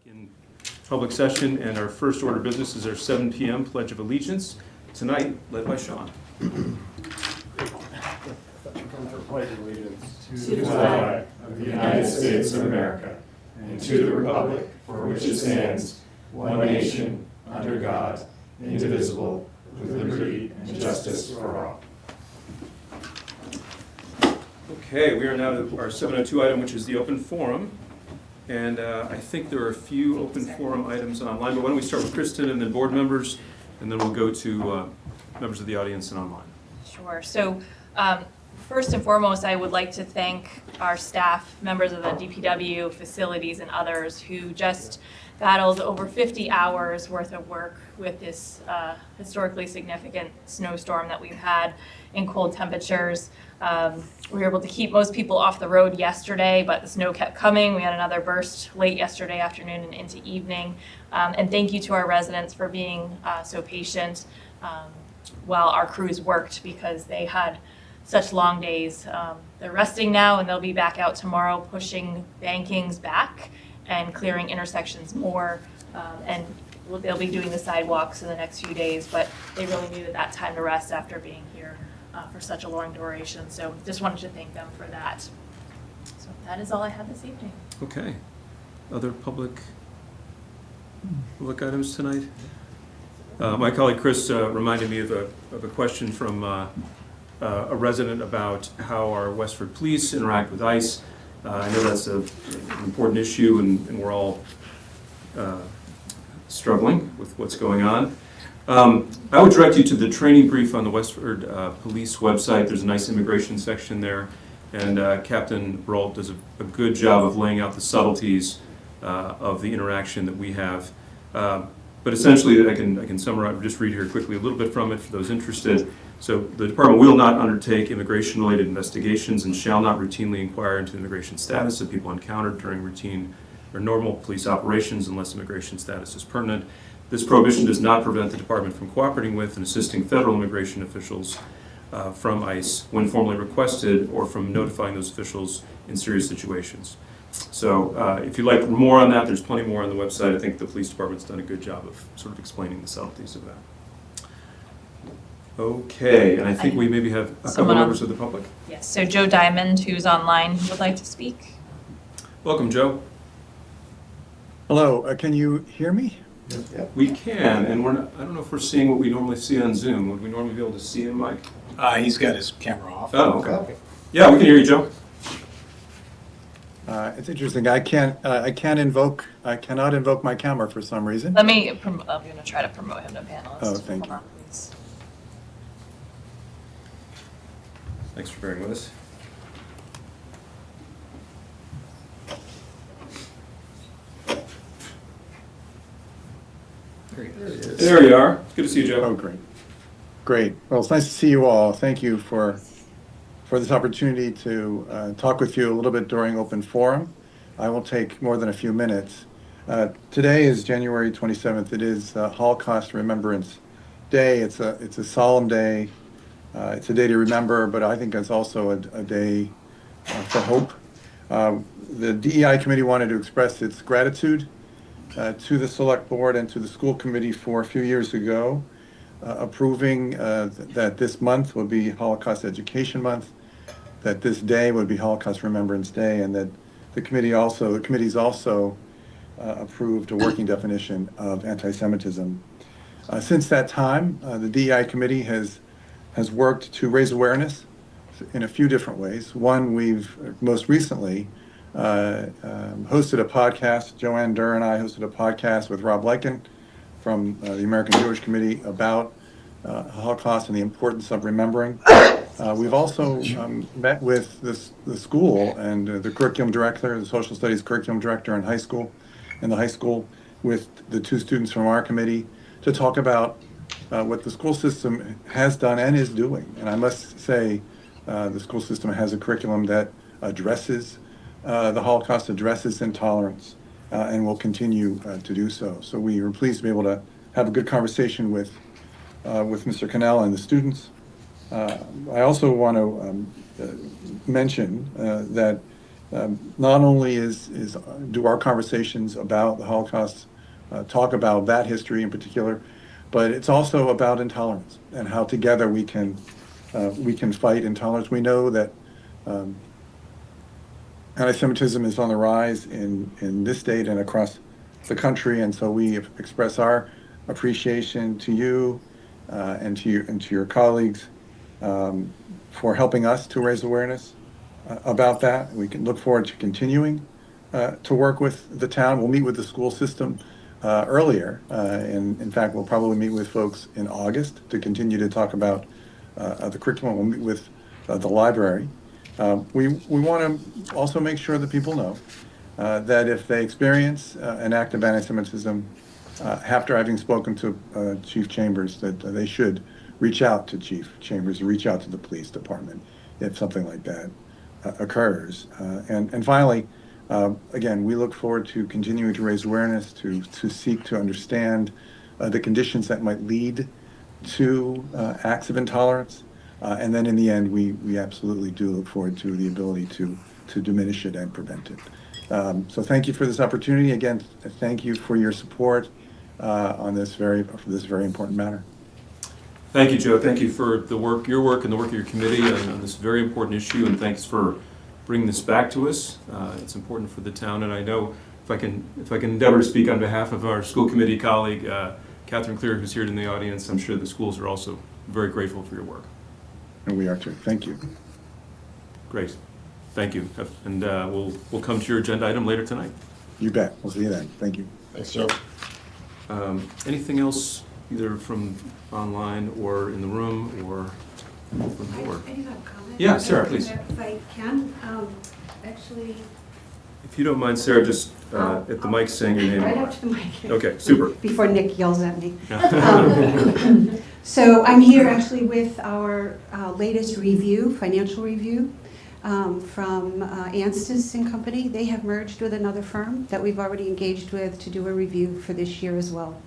In public session, and our first order of business is our 7 p.m. Pledge of Allegiance, tonight led by Sean. Pledge allegiance to the flag of the United States of America and to the republic for which it stands, one nation, under God, indivisible, with liberty and justice for all. Okay, we are now to our 702 item, which is the open forum. And I think there are a few open forum items online, but why don't we start with Kristen and then board members, and then we'll go to members of the audience and online. Sure. So first and foremost, I would like to thank our staff, members of the DPW, facilities, and others who just battled over 50 hours worth of work with this historically significant snowstorm that we've had in cold temperatures. We were able to keep most people off the road yesterday, but the snow kept coming. We had another burst late yesterday afternoon and into evening. And thank you to our residents for being so patient while our crews worked, because they had such long days. They're resting now, and they'll be back out tomorrow pushing bankings back and clearing intersections more. And they'll be doing the sidewalks in the next few days, but they really needed that time to rest after being here for such a long duration. So just wanted to thank them for that. So that is all I had this evening. Okay. Other public items tonight? My colleague Chris reminded me of a question from a resident about how our Westford police interact with ICE. I know that's an important issue, and we're all struggling with what's going on. I would direct you to the training brief on the Westford Police website. There's a nice immigration section there, and Captain Brault does a good job of laying out the subtleties of the interaction that we have. But essentially, I can summarize, just read here quickly a little bit from it for those interested. So the department will not undertake immigration-related investigations and shall not routinely inquire into immigration status of people encountered during routine or normal police operations unless immigration status is pertinent. This prohibition does not prevent the department from cooperating with and assisting federal immigration officials from ICE when formally requested, or from notifying those officials in serious situations. So if you'd like more on that, there's plenty more on the website. I think the police department's done a good job of sort of explaining the subtleties of that. Okay, and I think we maybe have a couple members of the public. Yes, so Joe Diamond, who's online, would like to speak. Welcome, Joe. Hello, can you hear me? Yep. We can, and I don't know if we're seeing what we normally see on Zoom. Would we normally be able to see him, Mike? He's got his camera off. Oh, okay. Yeah, we can hear you, Joe. It's interesting. I cannot invoke my camera for some reason. I'm going to try to promote him to panelist. Oh, thank you. Hold on, please. Thanks for bearing with us. There you are. Good to see you, Joe. Oh, great. Great. Well, it's nice to see you all. Thank you for this opportunity to talk with you a little bit during open forum. I will take more than a few minutes. Today is January 27th. It is Holocaust Remembrance Day. It's a solemn day. It's a day to remember, but I think it's also a day for hope. The DEI committee wanted to express its gratitude to the select board and to the school committee for a few years ago approving that this month would be Holocaust Education Month, that this day would be Holocaust Remembrance Day, and that the committees also approved a working definition of anti-Semitism. Since that time, the DEI committee has worked to raise awareness in a few different ways. One, we've most recently hosted a podcast. Joanne Durr and I hosted a podcast with Rob Lycan from the American Jewish Committee about Holocaust and the importance of remembering. We've also met with the school and the curriculum director, the social studies curriculum director in high school, with the two students from our committee to talk about what the school system has done and is doing. And I must say, the school system has a curriculum that addresses the Holocaust, addresses intolerance, and will continue to do so. So we were pleased to be able to have a good conversation with Mr. Cannell and the students. I also want to mention that not only do our conversations about the Holocaust talk about that history in particular, but it's also about intolerance and how together we can fight intolerance. We know that anti-Semitism is on the rise in this state and across the country, and so we express our appreciation to you and to your colleagues for helping us to raise awareness about that. We can look forward to continuing to work with the town. We'll meet with the school system earlier, and in fact, we'll probably meet with folks in August to continue to talk about the curriculum. We'll meet with the library. We want to also make sure that people know that if they experience an act of anti-Semitism after having spoken to Chief Chambers, that they should reach out to Chief Chambers, reach out to the police department if something like that occurs. And finally, again, we look forward to continuing to raise awareness, to seek to understand the conditions that might lead to acts of intolerance. And then in the end, we absolutely do look forward to the ability to diminish it and prevent it. So thank you for this opportunity. Again, thank you for your support on this very important matter. Thank you, Joe. Thank you for your work and the work of your committee on this very important issue, and thanks for bringing this back to us. It's important for the town, and I know if I can endeavor to speak on behalf of our school committee colleague, Catherine Clear, who's here in the audience, I'm sure the schools are also very grateful for your work. And we are too. Thank you. Great. Thank you. And we'll come to your agenda item later tonight. You bet. We'll see you then. Thank you. Thanks, Joe. Anything else, either from online or in the room or from the board? I do have a comment. Yeah, Sarah, please. If I can, actually. If you don't mind, Sarah, just at the mic saying your name. Right up to the mic. Okay, super. Before Nick yells at me. So I'm here actually with our latest review, financial review, from Anstis and Company. They have merged with another firm that we've already engaged with to do a review for this year as well.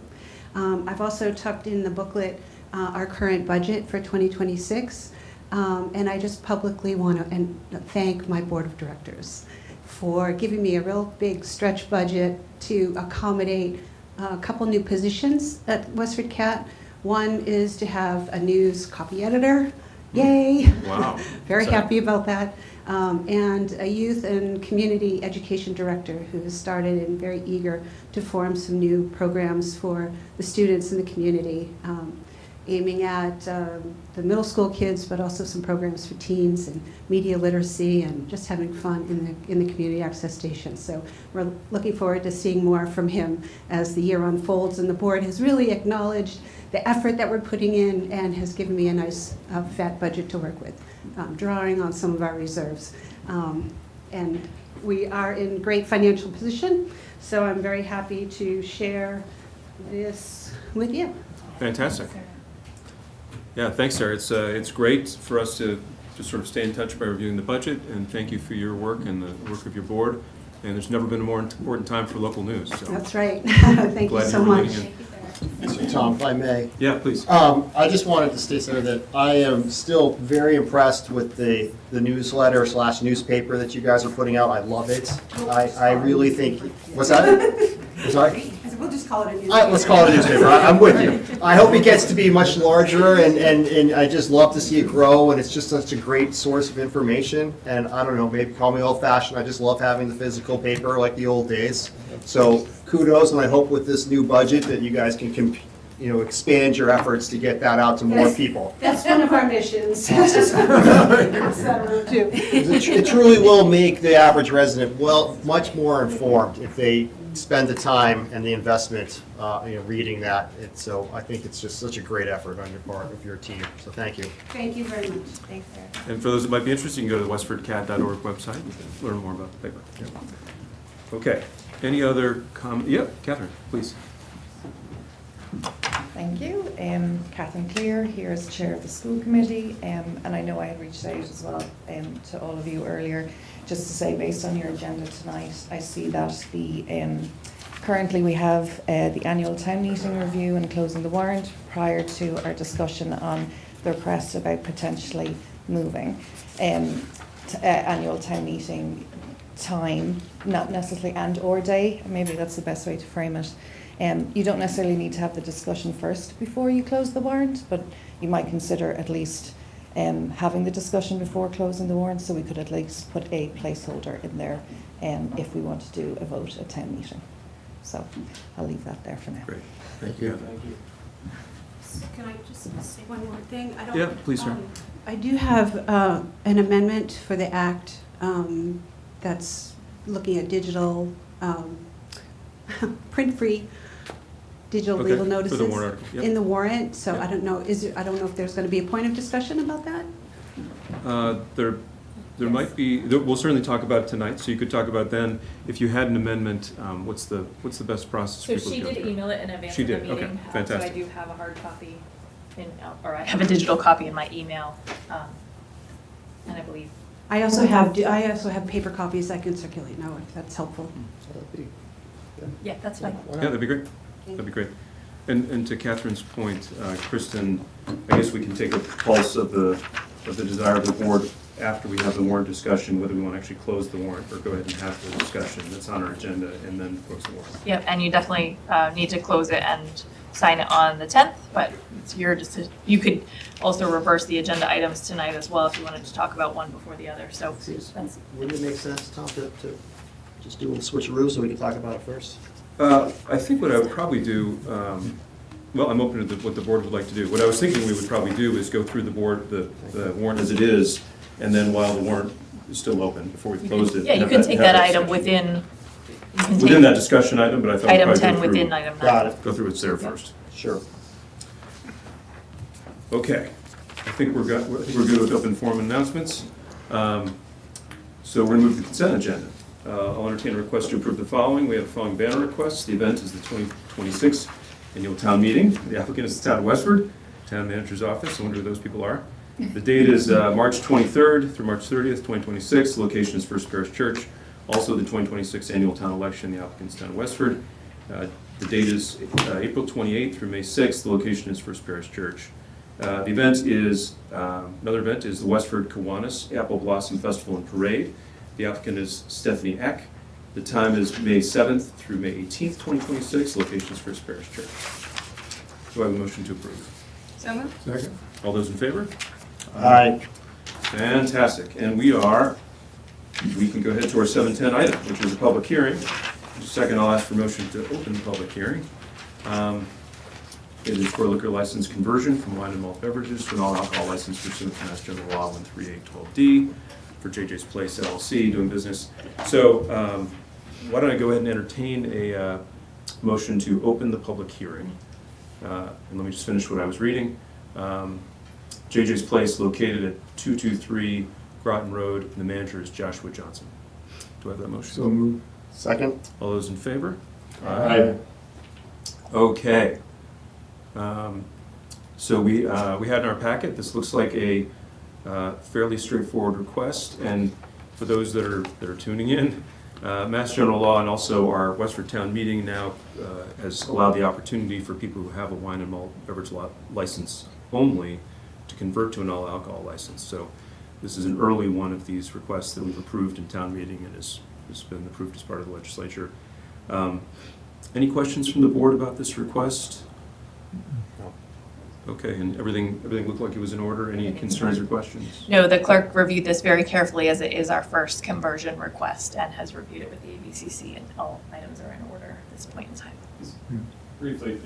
I've also tucked in the booklet our current budget for 2026, and I just publicly want to thank my board of directors for giving me a real big stretch budget to accommodate a couple new positions at WestfordCAT. One is to have a news copy editor. Yay! Wow. Very happy about that. And a youth and community education director who has started and very eager to form some new programs for the students in the community, aiming at the middle school kids, but also some programs for teens and media literacy and just having fun in the community access station. So we're looking forward to seeing more from him as the year unfolds, and the board has really acknowledged the effort that we're putting in and has given me a nice fat budget to work with, drawing on some of our reserves. And we are in great financial position, so I'm very happy to share this with you. Fantastic. Yeah, thanks, Sarah. It's great for us to just sort of stay in touch by reviewing the budget, and thank you for your work and the work of your board. And there's never been a more important time for local news. So That's right. Thank you so much. So Tom, if I may. Yeah, please. I just wanted to state, Sarah, that I am still very impressed with the newsletter / newspaper that you guys are putting out. I love it. I really think, what's that? I'm sorry? We'll just call it a newspaper. Let's call it a newspaper. I'm with you. I hope it gets to be much larger, and I just love to see it grow, and it's just such a great source of information. And I don't know, maybe call me old-fashioned. I just love having the physical paper like the old days. So kudos, and I hope with this new budget that you guys can expand your efforts to get that out to more people. That's one of our missions. It truly will make the average resident much more informed if they spend the time and the investment reading that. So I think it's just such a great effort on your part of your team. So thank you. Thank you very much. Thanks, Sarah. And for those that might be interested, you can go to the WestfordCAT.org website and learn more about the paper. Okay. Any other comment? Yeah, Catherine, please. Thank you. Catherine Clear, here as chair of the school committee, and I know I had reached out as well to all of you earlier, just to say, based on your agenda tonight, I see that currently we have the annual town meeting review and closing the warrant prior to our discussion on the request about potentially moving. Annual town meeting time, not necessarily and or day, maybe that's the best way to frame it. You don't necessarily need to have the discussion first before you close the warrant, but you might consider at least having the discussion before closing the warrant, so we could at least put a placeholder in there if we want to do a vote at town meeting. So I'll leave that there for now. Great, thank you. Thank you. Can I just say one more thing? I don't, Yeah, please, sir. I do have an amendment for the act that's looking at digital, print-free digital Okay, legal for the notices warrant article, yep. in the warrant. So Yep. I don't know, I don't know if there's going to be a point of discussion about that? There might be, we'll certainly talk about it tonight, so you could talk about then, if you had an amendment, what's the best process for So people to she go did through? email it in advance She of the did, okay, meeting. So I fantastic. do have a hard copy or I have a digital copy in my email. And I believe, I also have paper copies I can circulate now, if that's helpful. yeah, that's fine. Yeah, that'd be great, that'd be great. And to Catherine's point, Kristen, I guess we can take a pulse of the desire of the board after we have the warrant discussion, whether we want to actually close the warrant or go ahead and have the discussion that's on our agenda and then close the warrant. Yep, and you definitely need to close it and sign it on the 10th, but it's your decision. You could also reverse the agenda items tonight as well if you wanted to talk about one before the other, so that's. Wouldn't it make sense, Tom, to just do a switcheroo so we can talk about it first? I think what I would probably do, well, I'm open to what the board would like to do. What I was thinking we would probably do is go through the warrant as it is, and then while the warrant is still open, before we closed it. Yeah, you have can take have that item section. within. You can Within take that discussion item, but I thought we'd item probably 10 go through. within item 9. Got it. Go through what's there first. Sure. Okay, I think we're good with open forum announcements. So we're going to move to the consent agenda. I'll entertain a request to approve the following. We have the following banner requests. The event is the 2026 Annual Town Meeting. The applicant is the Town of Westford, Town Manager's Office. I wonder who those people are. The date is March 23rd through March 30th, 2026. The location is First Parish Church. Also, the 2026 Annual Town Election. The applicant is Town of Westford. The date is April 28th through May 6th. The location is First Parish Church. The event is, another event is the Westford Kiwanis Apple Blossom Festival and Parade. The applicant is Stephanie Eck. The time is May 7th through May 18th, 2026. Location is First Parish Church. Do I have a motion to approve? So moved. Second. All those in favor? Aye. Fantastic. And we can go ahead to our 7:10 item, which is a public hearing. In a second, I'll ask for motion to open the public hearing. It is for liquor license conversion from wine and malt beverages to an all-alcohol license pursuant to Mass General Law 13812D for JJ's Place LLC, doing business. So why don't I go ahead and entertain a motion to open the public hearing. And let me just finish what I was reading. JJ's Place located at 223 Groton Road, and the manager is Joshua Johnson. Do I have that motion? So moved. Second? All those in favor? Aye. Okay. So we had in our packet, this looks like a fairly straightforward request, and for those that are tuning in, Mass General Law and also our Westford Town Meeting now has allowed the opportunity for people who have a wine and malt beverage license only to convert to an all-alcohol license. So this is an early one of these requests that we've approved in town meeting and has been approved as part of the legislature. Any questions from the board about this request? No. Okay, and everything looked like it was in order. Any concerns or questions? No, the clerk reviewed this very carefully as it is our first conversion request and has reviewed it with the ABCC, and all items are in order at this point in time. Briefly,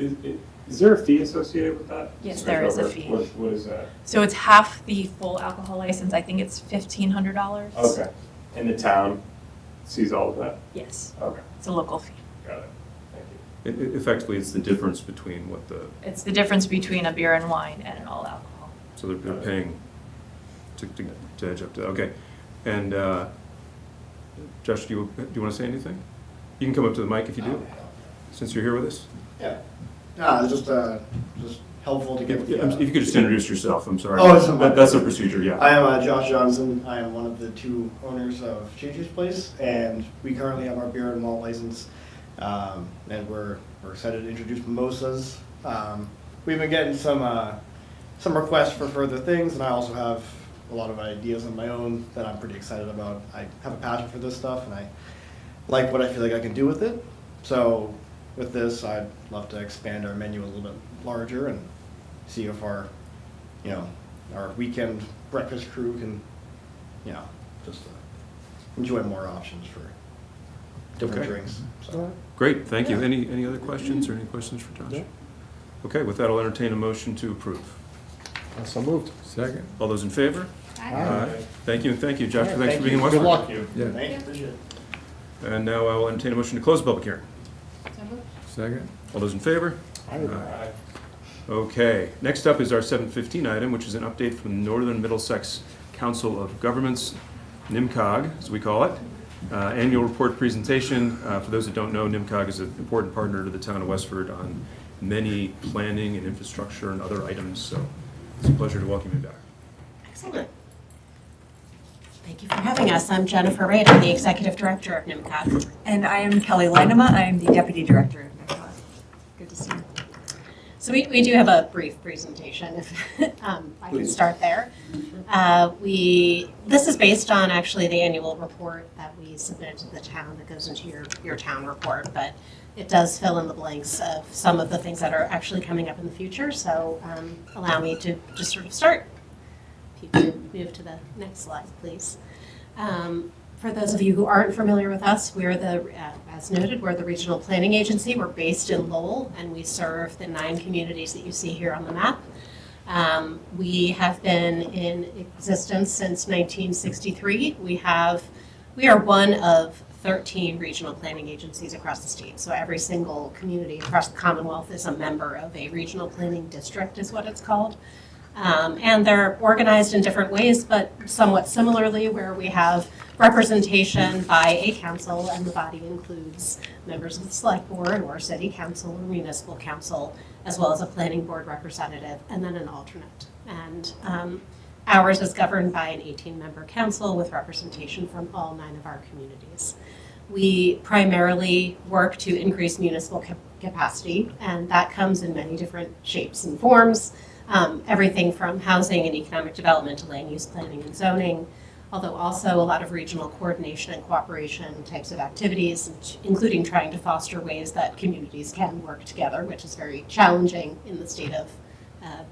is there a fee associated with that? Yes, there is a fee. What is that? So it's half the full alcohol license. I think it's $1,500. Okay. And the town sees all of that? Yes, Okay, it's a local fee. got it. Thank you. Effectively, it's the difference between what It's the difference between a beer and wine and an all alcohol. so they're paying to edge up to, okay. And Josh, do you want to say anything? You can come up to the mic if you do, since you're here with us. Yeah. No, it's just helpful to get. If you could just introduce yourself, I'm sorry. Oh, it's okay. That's the procedure, yeah. I am Josh Johnson. I am one of the two owners of JJ's Place, and we currently have our beer and malt license, and we're excited to introduce mimosas. We've been getting some requests for further things, and I also have a lot of ideas on my own that I'm pretty excited about. I have a passion for this stuff, and I like what I feel like I can do with it. So with this, I'd love to expand our menu a little bit larger and see if our, our weekend breakfast crew can, just enjoy more options for different Okay. drinks. So. Great, thank you. Any other questions or any questions for Josh? No. Okay, with that, I'll entertain a motion to approve. So moved. Second. All those in favor? Aye. Thank you, and thank you, Josh, Yeah, thanks for thank being in you. Westford. Good luck. Yeah. Thank you. Appreciate it. And now I will entertain a motion to close the public hearing. Second. All those in favor? Aye. Okay, next up is our 7:15 item, which is an update from the Northern Middlesex Council of Governments, NIMCOG, as we call it. Annual report presentation. For those that don't know, NIMCOG is an important partner to the town of Westford on many planning and infrastructure and other items, so it's a pleasure to welcome you back. Excellent. Thank you for having us. I'm Jennifer Raid. I'm the Executive Director of NIMCOG. And I am Kelly Leinema. I am the Deputy Director of NIMCOG. Good to see you. So we do have a brief presentation, if I can start there. This is based on actually the annual report that we submitted to the town that goes into your town report, but it does fill in the blanks of some of the things that are actually coming up in the future. So allow me to just sort of start. If you could move to the next slide, please. For those of you who aren't familiar with us, we're as noted, we're the regional planning agency. We're based in Lowell, and we serve the 9 communities that you see here on the map. We have been in existence since 1963. We are one of 13 regional planning agencies across the state. So every single community across the Commonwealth is a member of a regional planning district, is what it's called. And they're organized in different ways, but somewhat similarly, where we have representation by a council, and the body includes members of the select board or city council or municipal council, as well as a planning board representative, and then an alternate. And ours is governed by an 18-member council with representation from all 9 of our communities. We primarily work to increase municipal capacity, and that comes in many different shapes and forms. Everything from housing and economic development to land use planning and zoning, although also a lot of regional coordination and cooperation types of activities, including trying to foster ways that communities can work together, which is very challenging in the state of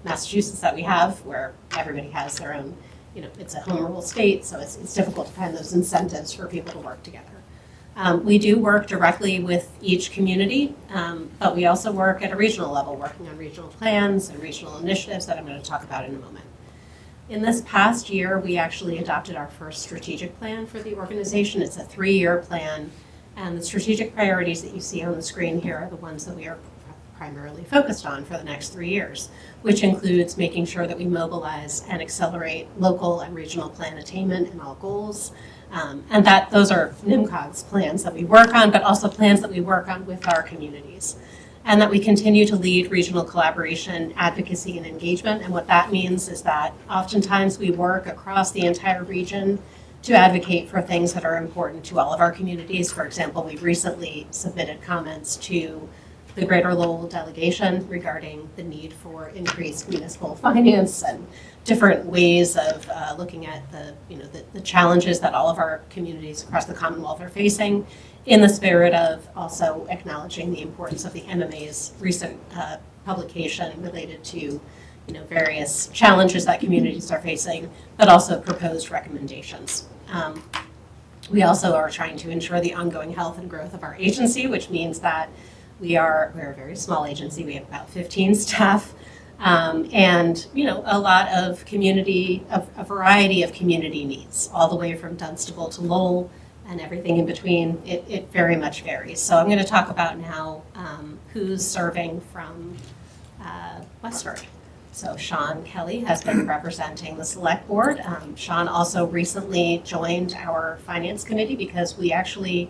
Massachusetts that we have, where everybody has their own, it's a home rule state, so it's difficult to find those incentives for people to work together. We do work directly with each community, but we also work at a regional level, working on regional plans and regional initiatives that I'm going to talk about in a moment. In this past year, we actually adopted our first strategic plan for the organization. It's a 3-year plan, and the strategic priorities that you see on the screen here are the ones that we are primarily focused on for the next 3 years, which includes making sure that we mobilize and accelerate local and regional plan attainment in all goals. And those are NIMCOG's plans that we work on, but also plans that we work on with our communities. And that we continue to lead regional collaboration, advocacy, and engagement. And what that means is that oftentimes we work across the entire region to advocate for things that are important to all of our communities. For example, we recently submitted comments to the Greater Lowell delegation regarding the need for increased municipal finance and different ways of looking at the challenges that all of our communities across the Commonwealth are facing, in the spirit of also acknowledging the importance of the MMA's recent publication related to various challenges that communities are facing, but also proposed recommendations. We also are trying to ensure the ongoing health and growth of our agency, which means that we're a very small agency. We have about 15 staff, and a lot of a variety of community needs, all the way from Dunstable to Lowell and everything in between. It very much varies. So I'm going to talk about now who's serving from Westford. So Sean Kelly has been representing the select board. Sean also recently joined our finance committee because we actually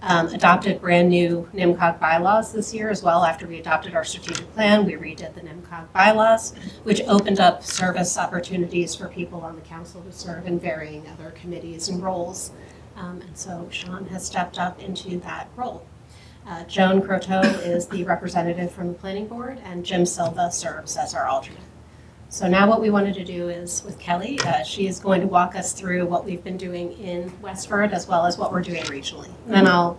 adopted brand new NIMCOG bylaws this year as well. After we adopted our strategic plan, we redid the NIMCOG bylaws, which opened up service opportunities for people on the council to serve in varying other committees and roles. And so Sean has stepped up into that role. Joan Croteau is the representative from the planning board, and Jim Silva serves as our alternate. So now what we wanted to do is with Kelly, she is going to walk us through what we've been doing in Westford as well as what we're doing regionally. And then I'll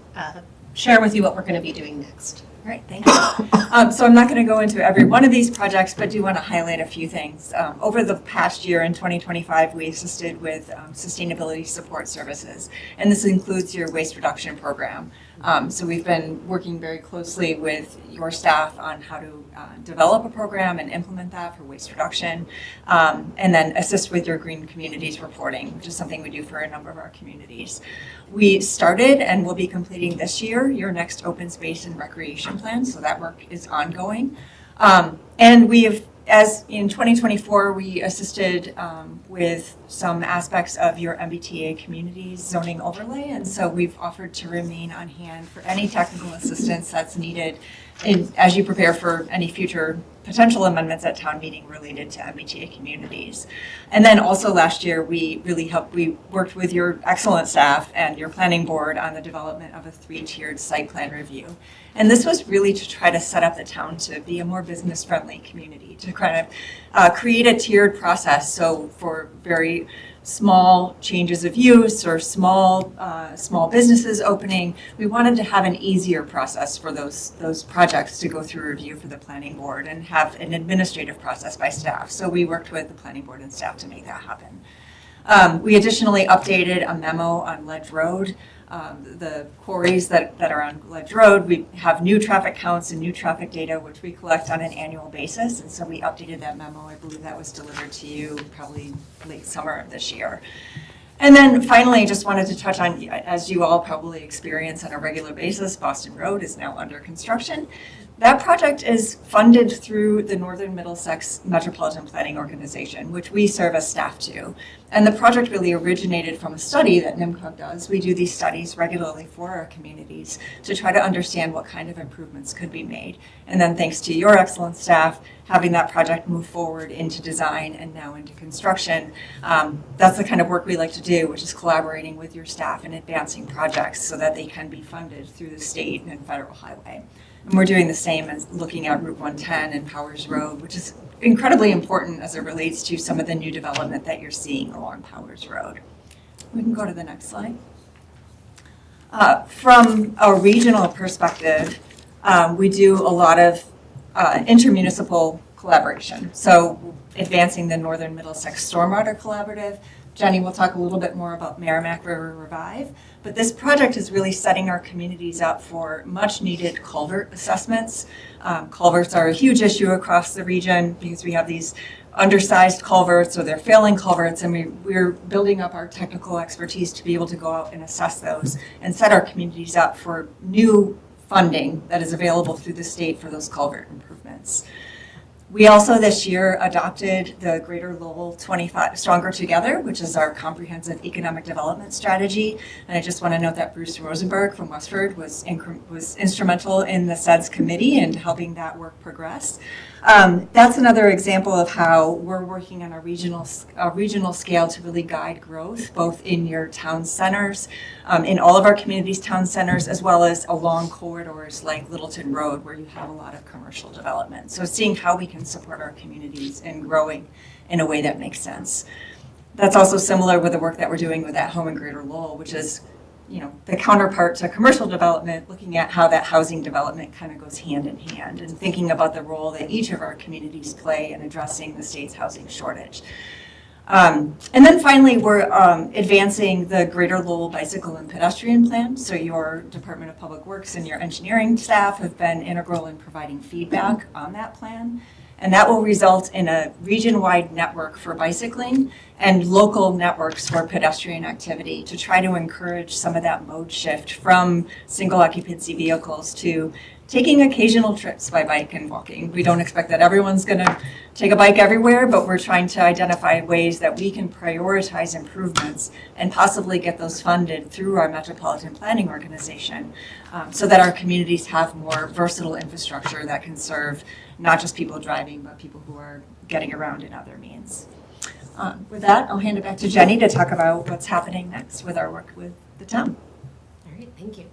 share with you what we're going to be doing next. All right, thank you. So I'm not going to go into every one of these projects, but do want to highlight a few things. Over the past year in 2025, we assisted with sustainability support services, and this includes your waste reduction program. So we've been working very closely with your staff on how to develop a program and implement that for waste reduction, and then assist with your green communities reporting, which is something we do for a number of our communities. We started and will be completing this year your next open space and recreation plan, so that work is ongoing. And we have, as in 2024, we assisted with some aspects of your MBTA communities zoning overlay, and so we've offered to remain on hand for any technical assistance that's needed as you prepare for any future potential amendments at town meeting related to MBTA communities. And then also last year, we worked with your excellent staff and your planning board on the development of a 3-tiered site plan review. And this was really to try to set up the town to be a more business-friendly community, to kind of create a tiered process. So for very small changes of use or small businesses opening, we wanted to have an easier process for those projects to go through review for the planning board and have an administrative process by staff. So we worked with the planning board and staff to make that happen. We additionally updated a memo on Ledge Road. The quarries that are on Ledge Road, we have new traffic counts and new traffic data, which we collect on an annual basis. And so we updated that memo. I believe that was delivered to you probably late summer of this year. And then finally, just wanted to touch on, as you all probably experience on a regular basis, Boston Road is now under construction. That project is funded through the Northern Middlesex Metropolitan Planning Organization, which we serve as staff to. And the project really originated from a study that NIMCOG does. We do these studies regularly for our communities to try to understand what kind of improvements could be made. And then thanks to your excellent staff, having that project move forward into design and now into construction, that's the kind of work we like to do, which is collaborating with your staff and advancing projects so that they can be funded through the state and federal highway. And we're doing the same as looking at Route 110 and Powers Road, which is incredibly important as it relates to some of the new development that you're seeing along Powers Road. We can go to the next slide. From a regional perspective, we do a lot of intermunicipal collaboration. So advancing the Northern Middlesex Stormwater Collaborative. Jenny will talk a little bit more about Merrimack River Revive, but this project is really setting our communities up for much needed culvert assessments. Culverts are a huge issue across the region because we have these undersized culverts or they're failing culverts, and we're building up our technical expertise to be able to go out and assess those and set our communities up for new funding that is available through the state for those culvert improvements. We also this year adopted the Greater Lowell 25 Stronger Together, which is our comprehensive economic development strategy. And I just want to note that Bruce Rosenberg from Westford was instrumental in the SEDS committee and helping that work progress. That's another example of how we're working on a regional scale to really guide growth, both in your town centers, in all of our communities' town centers, as well as along corridors like Littleton Road, where you have a lot of commercial development. So seeing how we can support our communities in growing in a way that makes sense. That's also similar with the work that we're doing with At Home in Greater Lowell, which is, you know, the counterpart to commercial development, looking at how that housing development kind of goes hand in hand and thinking about the role that each of our communities play in addressing the state's housing shortage. And then finally, we're advancing the Greater Lowell Bicycle and Pedestrian Plan. So your Department of Public Works and your engineering staff have been integral in providing feedback on that plan. And that will result in a region-wide network for bicycling and local networks for pedestrian activity to try to encourage some of that mode shift from single occupancy vehicles to taking occasional trips by bike and walking. We don't expect that everyone's going to take a bike everywhere, but we're trying to identify ways that we can prioritize improvements and possibly get those funded through our Metropolitan Planning Organization so that our communities have more versatile infrastructure that can serve not just people driving, but people who are getting around in other means. With that, I'll hand it back to Jenny to talk about what's happening next with our work with the town. All right, thank you.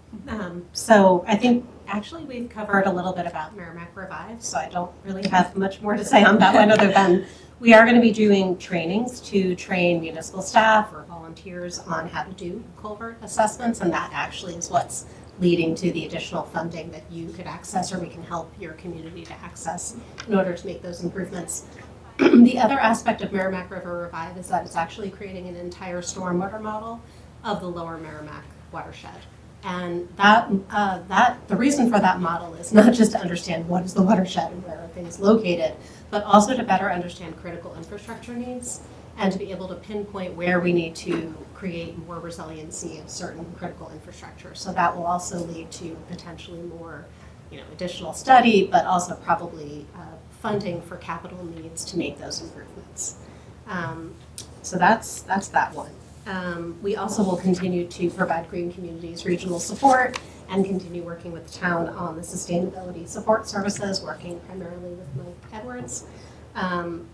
So I think actually we've covered a little bit about Merrimack Revive, so I don't really have much more to say on that one other than We are going to be doing trainings to train municipal staff or volunteers on how to do culvert assessments, and that actually is what's leading to the additional funding that you could access or we can help your community to access in order to make those improvements. The other aspect of Merrimack River Revive is that it's actually creating an entire stormwater model of the lower Merrimack watershed. And the reason for that model is not just to understand what is the watershed and where are things located, but also to better understand critical infrastructure needs and to be able to pinpoint where we need to create more resiliency of certain critical infrastructure. So that will also lead to potentially more, additional study, but also probably funding for capital needs to make those improvements. So that's that one. We also will continue to provide green communities regional support and continue working with the town on the sustainability support services, working primarily with Mike Edwards.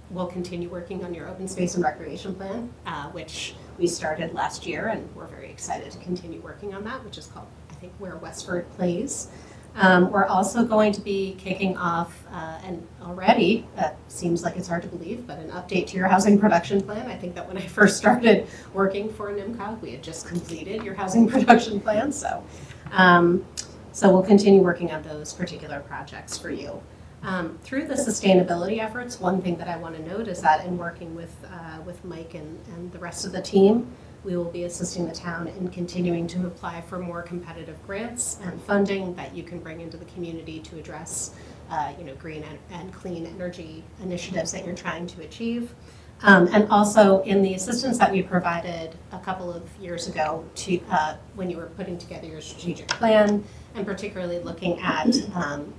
We'll continue working on your open space and recreation plan, which we started last year, and we're very excited to continue working on that, which is called, I think, Where Westford Plays. We're also going to be kicking off, and already, seems like it's hard to believe, but an update to your housing production plan. I think that when I first started working for NIMCOG, we had just completed your housing production plan. So we'll continue working on those particular projects for you. Through the sustainability efforts, one thing that I want to note is that in working with Mike and the rest of the team, we will be assisting the town in continuing to apply for more competitive grants and funding that you can bring into the community to address green and clean energy initiatives that you're trying to achieve. And also in the assistance that we provided a couple of years ago to when you were putting together your strategic plan, and particularly looking at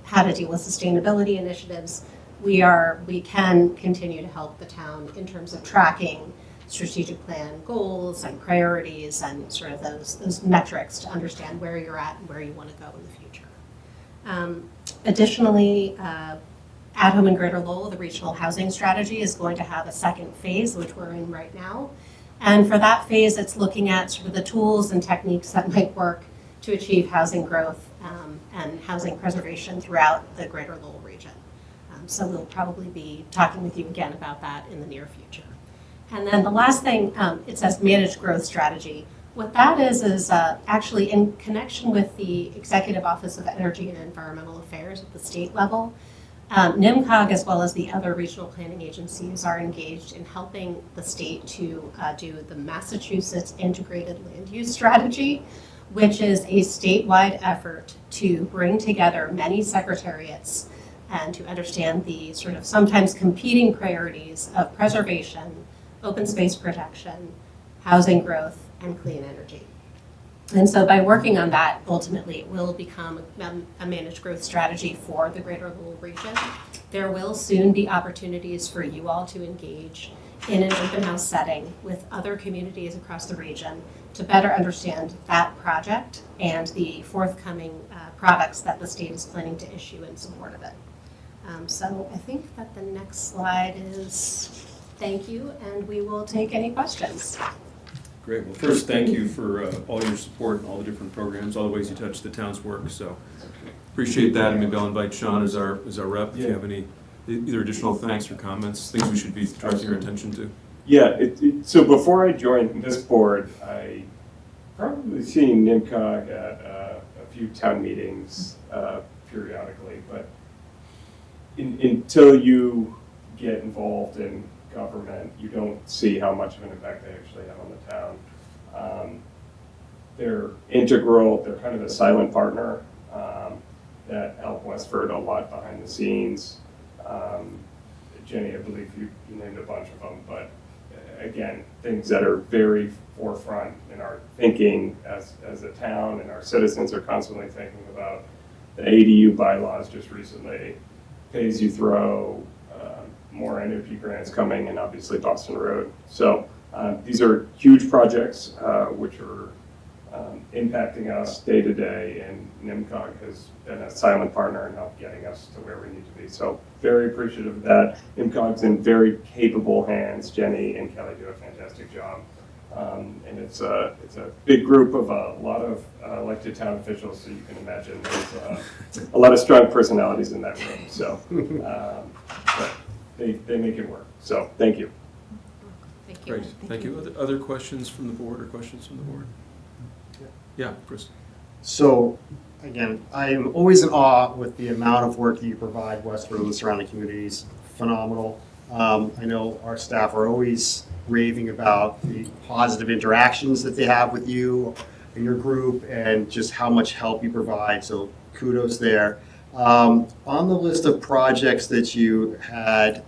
how to deal with sustainability initiatives, we can continue to help the town in terms of tracking strategic plan goals and priorities and sort of those metrics to understand where you're at and where you want to go in the future. Additionally, at home in Greater Lowell, the regional housing strategy is going to have a second phase, which we're in right now. And for that phase, it's looking at sort of the tools and techniques that might work to achieve housing growth and housing preservation throughout the Greater Lowell region. So we'll probably be talking with you again about that in the near future. And then the last thing, it says managed growth strategy. What that is actually in connection with the Executive Office of Energy and Environmental Affairs at the state level. NIMCOG, as well as the other regional planning agencies, are engaged in helping the state to do the Massachusetts Integrated Land Use Strategy, which is a statewide effort to bring together many secretariats and to understand the sort of sometimes competing priorities of preservation, open space protection, housing growth, and clean energy. And so by working on that, ultimately it will become a managed growth strategy for the Greater Lowell region. There will soon be opportunities for you all to engage in an open house setting with other communities across the region to better understand that project and the forthcoming products that the state is planning to issue in support of it. So I think that the next slide is thank you, and we will take any questions. Great. Well, first, thank you for all your support and all the different programs, all the ways you touch the town's work. So appreciate that. And maybe I'll invite Sean as our rep if you have any either additional thanks or comments, things we should be directing your attention to. Yeah, so before I joined this board, I probably seen NIMCOG at a few town meetings periodically, but until you get involved in government, you don't see how much of an impact they actually have on the town. They're integral, they're kind of a silent partner that help Westford a lot behind the scenes. Jenny, I believe you named a bunch of them, but again, things that are very forefront in our thinking as a town, and our citizens are constantly thinking about the ADU bylaws just recently, pay-as-you-throw, more energy grants coming, and obviously Boston Road. So these are huge projects which are impacting us day to day, and NIMCOG has been a silent partner in help getting us to where we need to be. So very appreciative of that. NIMCOG's in very capable hands. Jenny and Kelly do a fantastic job. And it's a big group of a lot of elected town officials, so you can imagine there's a lot of strong personalities in that room. So but they make it work. So thank you. Thank you. Great, thank you. Other questions from the board or questions from the board? Yeah, Chris. So, again, I am always in awe with the amount of work that you provide Westford and the surrounding communities. Phenomenal. I know our staff are always raving about the positive interactions that they have with you and your group and just how much help you provide. So kudos there. On the list of projects that you had,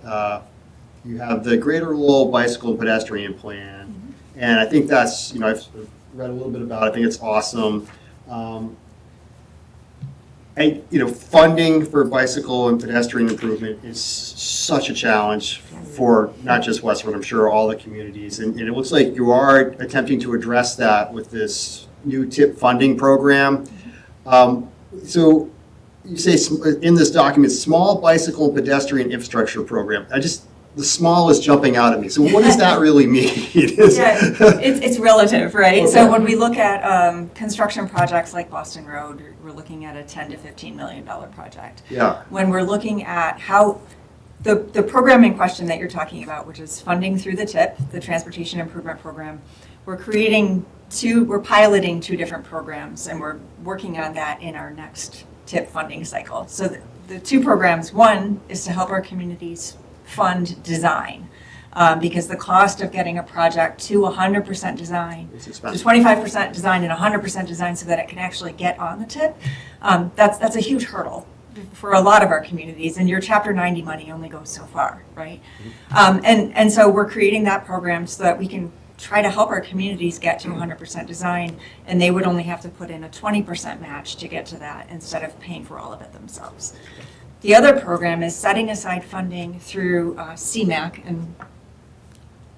you have the Greater Lowell Bicycle and Pedestrian Plan. And I think that's, I've read a little bit about it. I think it's awesome. Funding for bicycle and pedestrian improvement is such a challenge for not just Westford, I'm sure all the communities. And it looks like you are attempting to address that with this new TIP funding program. So you say in this document, small bicycle and pedestrian infrastructure program. The small is jumping out at me. So what does that really mean? It's relative, right? Okay. So when we look at construction projects like Boston Road, we're looking at a $10 to $15 million project. Yeah. When we're looking at how the program in question that you're talking about, which is funding through the TIP, the Transportation Improvement Program, we're piloting two different programs, and we're working on that in our next TIP funding cycle. So the two programs, one is to help our communities fund design, because the cost of getting a project to 100% design, to 25% design and 100% design so that it can actually get on the TIP, that's a huge hurdle for a lot of our communities, and your Chapter 90 money only goes so far, right? And so we're creating that program so that we can try to help our communities get to 100% design, and they would only have to put in a 20% match to get to that instead of paying for all of it themselves. The other program is setting aside funding through CMAQ, and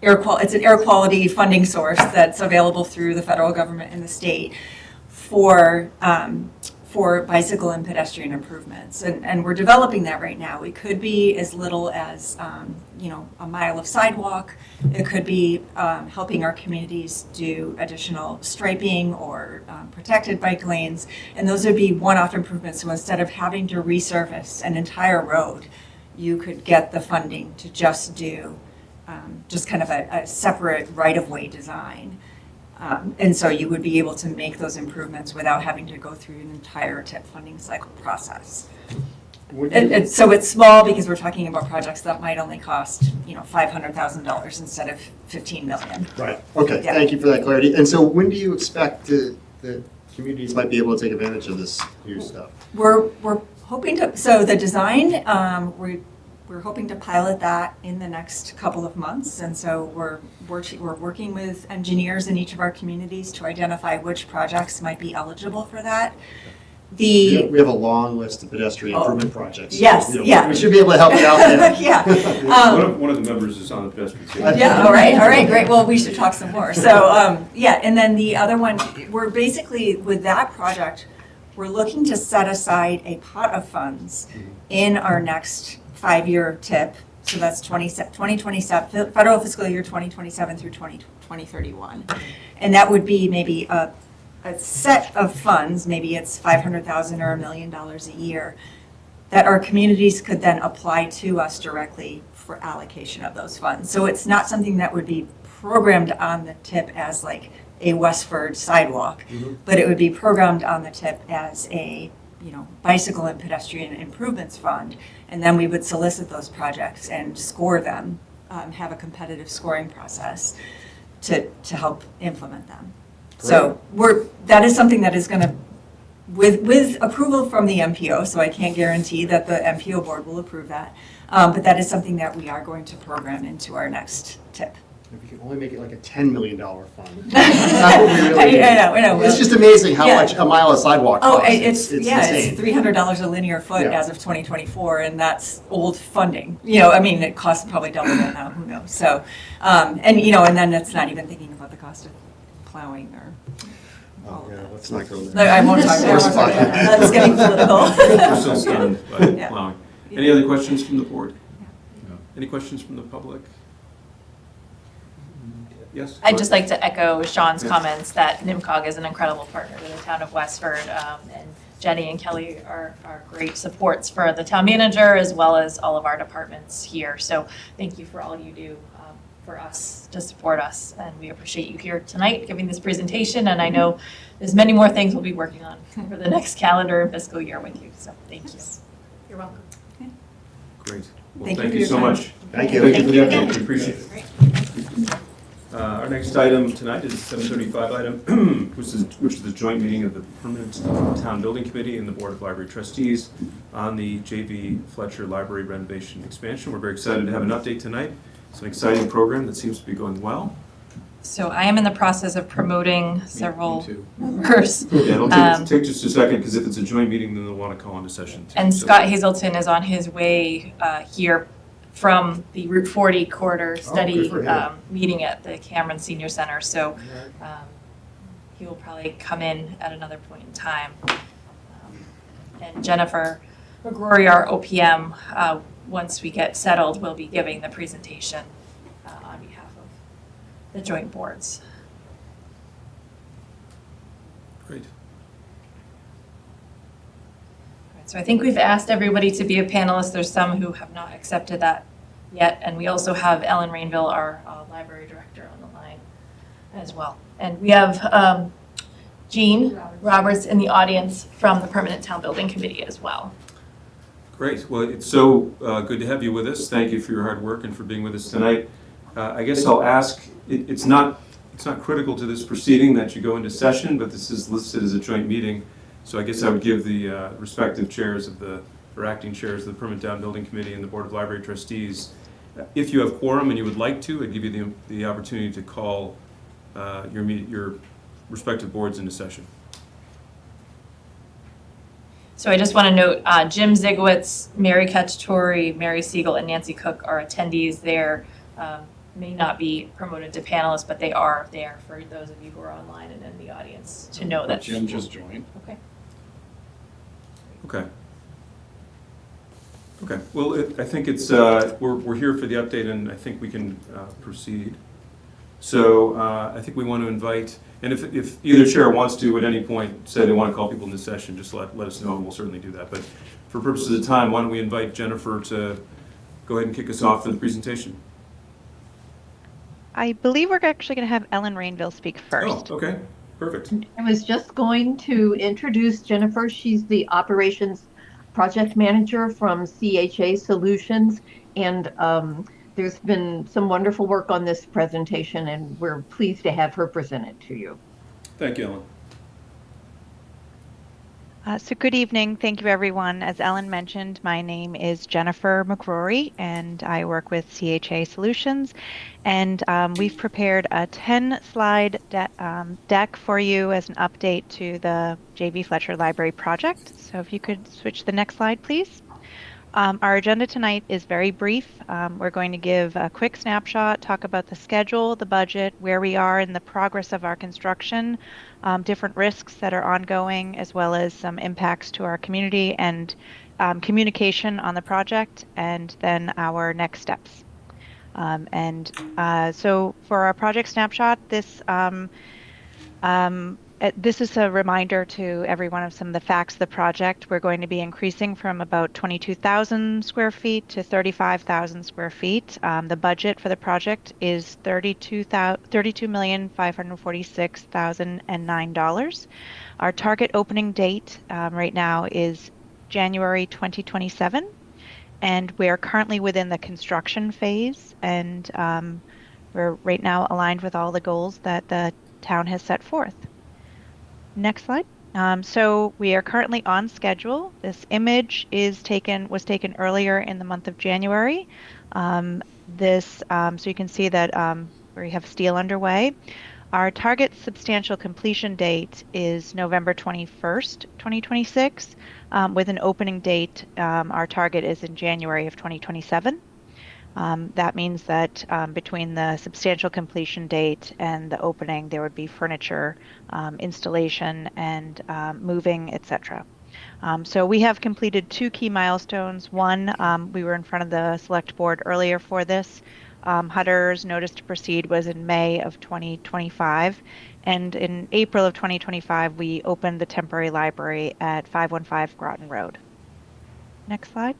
it's an air quality funding source that's available through the federal government and the state for bicycle and pedestrian improvements. And we're developing that right now. It could be as little as a mile of sidewalk. It could be helping our communities do additional striping or protected bike lanes. And those would be one-off improvements. So instead of having to resurface an entire road, you could get the funding to just do just kind of a separate right-of-way design. And so you would be able to make those improvements without having to go through an entire TIP funding cycle process. So it's small because we're talking about projects that might only cost, $500,000 instead of $15 million. Right. Okay. Yeah. Thank you for that clarity. And so when do you expect that communities might be able to take advantage of this new stuff? We're hoping to. So the design, we're hoping to pilot that in the next couple of months, and so we're working with engineers in each of our communities to identify which projects might be eligible for that. We have a long list of pedestrian improvement projects. Yes, yeah. We should be able to help you out there. Yeah. One of the members is on the pedestrian team. Yeah, all right, great. Well, we should talk some more. So, and then the other one, we're basically, with that project, we're looking to set aside a pot of funds in our next 5-year TIP. So that's 2027, federal fiscal year 2027 through 2031. And that would be maybe a set of funds, maybe it's $500,000 or $1 million a year, that our communities could then apply to us directly for allocation of those funds. So it's not something that would be programmed on the TIP as like a Westford sidewalk, but it would be programmed on the TIP as a bicycle and pedestrian improvements fund, and then we would solicit those projects and score them, have a competitive scoring process to help implement them. Great. So that is something that is going to, with approval from the MPO, so I can't guarantee that the MPO board will approve that, but that is something that we are going to program into our next TIP. If we can only make it like a $10 million fund. That's what we really need. I know. It's just amazing how much a mile of sidewalk costs. Oh, it's insane. It's $300 a linear foot as of 2024, and that's old funding. It costs probably double that now, who knows? So, and then it's not even thinking about the cost of plowing or all of that. Let's not go there. I won't talk about that. That's getting political. We're still stunned by plowing. Any other questions from the board? No. Any questions from the public? Yes. I'd just like to echo Sean's comments that NIMCOG is an incredible partner to the town of Westford, and Jenny and Kelly are great supports for the town manager as well as all of our departments here. So thank you for all you do for us to support us. And we appreciate you here tonight giving this presentation. And I know there's many more things we'll be working on over the next calendar and fiscal year with you. So thank you. You're welcome. Great. Well, Thank you thank for you your so time. much. Thank you. Thank you for the Thank you update. We appreciate it. Great. Our next item tonight is 7:35 item, which is the joint meeting of the Permanent Town Building Committee and the Board of Library Trustees on the J.V. Fletcher Library renovation expansion. We're very excited to have an update tonight. It's an exciting program that seems to be going well. So I am in the process of promoting several Me too. members. Yeah, it'll take just a second, because if it's a joint meeting, then they'll want to call into session too. And So- Scott Hazelton is on his way here from the Route 40 corridor study for him. meeting at the Cameron Senior Center. So he will probably come in at another point in time. And Jennifer McGrory, our OPM, once we get settled, will be giving the presentation on behalf of the joint boards. Great. So I think we've asked everybody to be a panelist. There's some who have not accepted that yet. And we also have Ellen Rainville, our library director, on the line as well. And we have Jean Roberts in the audience from the Permanent Town Building Committee as well. Great. Well, it's so good to have you with us. Thank you for your hard work and for being with us tonight. I guess I'll ask, it's not critical to this proceeding that you go into session, but this is listed as a joint meeting. So I guess I would give the respective chairs of or acting chairs of the Permanent Town Building Committee and the Board of Library Trustees, if you have quorum and you would like to, I'd give you the opportunity to call your respective boards into session. So I just want to note, Jim Zigowitz, Mary Cacciatore, Mary Siegel, and Nancy Cook are attendees there. May not be promoted to panelists, but they are there for those of you who are online and in the audience to know that. Jim just joined. Okay. Okay. Okay. Well, I think it's we're here for the update, and I think we can proceed. So I think we want to invite, and if either chair wants to at any point say they want to call people into session, just let us know, and we'll certainly do that. But for purposes of time, why don't we invite Jennifer to go ahead and kick us off for the presentation? I believe we're actually going to have Ellen Rainville speak first. Oh, okay. Perfect. I was just going to introduce Jennifer. She's the operations project manager from CHA Solutions, and there's been some wonderful work on this presentation, and we're pleased to have her present it to you. Thank you, Ellen. So good evening. Thank you, everyone. As Ellen mentioned, my name is Jennifer McGrory, and I work with CHA Solutions. And we've prepared a 10-slide deck for you as an update to the J.B. Fletcher Library project. So if you could switch to the next slide, please. Our agenda tonight is very brief. We're going to give a quick snapshot, talk about the schedule, the budget, where we are in the progress of our construction, different risks that are ongoing, as well as some impacts to our community and communication on the project, and then our next steps. So for our project snapshot, this is a reminder to everyone of some of the facts of the project. We're going to be increasing from about 22,000 square feet to 35,000 square feet. The budget for the project is $32,546,009. Our target opening date right now is January 2027, and we're currently within the construction phase, and we're right now aligned with all the goals that the town has set forth. Next slide. So we are currently on schedule. This image was taken earlier in the month of January. So you can see that we have steel underway. Our target substantial completion date is November 21st, 2026, with an opening date. Our target is in January of 2027. That means that between the substantial completion date and the opening, there would be furniture installation and moving, etc. So we have completed two key milestones. One, we were in front of the select board earlier for this. Hutter's notice to proceed was in May of 2025, and in April of 2025, we opened the temporary library at 515 Groton Road. Next slide.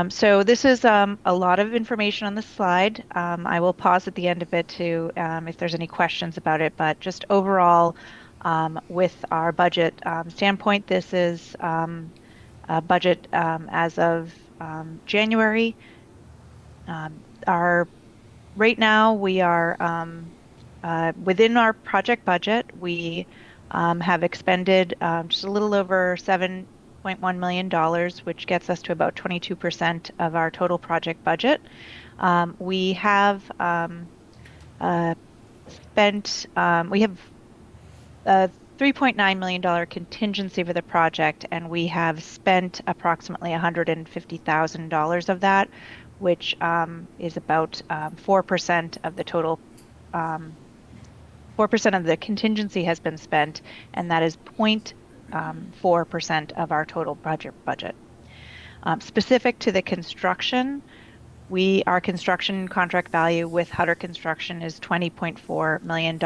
So this is a lot of information on this slide. I will pause at the end of it to if there's any questions about it, but just overall, with our budget standpoint, this is a budget as of January. Right now we are within our project budget. We have expended just a little over $7.1 million, which gets us to about 22% of our total project budget. We have spent, we have a $3.9 million contingency for the project, and we have spent approximately $150,000 of that, which is about 4% of the total. 4% of the contingency has been spent, and that is 0.4% of our total budget. Specific to the construction, our construction contract value with Hutter Construction is $20.4 million,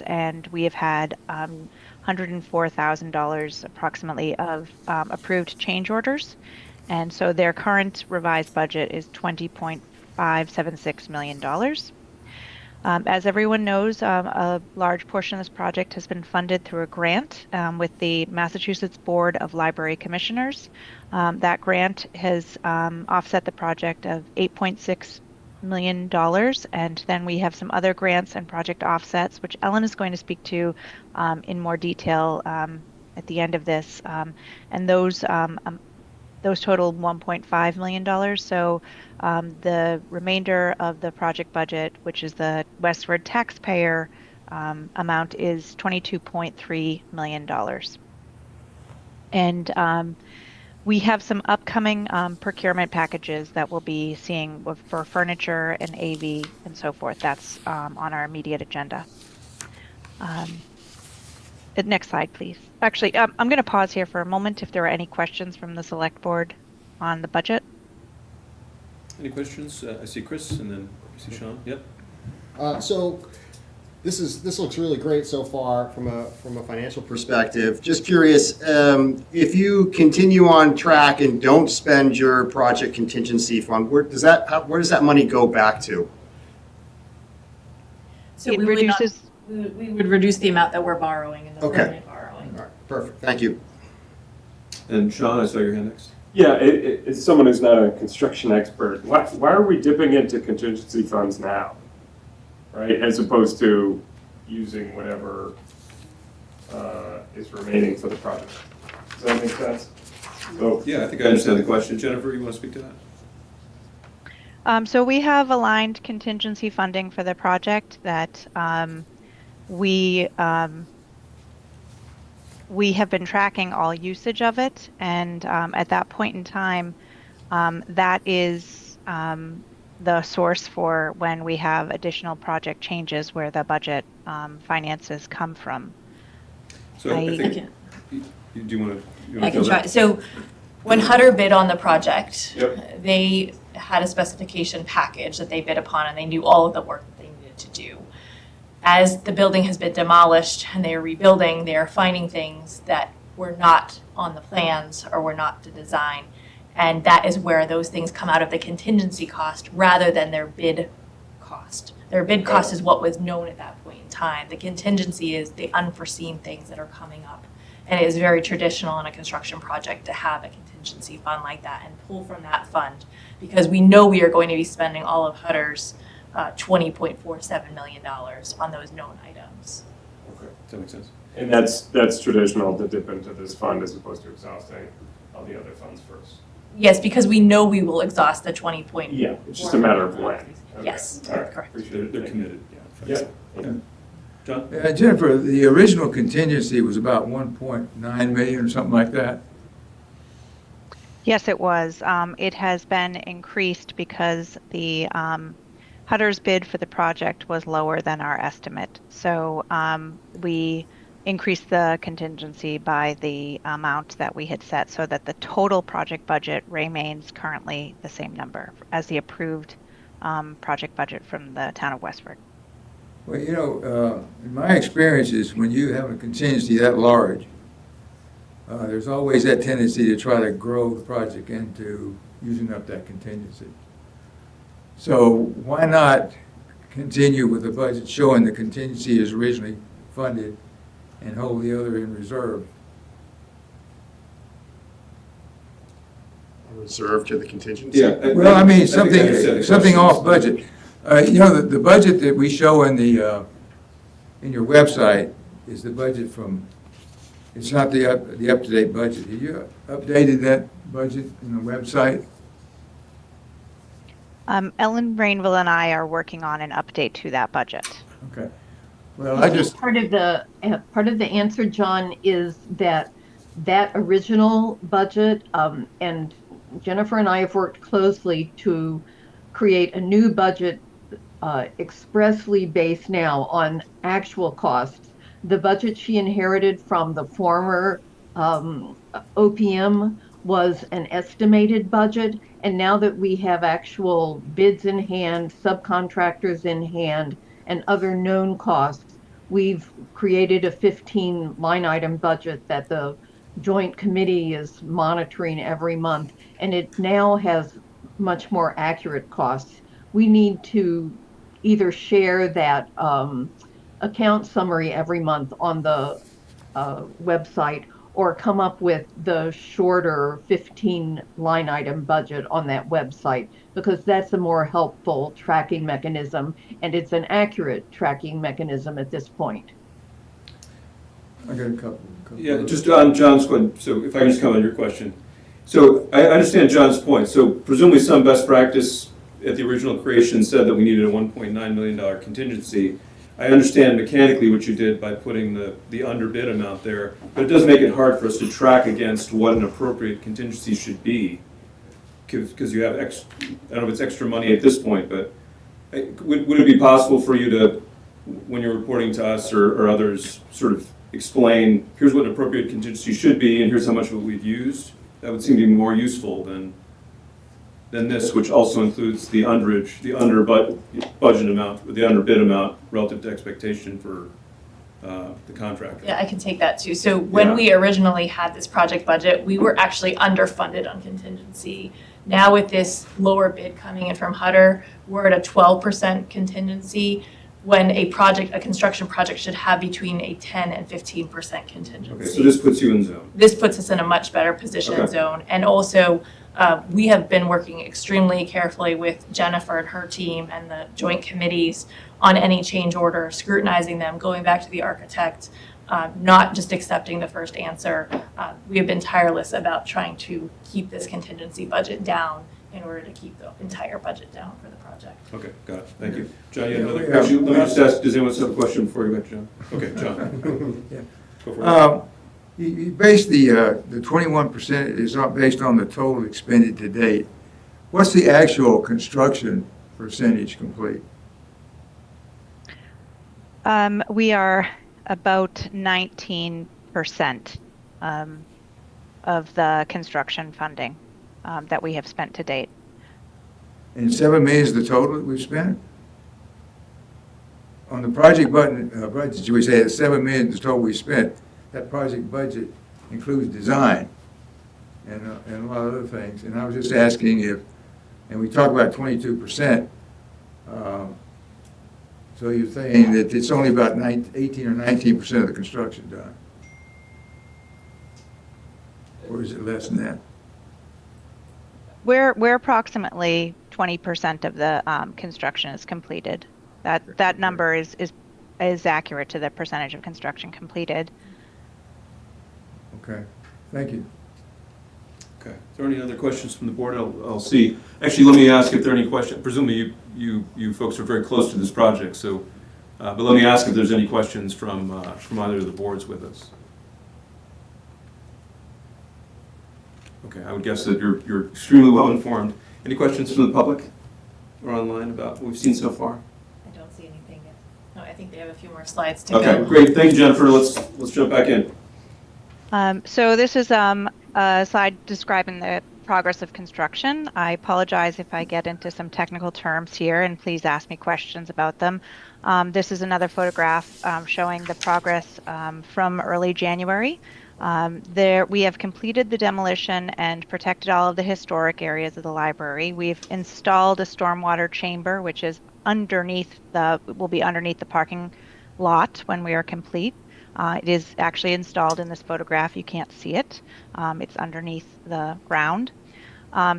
and we have had $104,000 approximately of approved change orders. And so their current revised budget is $20.576 million. As everyone knows, a large portion of this project has been funded through a grant with the Massachusetts Board of Library Commissioners. That grant has offset the project of $8.6 million, and then we have some other grants and project offsets, which Ellen is going to speak to in more detail at the end of this, and those total $1.5 million. So the remainder of the project budget, which is the Westford taxpayer amount, is $22.3 million. And we have some upcoming procurement packages that we'll be seeing for furniture and AV and so forth. That's on our immediate agenda. Next slide, please. Actually, I'm going to pause here for a moment if there are any questions from the select board on the budget. Any questions? I see Chris, and then I see Sean. Yep. So this looks really great so far from a financial perspective. Just curious, if you continue on track and don't spend your project contingency fund, where does that money go back to? So It reduces. We would reduce the amount that we're borrowing in the permanent borrowing. All right, perfect. Thank you. And Sean, I saw your hand next. Yeah, as someone who's not a construction expert, why are we dipping into contingency funds now, right? As opposed to using whatever is remaining for the project. Does that make sense? So, Yeah, I think I understand the question. Jennifer, you want to speak to that? So we have aligned contingency funding for the project that we have been tracking all usage of it, and at that point in time, that is the source for when we have additional project changes where the budget finances come from. So I think, do you want to? I can try. So when Hutter bid on the project, Yep. they had a specification package that they bid upon, and they knew all of the work that they needed to do. As the building has been demolished and they are rebuilding, they are finding things that were not on the plans or were not the design. And that is where those things come out of the contingency cost rather than their bid cost. Their bid cost is what was known at that point in time. The contingency is the unforeseen things that are coming up. And it is very traditional in a construction project to have a contingency fund like that and pull from that fund, because we know we are going to be spending all of Hutter's $20.47 million on those known items. okay. Does that make sense? And that's traditional to dip into this fund as opposed to exhausting all the other funds first. Yes, because we know we will exhaust the 20. Yeah, it's just a matter of when. Okay. Yes, All right. correct. Appreciate it. They're Thank you. committed. Yeah. Yeah. John? Jennifer, the original contingency was about 1.9 million or something like that. Yes, it was. It has been increased because the Hutter's bid for the project was lower than our estimate. So we increase the contingency by the amount that we had set so that the total project budget remains currently the same number as the approved project budget from the town of Westford. Well, in my experience is when you have a contingency that large, there's always that tendency to try to grow the project into using up that contingency. So why not continue with the budget showing the contingency is originally funded and hold the other in reserve? Reserve to the contingency? Yeah. Well, I mean, think I understand the something question. off budget. The budget that we show in your website is the budget from, it's not the up-to-date budget. Have you updated that budget in the website? Ellen Rainville and I are working on an update to that budget. Okay. Well, I just, Part of the answer, John, is that original budget, and Jennifer and I have worked closely to create a new budget expressly based now on actual costs. The budget she inherited from the former OPM was an estimated budget, and now that we have actual bids in hand, subcontractors in hand, and other known costs, we've created a 15 line item budget that the joint committee is monitoring every month, and it now has much more accurate costs. We need to either share that account summary every month on the website, or come up with the shorter 15 line item budget on that website, because that's a more helpful tracking mechanism, and it's an accurate tracking mechanism at this point. I got a couple. Yeah, just on John's question, so if I can just comment on your question. So I understand John's point. So presumably some best practice at the original creation said that we needed a $1.9 million contingency. I understand mechanically what you did by putting the underbid amount there, but it does make it hard for us to track against what an appropriate contingency should be, because you have I don't know if it's extra money at this point, but would it be possible for you to, when you're reporting to us or others, sort of explain, here's what an appropriate contingency should be, and here's how much of it we've used? That would seem to be more useful than this, which also includes the underage, the budget amount, the underbid amount relative to expectation for the contractor. Yeah, I can take that too. So when we originally had this project budget, we were actually underfunded on contingency. Now with this lower bid coming in from Hutter, we're at a 12% contingency, when a construction project should have between a 10 and 15% contingency. Okay, so this puts you in zone. This puts us in a much better position in zone. And also, we have been working extremely carefully with Jennifer and her team and the joint committees on any change order, scrutinizing them, going back to the architect, not just accepting the first answer. We have been tireless about trying to keep this contingency budget down in order to keep the entire budget down for the project. Okay, got it. Thank you. John, you had another question? Let me just ask, does anyone else have a question before you go to John? Okay, John. Yeah. Go for it. You based the 21% is not based on the total expended to date. What's the actual construction percentage complete? We are about 19% of the construction funding that we have spent to date. And 7 million is the total that we've spent? On the project budget, we say that 7 million is the total we spent. That project budget includes design and a lot of other things. And I was just asking if, and we talk about 22%, so you're saying that it's only about 18 or 19% of the construction done? Or is it less than that? We're approximately 20% of the construction is completed. That number is accurate to the percentage of construction completed. Okay, thank you. Okay. Is there any other questions from the board? I'll see. Actually, let me ask if there are any questions. Presumably you folks are very close to this project, so, but let me ask if there's any questions from either of the boards with us. Okay, I would guess that you're extremely well informed. Any questions from the public or online about what we've seen so far? I don't see anything yet. No, I think they have a few more slides to go. Okay, great. Thank you, Jennifer. Let's jump back in. So this is a slide describing the progress of construction. I apologize if I get into some technical terms here, and please ask me questions about them. This is another photograph showing the progress from early January. We have completed the demolition and protected all of the historic areas of the library. We've installed a stormwater chamber, which is will be underneath the parking lot when we are complete. It is actually installed in this photograph. You can't see it. It's underneath the ground.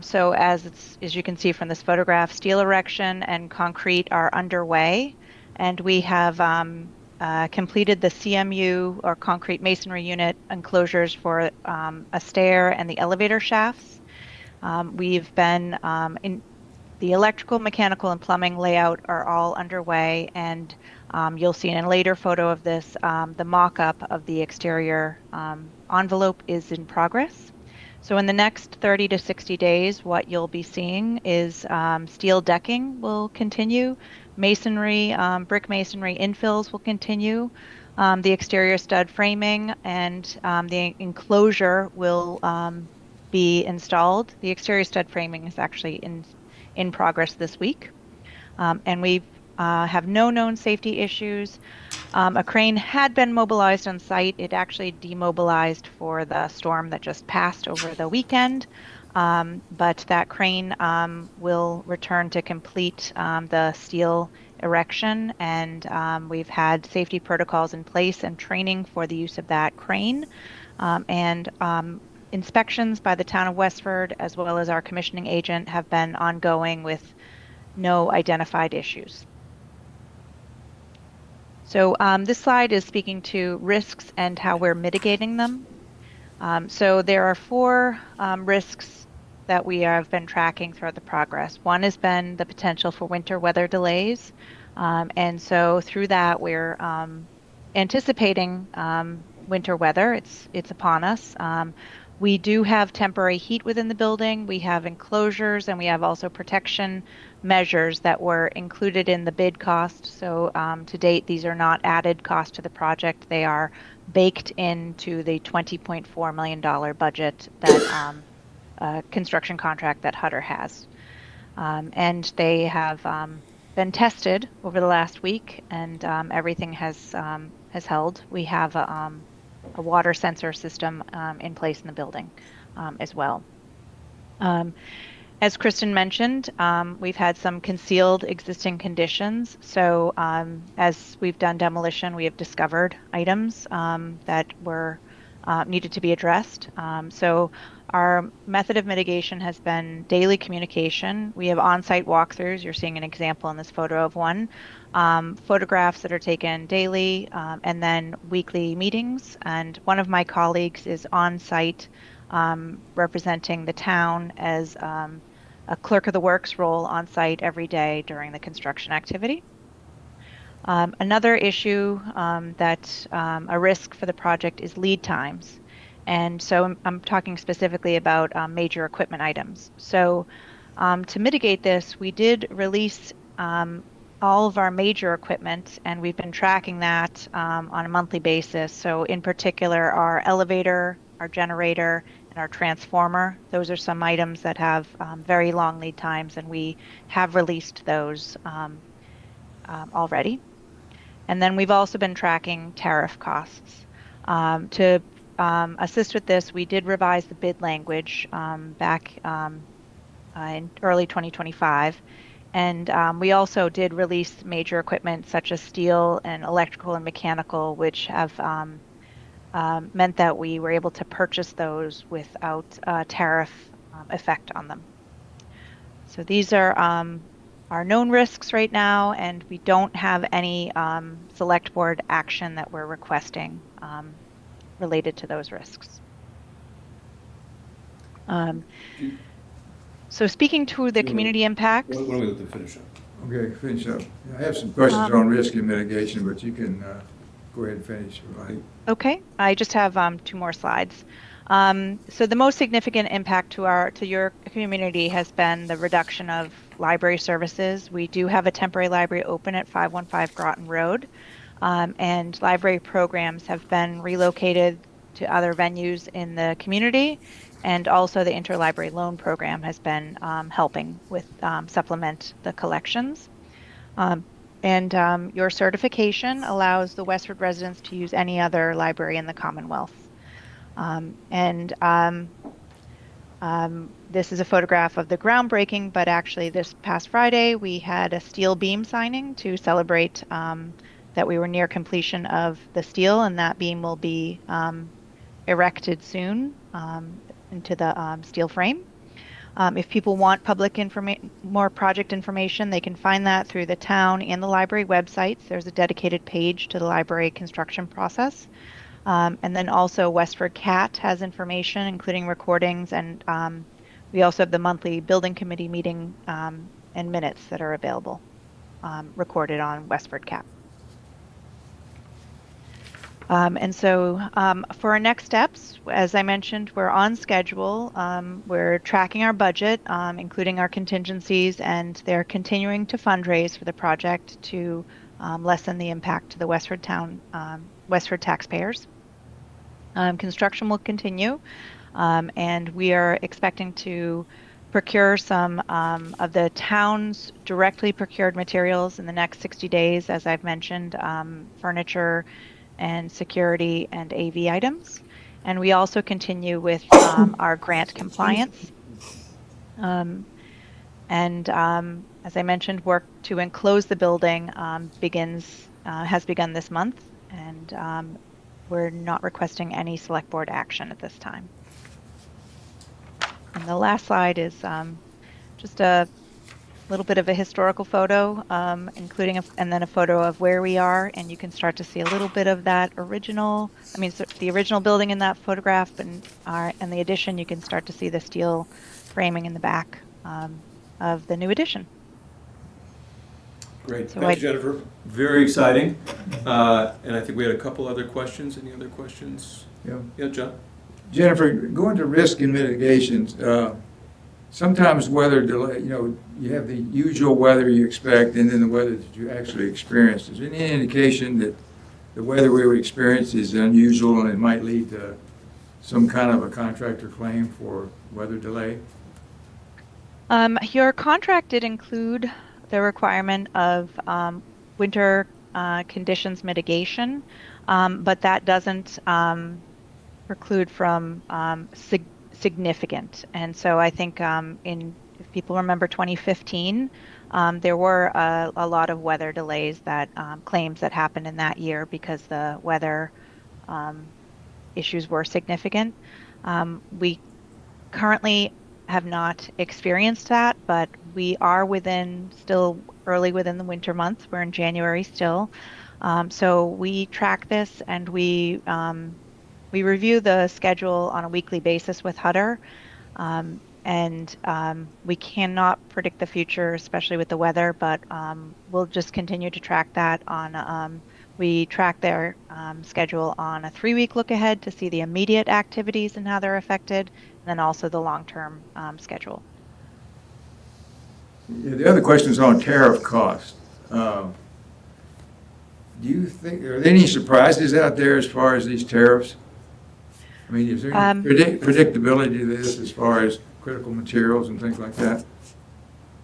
So as you can see from this photograph, steel erection and concrete are underway, and we have completed the CMU or concrete masonry unit enclosures for a stair and the elevator shafts. We've been in the electrical, mechanical, and plumbing layout are all underway, and you'll see in a later photo of this, the mock-up of the exterior envelope is in progress. So in the next 30 to 60 days, what you'll be seeing is steel decking will continue, masonry, brick masonry infills will continue, the exterior stud framing and the enclosure will be installed. The exterior stud framing is actually in progress this week. And we have no known safety issues. A crane had been mobilized on site. It actually demobilized for the storm that just passed over the weekend. But that crane will return to complete the steel erection. And we've had safety protocols in place and training for the use of that crane. Inspections by the town of Westford, as well as our commissioning agent, have been ongoing with no identified issues. So this slide is speaking to risks and how we're mitigating them. So there are 4 risks that we have been tracking throughout the progress. One has been the potential for winter weather delays. And so through that, we're anticipating winter weather. It's upon us. We do have temporary heat within the building. We have enclosures, and we have also protection measures that were included in the bid cost. So to date, these are not added cost to the project. They are baked into the $20.4 million budget that construction contract that Hutter has. And they have been tested over the last week, and everything has held. We have a water sensor system in place in the building as well. As Kristen mentioned, we've had some concealed existing conditions. So as we've done demolition, we have discovered items that were needed to be addressed. So our method of mitigation has been daily communication. We have on-site walkthroughs. You're seeing an example in this photo of one. Photographs that are taken daily, and then weekly meetings. And one of my colleagues is on-site representing the town as a clerk of the works role on-site every day during the construction activity. Another issue that a risk for the project is lead times. And so I'm talking specifically about major equipment items. So to mitigate this, we did release all of our major equipment, and we've been tracking that on a monthly basis. So in particular, our elevator, our generator, and our transformer. Those are some items that have very long lead times, and we have released those already. And then we've also been tracking tariff costs. To assist with this, we did revise the bid language back in early 2025. And we also did release major equipment such as steel and electrical and mechanical, which have meant that we were able to purchase those without tariff effect on them. So these are our known risks right now, and we don't have any select board action that we're requesting related to those risks. So speaking to the community impacts. Why don't we let them finish up? Okay, finish up. I have some questions on risk and mitigation, but you can go ahead and finish. Right? Okay, I just have 2 more slides. So the most significant impact to your community has been the reduction of library services. We do have a temporary library open at 515 Groton Road, and library programs have been relocated to other venues in the community, and also the interlibrary loan program has been helping with supplement the collections. Your certification allows the Westford residents to use any other library in the Commonwealth. This is a photograph of the groundbreaking, but actually this past Friday we had a steel beam signing to celebrate that we were near completion of the steel, and that beam will be erected soon into the steel frame. If people want more project information, they can find that through the town and the library websites. There's a dedicated page to the library construction process. And then also WestfordCAT has information, including recordings, and we also have the monthly building committee meeting and minutes that are available, recorded on WestfordCAT. For our next steps, as I mentioned, we're on schedule. We're tracking our budget, including our contingencies, and they're continuing to fundraise for the project to lessen the impact to the Westford taxpayers. Construction will continue, and we are expecting to procure some of the town's directly procured materials in the next 60 days, as I've mentioned, furniture and security and AV items. And we also continue with our grant compliance. As I mentioned, work to enclose the building has begun this month, and we're not requesting any select board action at this time. And the last slide is just a little bit of a historical photo, including and then a photo of where we are, and you can start to see a little bit of that original, the original building in that photograph, and the addition, you can start to see the steel framing in the back of the new addition. Great, So thanks, Jennifer. Very exciting. And I think we had a couple other questions. Any other questions? Yeah, John? Jennifer, going to risk and mitigations, sometimes weather delay, you have the usual weather you expect and then the weather that you actually experience. Is there any indication that the weather we would experience is unusual and it might lead to some kind of a contractor claim for weather delay? Your contract did include the requirement of winter conditions mitigation, but that doesn't preclude from significant. And so I think if people remember 2015, there were a lot of weather delays claims that happened in that year because the weather issues were significant. We currently have not experienced that, but we are still early within the winter months. We're in January still. So we track this, and we review the schedule on a weekly basis with Hutter. We cannot predict the future, especially with the weather, but we'll just continue to track that we track their schedule on a 3-week look ahead to see the immediate activities and how they're affected, and then also the long-term schedule. Yeah, the other question is on tariff cost. Do you think, are there any surprises out there as far as these tariffs? Is there any predictability to this as far as critical materials and things like that?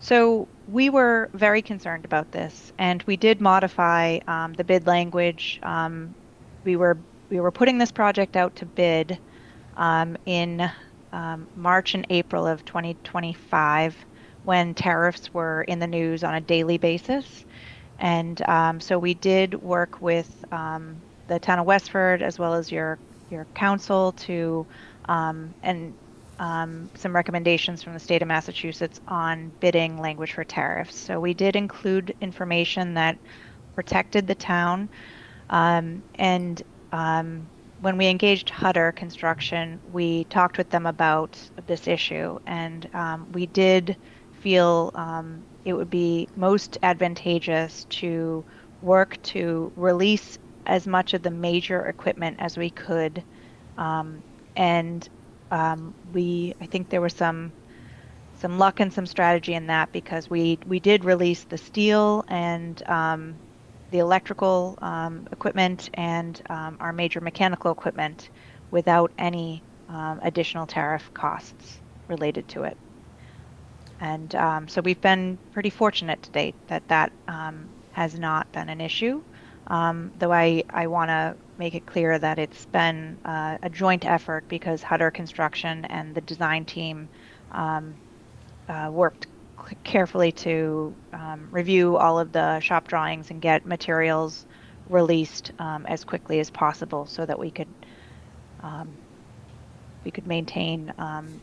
So we were very concerned about this, and we did modify the bid language. We were putting this project out to bid in March and April of 2025, when tariffs were in the news on a daily basis. And so we did work with the town of Westford as well as your council to some recommendations from the state of Massachusetts on bidding language for tariffs. So we did include information that protected the town. When we engaged Hutter Construction, we talked with them about this issue, and we did feel it would be most advantageous to work to release as much of the major equipment as we could. I think there were some some luck and some strategy in that, because we did release the steel and the electrical equipment and our major mechanical equipment without any additional tariff costs related to it. And so we've been pretty fortunate to date that that has not been an issue. Though I want to make it clear that it's been a joint effort, because Hutter Construction and the design team worked carefully to review all of the shop drawings and get materials released as quickly as possible, so that we could maintain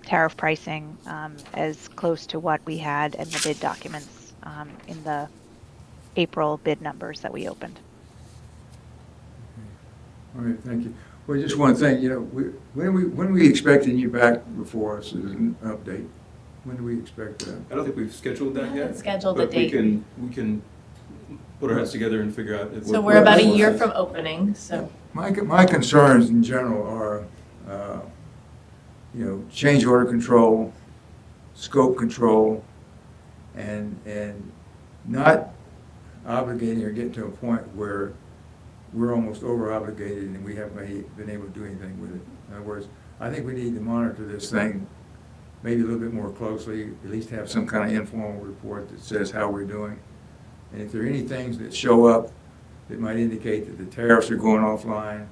tariff pricing as close to what we had in the bid documents in the April bid numbers that we opened. All right, thank you. Well, just one thing, you know, when we expecting you back before us as an update? When do we expect that? I don't think we've scheduled that yet. Scheduled the but date. we can put our heads together and figure out. So we're about a year from opening, so. My concerns in general are, you know, change order control, scope control, and not obligating or getting to a point where we're almost over obligated and we haven't been able to do anything with it. In other words, I think we need to monitor this thing maybe a little bit more closely, at least have some kind of informal report that says how we're doing. And if there are any things that show up that might indicate that the tariffs are going offline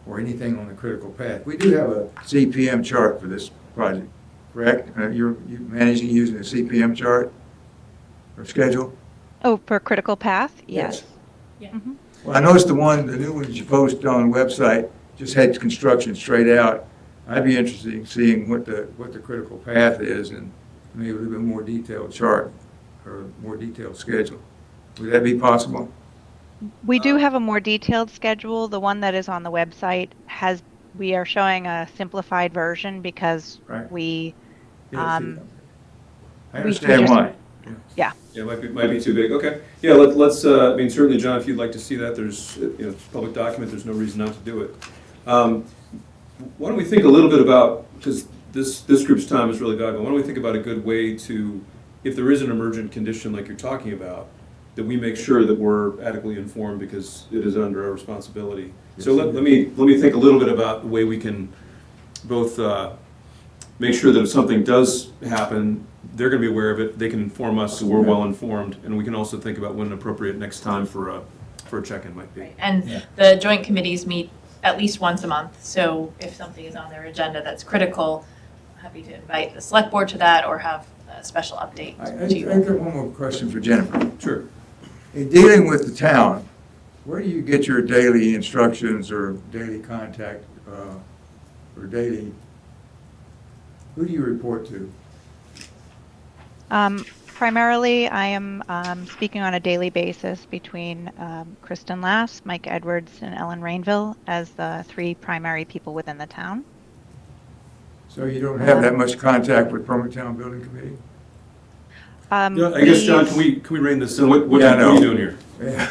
or anything on the critical path. We do have a CPM chart for this project, correct? You're managing using a CPM chart or schedule? Oh, for critical path? Yes. Yeah. Mm-hmm. Well, I noticed the new one that you posted on the website just had construction straight out. I'd be interested in seeing what the critical path is and maybe a little bit more detailed chart or more detailed schedule. Would that be possible? We do have a more detailed schedule. The one that is on the website we are showing a simplified version because Right. we, I we understand just- why. yeah. Yeah, it might be too big. Okay. Yeah, let's. I mean, certainly, John, if you'd like to see that, there's it's a public document. There's no reason not to do it. Why don't we think a little bit about, because this group's time is really valuable. Why don't we think about a good way to, if there is an emergent condition like you're talking about, that we make sure that we're adequately informed, because it is under our responsibility. So let me think a little bit about the way we can both make sure that if something does happen, they're going to be aware of it. They can inform us, so we're well informed, and we can also think about when an appropriate next time for a check-in might be. Right. And the joint committees meet at least once a month, so if something is on their agenda that's critical, I'm happy to invite the select board to that or have a special update to you. I got one more question for Jennifer. Sure. In dealing with the town, where do you get your daily instructions or daily contact or daily, who do you report to? Primarily, I am speaking on a daily basis between Kristen Lass, Mike Edwards, and Ellen Rainville as the three primary people within the town. So you don't have that much contact with Permanent Town Building Committee? I guess, John, can we rein this in? What Yeah, are you doing here? Yeah.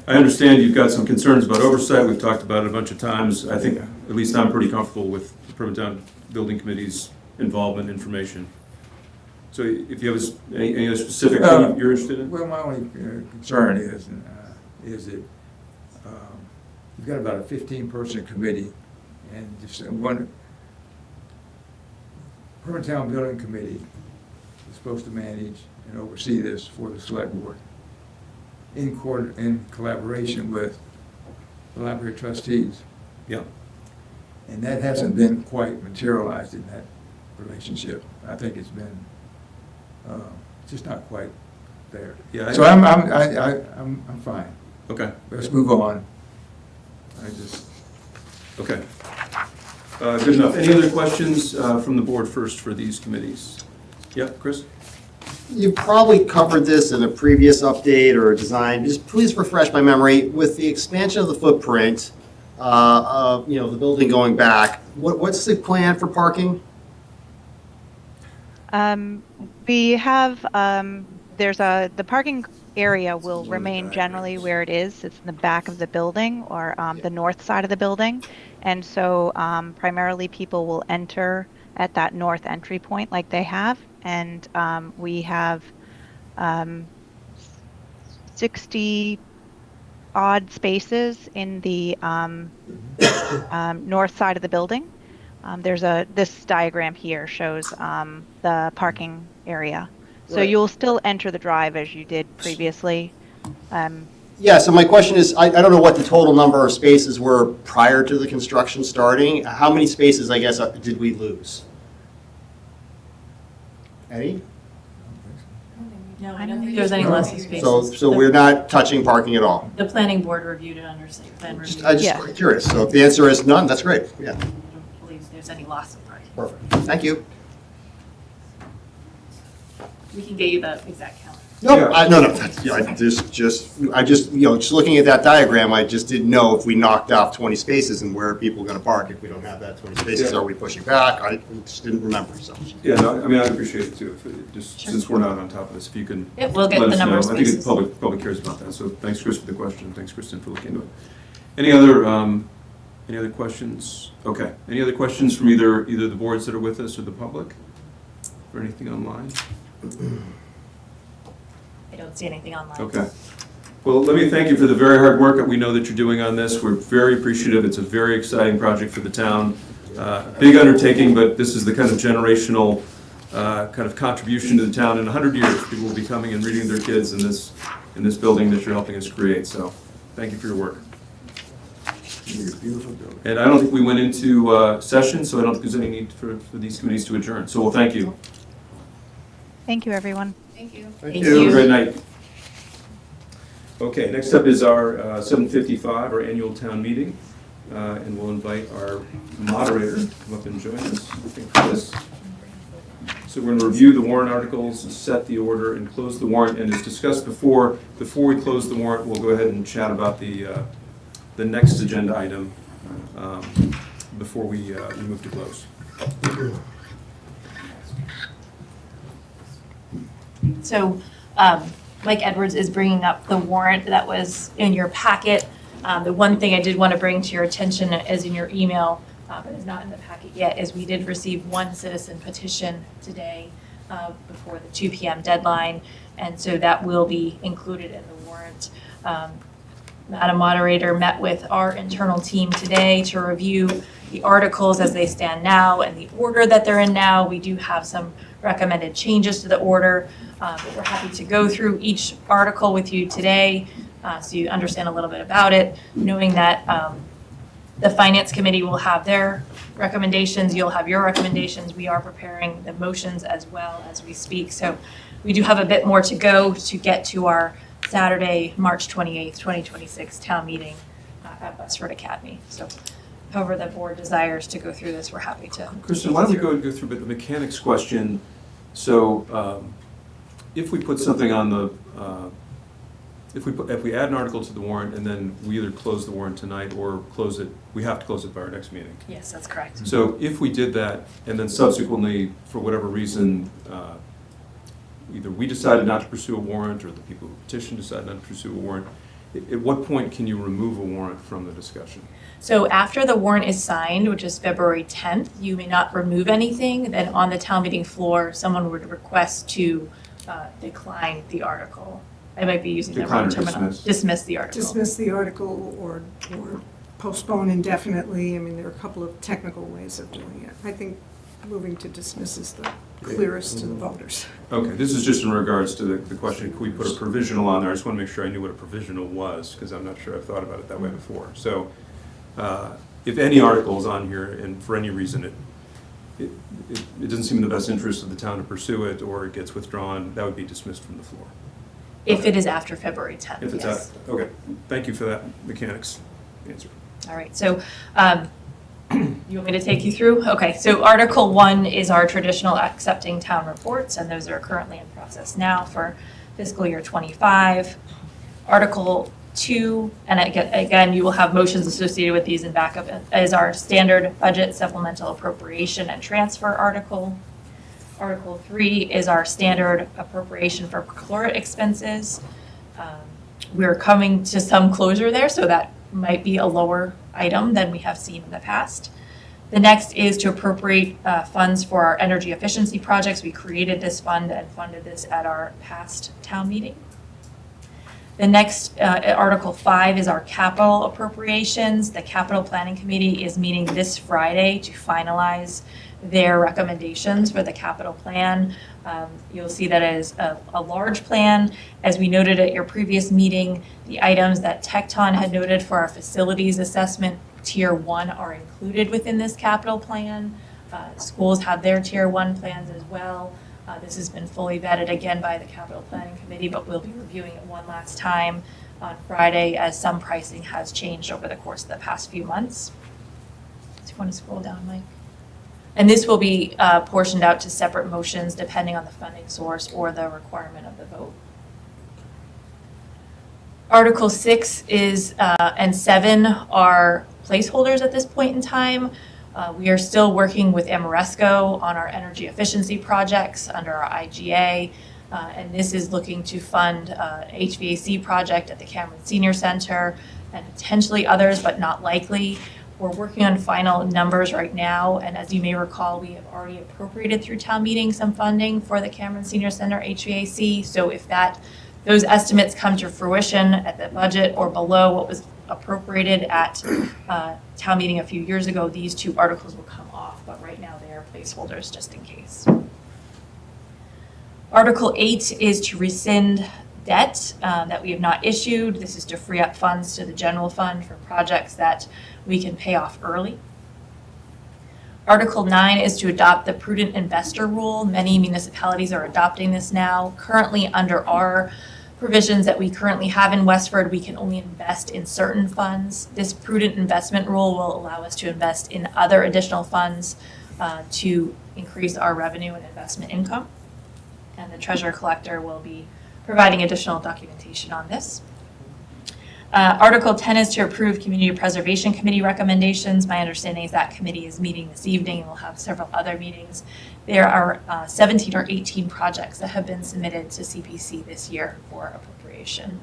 I understand you've got some concerns about oversight. We've talked about it a bunch of times. I think, at least I'm pretty comfortable with the Permanent Town Building Committee's involvement information. So if you have any other specific thing you're interested in? Well, my only concern is that you've got about a 15-person committee, and just one Permanent Town Building Committee is supposed to manage and oversee this for the select board in collaboration with the library trustees. Yeah. And that hasn't been quite materialized in that relationship. I think it's been just not quite there. Yeah. So I'm fine. Okay. Let's move on. Okay. Good enough. Any other questions from the board first for these committees? Yep, Chris? You probably covered this in a previous update or design. Just please refresh my memory. With the expansion of the footprint, of the building going back, what's the plan for parking? We have, the parking area will remain generally where it is. It's in the back of the building or the north side of the building. And so primarily people will enter at that north entry point like they have. and we have 60 odd spaces in the north side of the building. This diagram here shows the parking area. So Right. you'll still enter the drive as you did previously. Yeah, so my question is, I don't know what the total number of spaces were prior to the construction starting. How many spaces, I guess, did we lose? Any? No, I don't think there was any loss of spaces. So we're not touching parking at all? The planning board reviewed it under site plan review. I just curious. So if the answer is none, that's great. Yeah, I don't believe there's any loss of parking. perfect. Thank you. We can get you the exact count. No, no, that's, I just, just looking at that diagram, I just didn't know if we knocked off 20 spaces and where are people going to park if we don't have that 20 spaces? Are we pushing back? I just didn't remember, so. Yeah, no, I mean, I appreciate it too, just since we're not on top of this, if you can Yep, we'll get let the us number know. of I think spaces. the public cares about that, so thanks, Chris, for the question. Thanks, Kristen, for looking into it. Any other questions? Okay, any other questions from either the boards that are with us or the public? Or anything online? I don't see anything online. Okay. Well, let me thank you for the very hard work that we know that you're doing on this. We're very appreciative. It's a very exciting project for the town. Big undertaking, but this is the kind of generational kind of contribution to the town. In 100 years, people will be coming and reading their kids in this building that you're helping us create. So thank you for your work. And I don't think we went into session, so I don't think there's any need for these committees to adjourn. So we'll thank you. Thank you, everyone. Thank you. Thank Have a great night. Okay, next up is our 7:55, our annual town meeting. And we'll invite our moderator to come up and join us, I think, for this. So we're going to review the warrant articles, set the order, and close the warrant. And as discussed before we close the warrant, we'll go ahead and chat about the next agenda item before we move to close. So Mike Edwards is bringing up the warrant that was in your packet. The one thing I did want to bring to your attention is in your email, but is not in the packet yet, is we did receive one citizen petition today before the 2 p.m. deadline, and so that will be included in the warrant. Madam Moderator met with our internal team today to review the articles as they stand now and the order that they're in now. We do have some recommended changes to the order, but we're happy to go through each article with you today so you understand a little bit about it, knowing that the Finance Committee will have their recommendations, you'll have your recommendations. We are preparing the motions as well as we speak. So we do have a bit more to go to get to our Saturday, March 28th, 2026 town meeting at Westford Academy. So however the board desires to go through this, we're happy to. Kristen, why don't we go through the mechanics question? So if we put something on the, if we add an article to the warrant and then we either close the warrant tonight or close it, we have to close it by our next meeting. Yes, that's correct. So if we did that and then subsequently, for whatever reason, either we decided not to pursue a warrant or the people who petitioned decided not to pursue a warrant, at what point can you remove a warrant from the discussion? So after the warrant is signed, which is February 10th, you may not remove anything. Then on the town meeting floor, someone would request to decline the article. I might be using the wrong terminology. Dismiss the article. Dismiss the article or postpone indefinitely. I mean, there are a couple of technical ways of doing it. I think moving to dismiss is the clearest to the voters. Okay, this is just in regards to the question, can we put a provisional on there? I just want to make sure I knew what a provisional was, because I'm not sure I've thought about it that way before. So if any article is on here, and for any reason it doesn't seem in the best interest of the town to pursue it, or it gets withdrawn, that would be dismissed from the floor. If it is after February 10th, If it's yes. okay, thank you for that mechanics answer. All right, so you want me to take you through? Okay, so Article 1 is our traditional accepting town reports, and those are currently in process now for fiscal year 25. Article 2, and again, you will have motions associated with these in backup, is our standard budget supplemental appropriation and transfer article. Article 3 is our standard appropriation for procurement expenses. We're coming to some closure there, so that might be a lower item than we have seen in the past. The next is to appropriate funds for our energy efficiency projects. We created this fund and funded this at our past town meeting. The next, Article 5, is our capital appropriations. The Capital Planning Committee is meeting this Friday to finalize their recommendations for the capital plan. You'll see that it is a large plan. As we noted at your previous meeting, the items that Tecton had noted for our facilities assessment Tier 1 are included within this capital plan. Schools have their Tier 1 plans as well. This has been fully vetted again by the Capital Planning Committee, but we'll be reviewing it one last time on Friday as some pricing has changed over the course of the past few months. Do you want to scroll down, Mike? And this will be portioned out to separate motions depending on the funding source or the requirement of the vote. Article 6 is, and 7 are placeholders at this point in time. We are still working with Amoresco on our energy efficiency projects under our IGA, and this is looking to fund an HVAC project at the Cameron Senior Center and potentially others, but not likely. We're working on final numbers right now, and as you may recall, we have already appropriated through town meeting some funding for the Cameron Senior Center HVAC. So if those estimates come to fruition at the budget or below what was appropriated at town meeting a few years ago, these two articles will come off, but right now they are placeholders just in case. Article 8 is to rescind debt that we have not issued. This is to free up funds to the general fund for projects that we can pay off early. Article 9 is to adopt the prudent investor rule. Many municipalities are adopting this now. Currently, under our provisions that we currently have in Westford, we can only invest in certain funds. This prudent investment rule will allow us to invest in other additional funds to increase our revenue and investment income. And the treasurer collector will be providing additional documentation on this. Article 10 is to approve Community Preservation Committee recommendations. My understanding is that committee is meeting this evening and we'll have several other meetings. There are 17 or 18 projects that have been submitted to CPC this year for appropriation.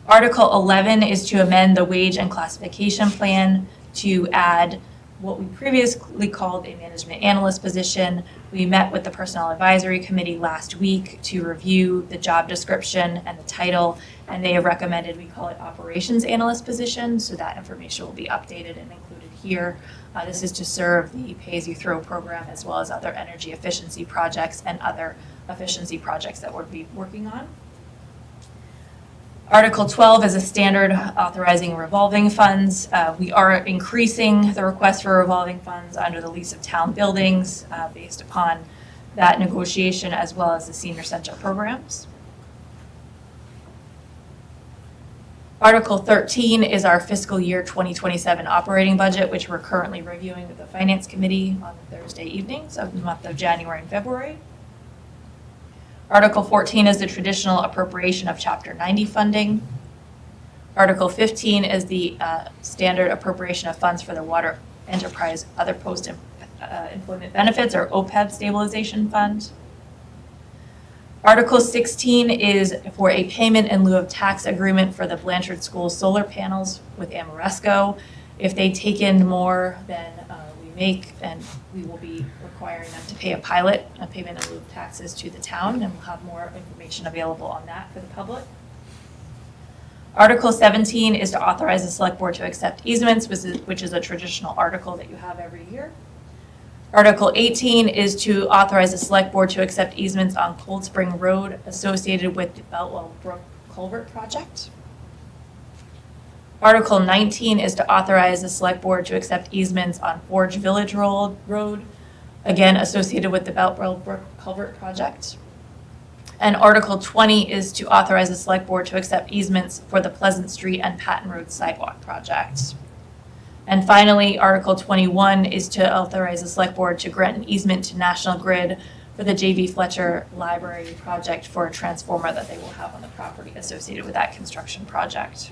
Article 11 is to amend the wage and classification plan to add what we previously called a management analyst position. We met with the Personnel Advisory Committee last week to review the job description and the title, and they have recommended we call it operations analyst position, so that information will be updated and included here. This is to serve the pay-as-you-throw program as well as other energy efficiency projects and other efficiency projects that we'll be working on. Article 12 is a standard authorizing revolving funds. We are increasing the request for revolving funds under the lease of town buildings based upon that negotiation as well as the senior center programs. Article 13 is our fiscal year 2027 operating budget, which we're currently reviewing with the Finance Committee on Thursday evenings of the month of January and February. Article 14 is the traditional appropriation of Chapter 90 funding. Article 15 is the standard appropriation of funds for the Water Enterprise Other Post-Employment Benefits, or OPEB Stabilization Fund. Article 16 is for a payment in lieu of tax agreement for the Blanchard School solar panels with Amoresco. If they take in more than we make, and we will be requiring them to pay a payment in lieu of taxes to the town, and we'll have more information available on that for the public. Article 17 is to authorize the select board to accept easements, which is a traditional article that you have every year. Article 18 is to authorize the select board to accept easements on Cold Spring Road associated with the Beltwell Brook Culvert Project. Article 19 is to authorize the select board to accept easements on Forge Village Road, again associated with the Beltwell Brook Culvert Project. And Article 20 is to authorize the select board to accept easements for the Pleasant Street and Patton Road Sidewalk Project. And finally, Article 21 is to authorize the select board to grant an easement to National Grid for the J.B. Fletcher Library project for a transformer that they will have on the property associated with that construction project.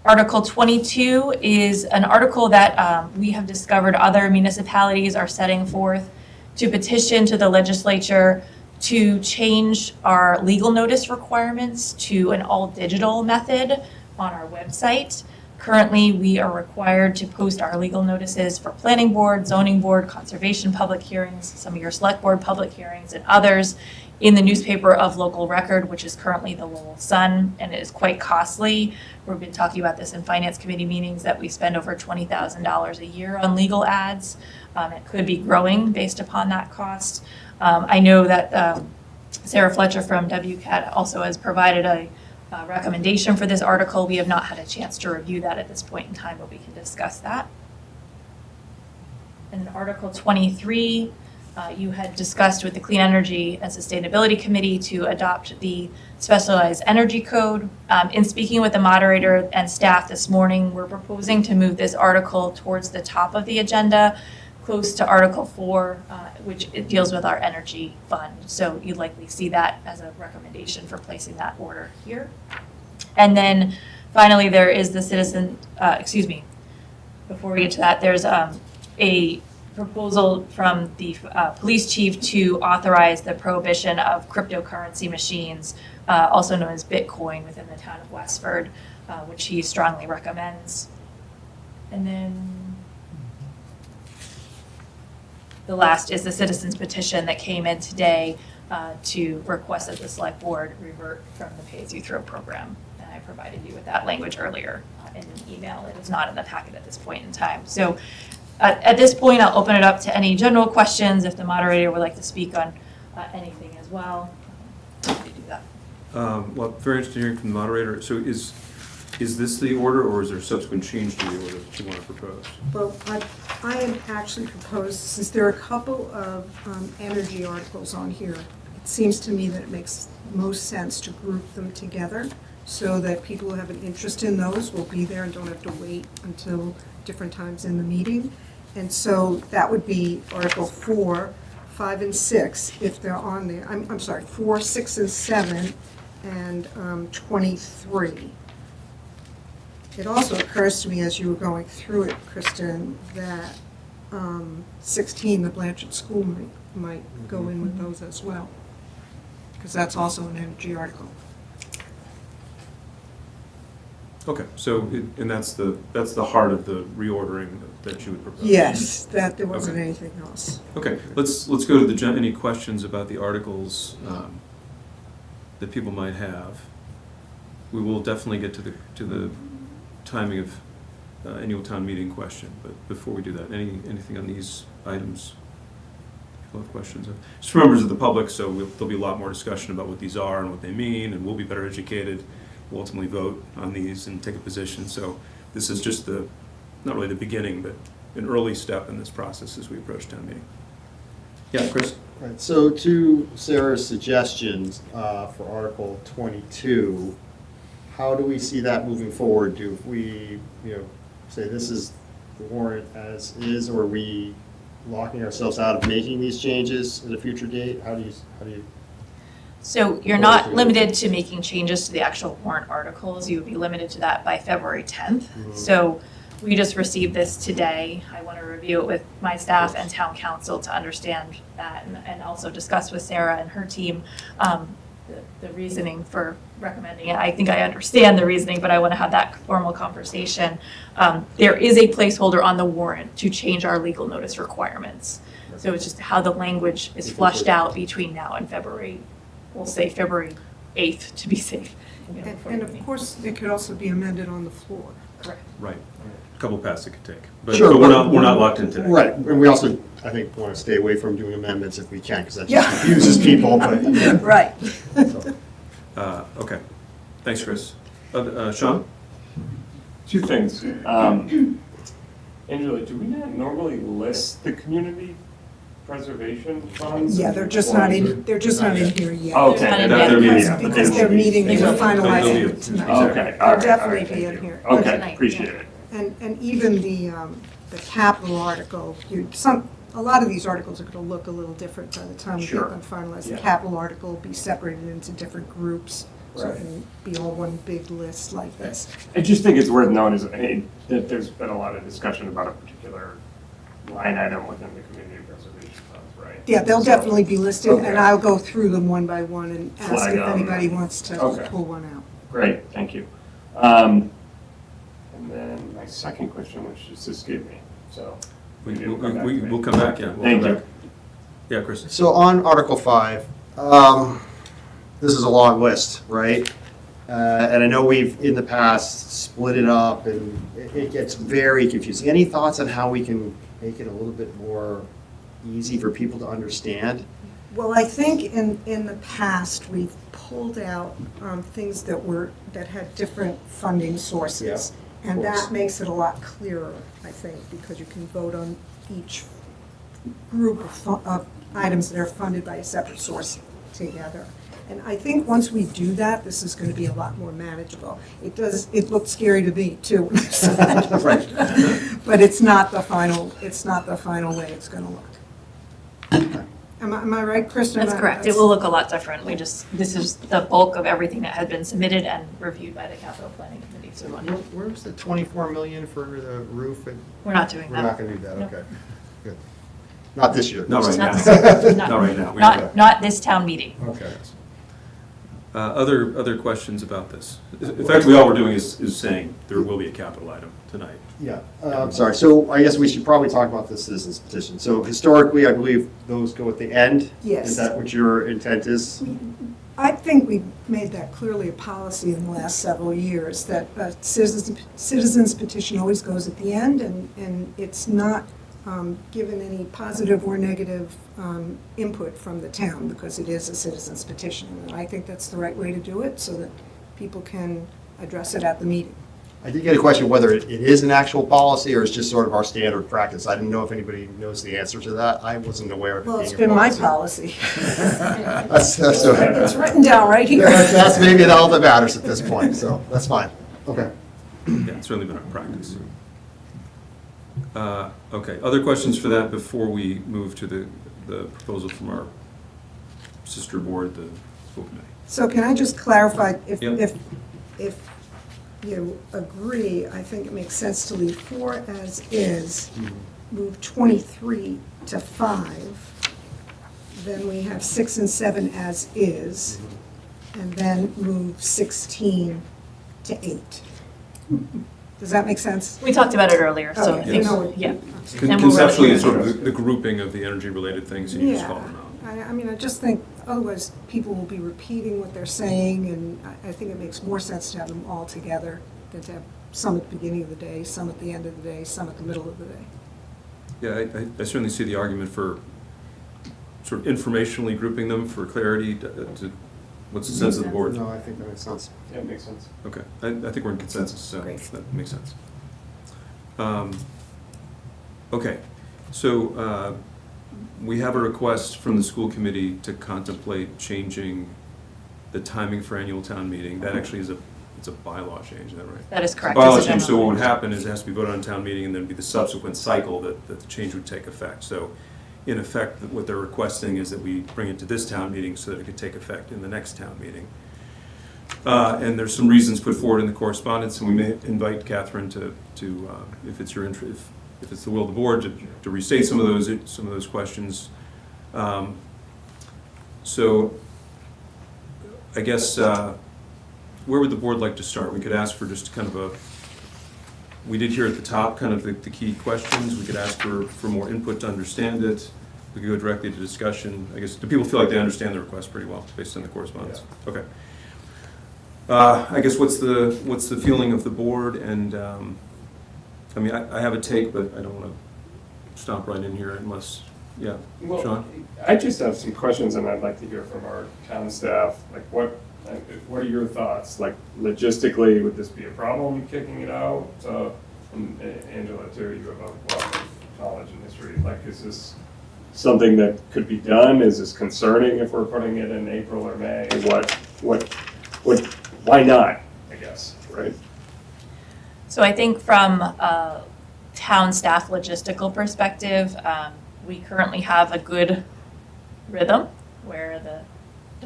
Article 22 is an article that we have discovered other municipalities are setting forth to petition to the legislature to change our legal notice requirements to an all digital method on our website. Currently, we are required to post our legal notices for planning board, zoning board, conservation public hearings, some of your select board public hearings, and others in the newspaper of local record, which is currently the Lowell Sun, and it is quite costly. We've been talking about this in finance committee meetings, that we spend over $20,000 a year on legal ads. It could be growing based upon that cost. I know that Sarah Fletcher from WCAT also has provided a recommendation for this article. We have not had a chance to review that at this point in time, but we can discuss that. And then Article 23, you had discussed with the Clean Energy and Sustainability Committee to adopt the Specialized Energy Code. In speaking with the moderator and staff this morning, we're proposing to move this article towards the top of the agenda, close to Article 4, which it deals with our energy fund. So you'd likely see that as a recommendation for placing that order here. And then finally, there is the citizen, before we get to that, there's a proposal from the police chief to authorize the prohibition of cryptocurrency machines, also known as Bitcoin, within the town of Westford, which he strongly recommends. And then the last is the citizens petition that came in today to request that the select board revert from the pay-as-you-throw program. And I provided you with that language earlier in an email. It is not in the packet at this point in time. So at this point, I'll open it up to any general questions. If the moderator would like to speak on anything as well, happy to do that. Well, very interested hearing from the moderator. So is this the order, or is there a subsequent change to the order that you want to propose? Well, I am actually proposed, since there are a couple of energy articles on here, it seems to me that it makes most sense to group them together so that people who have an interest in those will be there and don't have to wait until different times in the meeting. And so that would be Article 4, 5, and 6, if they're on there. I'm sorry, 4, 6, and 7, and 23. It also occurs to me as you were going through it, Kristen, that 16, the Blanchard School might go in with those as well, because that's also an energy article. Okay, so, and that's the heart of the reordering that you would propose? Yes, that there wasn't Okay. anything else. Okay, let's go to the, any questions about the articles that people might have. We will definitely get to the timing of annual town meeting question, but before we do that, anything on these items? People have questions? Just for members of the public, so there'll be a lot more discussion about what these are and what they mean, and we'll be better educated. We'll ultimately vote on these and take a position. So this is just not really the beginning, but an early step in this process as we approach town meeting. Yeah, Chris? Right, so to Sarah's suggestions for Article 22, how do we see that moving forward? Do we, say this is the warrant as is, or are we locking ourselves out of making these changes at a future date? How do you? So you're not limited to making changes to the actual warrant articles. You would be limited to that by February 10th. Mm-hmm. So we just received this today. I want to review it with my staff and town council to understand that, and also discuss with Sarah and her team the reasoning for recommending it. I think I understand the reasoning, but I want to have that formal conversation. There is a placeholder on the warrant to change our legal notice requirements. So it's just how the language is flushed out between now and February. We'll say February 8th to be safe. And of course, it could also be amended on the floor. Correct. Right. A couple paths it could take. But, Sure, but we're not locked in today. Right, and we also, I think, want to stay away from doing amendments if we can, because that just confuses people, but. Right. Okay. Thanks, Chris. Sean? Two things. Angela, do we not normally list the community preservation funds? Yeah, they're just not in here yet. Okay. They're meeting. Because they're meeting, they were finalizing it They'll be- tonight. Okay, They'll all right, definitely all right, be thank in you. here. Okay, appreciate it. And even the capital article, a lot of these articles are going to look a little different by the time we get Sure. them finalized. The Yeah. capital article will be separated into different groups, so Right. it can be all one big list like this. I just think it's worth knowing that there's been a lot of discussion about a particular line item within the community preservation funds, right? Yeah, they'll So- definitely be listed, Okay. and I'll go through them one by one and ask Flag if them. anybody wants to Okay. pull one out. Great, thank you. And then second question, which just escaped me, so. We'll maybe come back to me. come back, yeah. We'll Thank come you. back. Yeah, Chris. So on Article 5, this is a long list, right? And I know we've, in the past, split it up, and it gets very confusing. Any thoughts on how we can make it a little bit more easy for people to understand? Well, I think in the past, we've pulled out things that had different funding sources. Yeah, And of course. that makes it a lot clearer, I think, because you can vote on each group of items that are funded by a separate source together. And I think once we do that, this is going to be a lot more manageable. It looked scary to me too. Right. But it's not the final way it's going to look. Am I right, Kristen? That's correct. It will look a lot different. This is the bulk of everything that had been submitted and reviewed by the capital planning committee. So Where's the 24 million for the roof? we're not doing We're that. not going to do that, Nope. okay. Good. Not this year. Not right Not now. this- Not right now. We- Not this town meeting. Okay. Other questions about this? In fact, all we're doing is saying there will be a capital item tonight. Yeah, I'm sorry. So I guess we should probably talk about the citizens petition. So historically, I believe those go at the end? Yes. Is that what your intent is? I think we've made that clearly a policy in the last several years, that a citizens petition always goes at the end, and it's not given any positive or negative input from the town, because it is a citizens petition. And I think that's the right way to do it, so that people can address it at the meeting. I did get a question whether it is an actual policy or it's just sort of our standard practice. I didn't know if anybody knows the answer to that. I wasn't aware of it Well, being it's a been my policy. policy. That's okay. It's written down right here. That's maybe all that matters at this point, so that's fine. Okay. Yeah, it's certainly been our practice. Okay, other questions for that before we move to the proposal from our sister board, the school committee? So can I just clarify, if Yep. you agree, I think it makes sense to leave 4 as is, move 23 to 5, then we have 6 and 7 as is, and then move 16 to 8. Does that make sense? We talked about it earlier, so I Okay, think, no, yeah. Con- And we'll Conceptually, run it's through sort it. of the grouping of the energy-related things, and you just Yeah. call them out. I mean, I just think otherwise people will be repeating what they're saying, and I think it makes more sense to have them all together than to have some at the beginning of the day, some at the end of the day, some at the middle of the day. Yeah, I certainly see the argument for sort of informationally grouping them for clarity. What's the sense of the board? No, I think that makes sense. Yeah, it makes sense. Okay, I think we're in consensus, so Great. that makes sense. Okay, so we have a request from the school committee to contemplate changing the timing for annual town meeting. That actually is it's a bylaw change, is that right? That is correct. Bylaw It's a change, so general what would happen is it has to be voted on town meeting, and then be the subsequent cycle that the change would take effect. So in effect, what they're requesting is that we bring it to this town meeting so that it could take effect in the next town meeting. And there's some reasons put forward in the correspondence, and we may invite Catherine to if it's your interest, if it's the will of the board, to restate some of those questions. So I guess where would the board like to start? We could ask for just kind of we did hear at the top kind of the key questions. We could ask for more input to understand it. We could go directly to discussion. I guess, do people feel like they understand the request pretty well based on the correspondence? Yeah. Okay. I guess what's the feeling of the board? And I mean, I have a take, but I don't want to stomp right in here unless, yeah, Well, Sean? I just have some questions, and I'd like to hear from our town staff. Like, what are your thoughts? Like, logistically, would this be a problem kicking it out? And Angela, too, you have a wealth of knowledge and history. Like, is this something that could be done? Is this concerning if we're putting it in April or May? Why not, I guess, right? So I think from a town staff logistical perspective, we currently have a good rhythm where the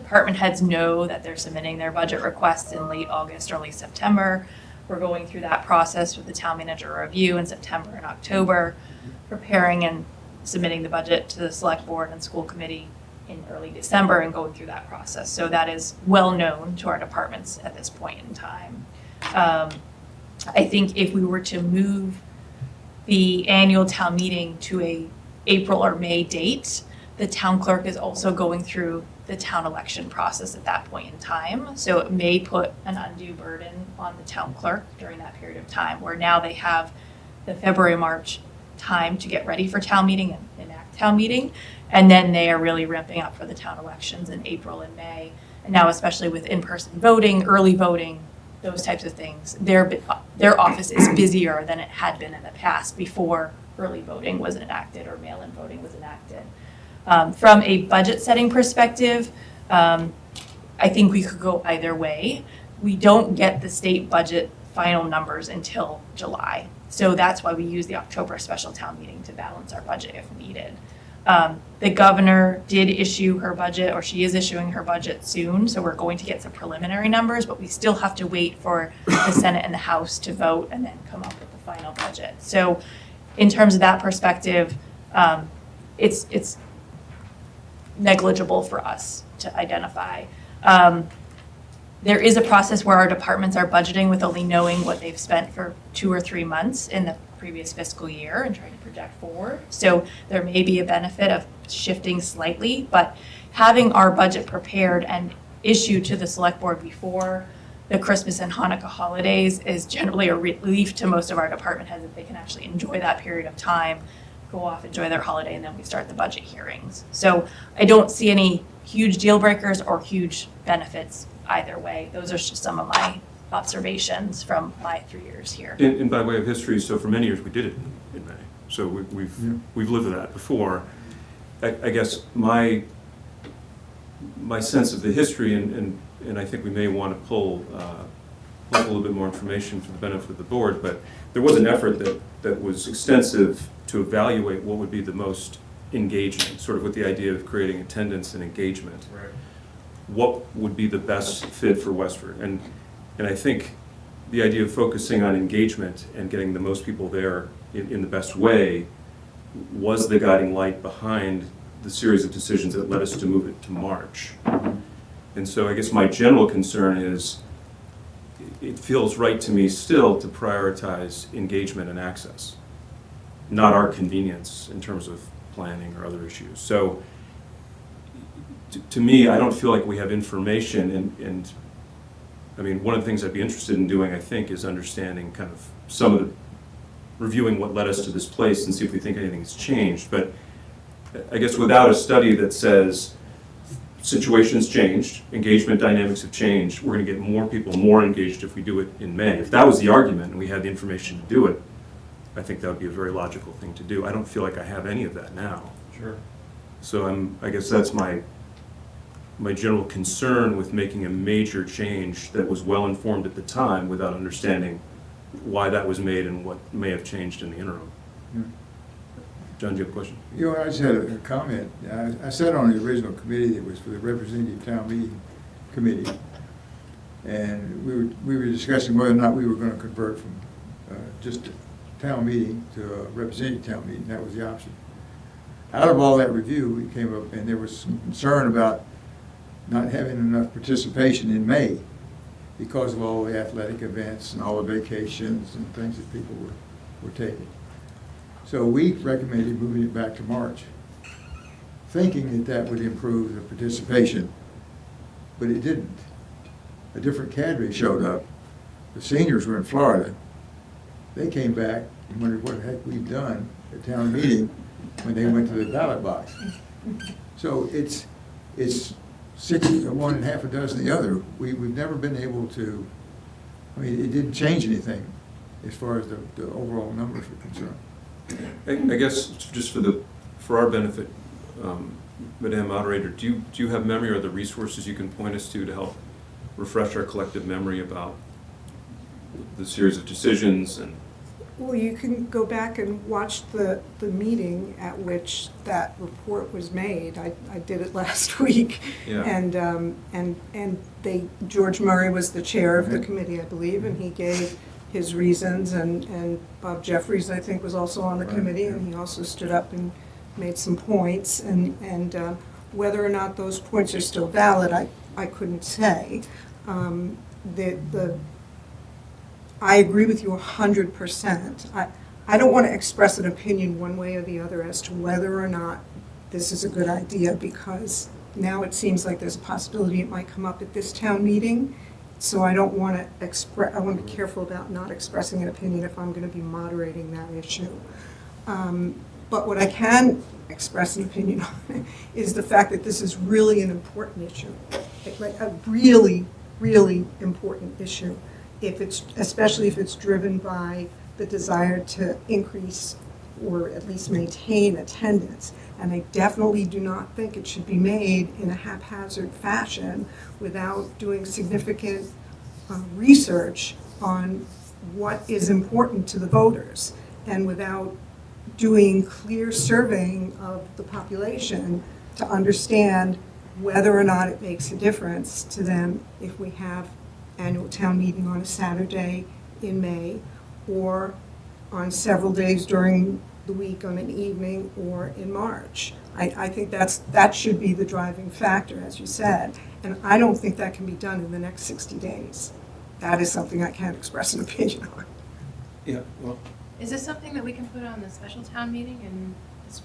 department heads know that they're submitting their budget requests in late August, early September. We're going through that process with the town manager review in September and October, preparing and submitting the budget to the select board and school committee in early December, and going through that process. So that is well known to our departments at this point in time. I think if we were to move the annual town meeting to a April or May date, the town clerk is also going through the town election process at that point in time. So it may put an undue burden on the town clerk during that period of time, where now they have the February, March time to get ready for town meeting and enact town meeting. And then they are really ramping up for the town elections in April and May. And now, especially with in-person voting, early voting, those types of things, their office is busier than it had been in the past before early voting was enacted or mail-in voting was enacted. From a budget setting perspective, I think we could go either way. We don't get the state budget final numbers until July. So that's why we use the October special town meeting to balance our budget if needed. The governor did issue her budget, or she is issuing her budget soon, so we're going to get some preliminary numbers, but we still have to wait for the Senate and the House to vote and then come up with the final budget. So in terms of that perspective, it's negligible for us to identify. There is a process where our departments are budgeting with only knowing what they've spent for 2 or 3 months in the previous fiscal year and trying to project forward. So there may be a benefit of shifting slightly, but having our budget prepared and issued to the select board before the Christmas and Hanukkah holidays is generally a relief to most of our department heads, that they can actually enjoy that period of time, go off, enjoy their holiday, and then we start the budget hearings. So I don't see any huge deal breakers or huge benefits either way. Those are just some of my observations from my 3 years here. And by way of history, so for many years we did it in May. So we've lived with that before. I guess my sense of the history, and I think we may want to pull a little bit more information for the benefit of the board, but there was an effort that was extensive to evaluate what would be the most engaging, sort of with the idea of creating attendance and engagement. Right. What would be the best fit for Westford? And I think the idea of focusing on engagement and getting the most people there in the best way was the guiding light behind the series of decisions that led us to move it to March. And so I guess my general concern is it feels right to me still to prioritize engagement and access, not our convenience in terms of planning or other issues. So to me, I don't feel like we have information, and I mean, one of the things I'd be interested in doing, I think, is understanding kind of some of the, reviewing what led us to this place and see if we think anything's changed. But I guess without a study that says situations changed, engagement dynamics have changed, we're going to get more people more engaged if we do it in May. If that was the argument and we had the information to do it, I think that would be a very logical thing to do. I don't feel like I have any of that now. Sure. So I guess that's my general concern with making a major change that was well informed at the time without understanding why that was made and what may have changed in the interim. Yeah. John, do you have a question? You know, I just had a comment. I sat on the original committee that was for the Representative Town Meeting Committee, and we were discussing whether or not we were going to convert from just a town meeting to a representative town meeting. That was the option. Out of all that review, we came up, and there was some concern about not having enough participation in May because of all the athletic events and all the vacations and things that people were taking. So we recommended moving it back to March, thinking that would improve the participation, but it didn't. A different cadre showed up. The seniors were in Florida. They came back and wondered what the heck we'd done at town meeting when they went to the ballot box. So it's 60, one and half a dozen the other. We've never been able to, I mean, it didn't change anything as far as the overall numbers were concerned. I guess just for our benefit, Madam Moderator, do you have memory or the resources you can point us to help refresh our collective memory about the series of decisions? And Well, you can go back and watch the meeting at which that report was made. I did it last week. Yeah. And George Murray was the chair of the committee, I believe, and he gave his reasons, and Bob Jeffries, I think, was also on the committee, and he also stood up and made some points, and whether or not those points are still valid, I couldn't say. I agree with you 100%. I don't want to express an opinion one way or the other as to whether or not this is a good idea, because now it seems like there's a possibility it might come up at this town meeting. So I don't want to I want to be careful about not expressing an opinion if I'm going to be moderating that issue. But what I can express an opinion on is the fact that this is really an important issue, like a really, really important issue, especially if it's driven by the desire to increase or at least maintain attendance. And I definitely do not think it should be made in a haphazard fashion without doing significant research on what is important to the voters, and without doing clear surveying of the population to understand whether or not it makes a difference to them if we have annual town meeting on a Saturday in May, or on several days during the week on an evening, or in March. I think that should be the driving factor, as you said, and I don't think that can be done in the next 60 days. That is something I can't express an opinion on. Yeah, well, Is this something that we can put on the special town meeting in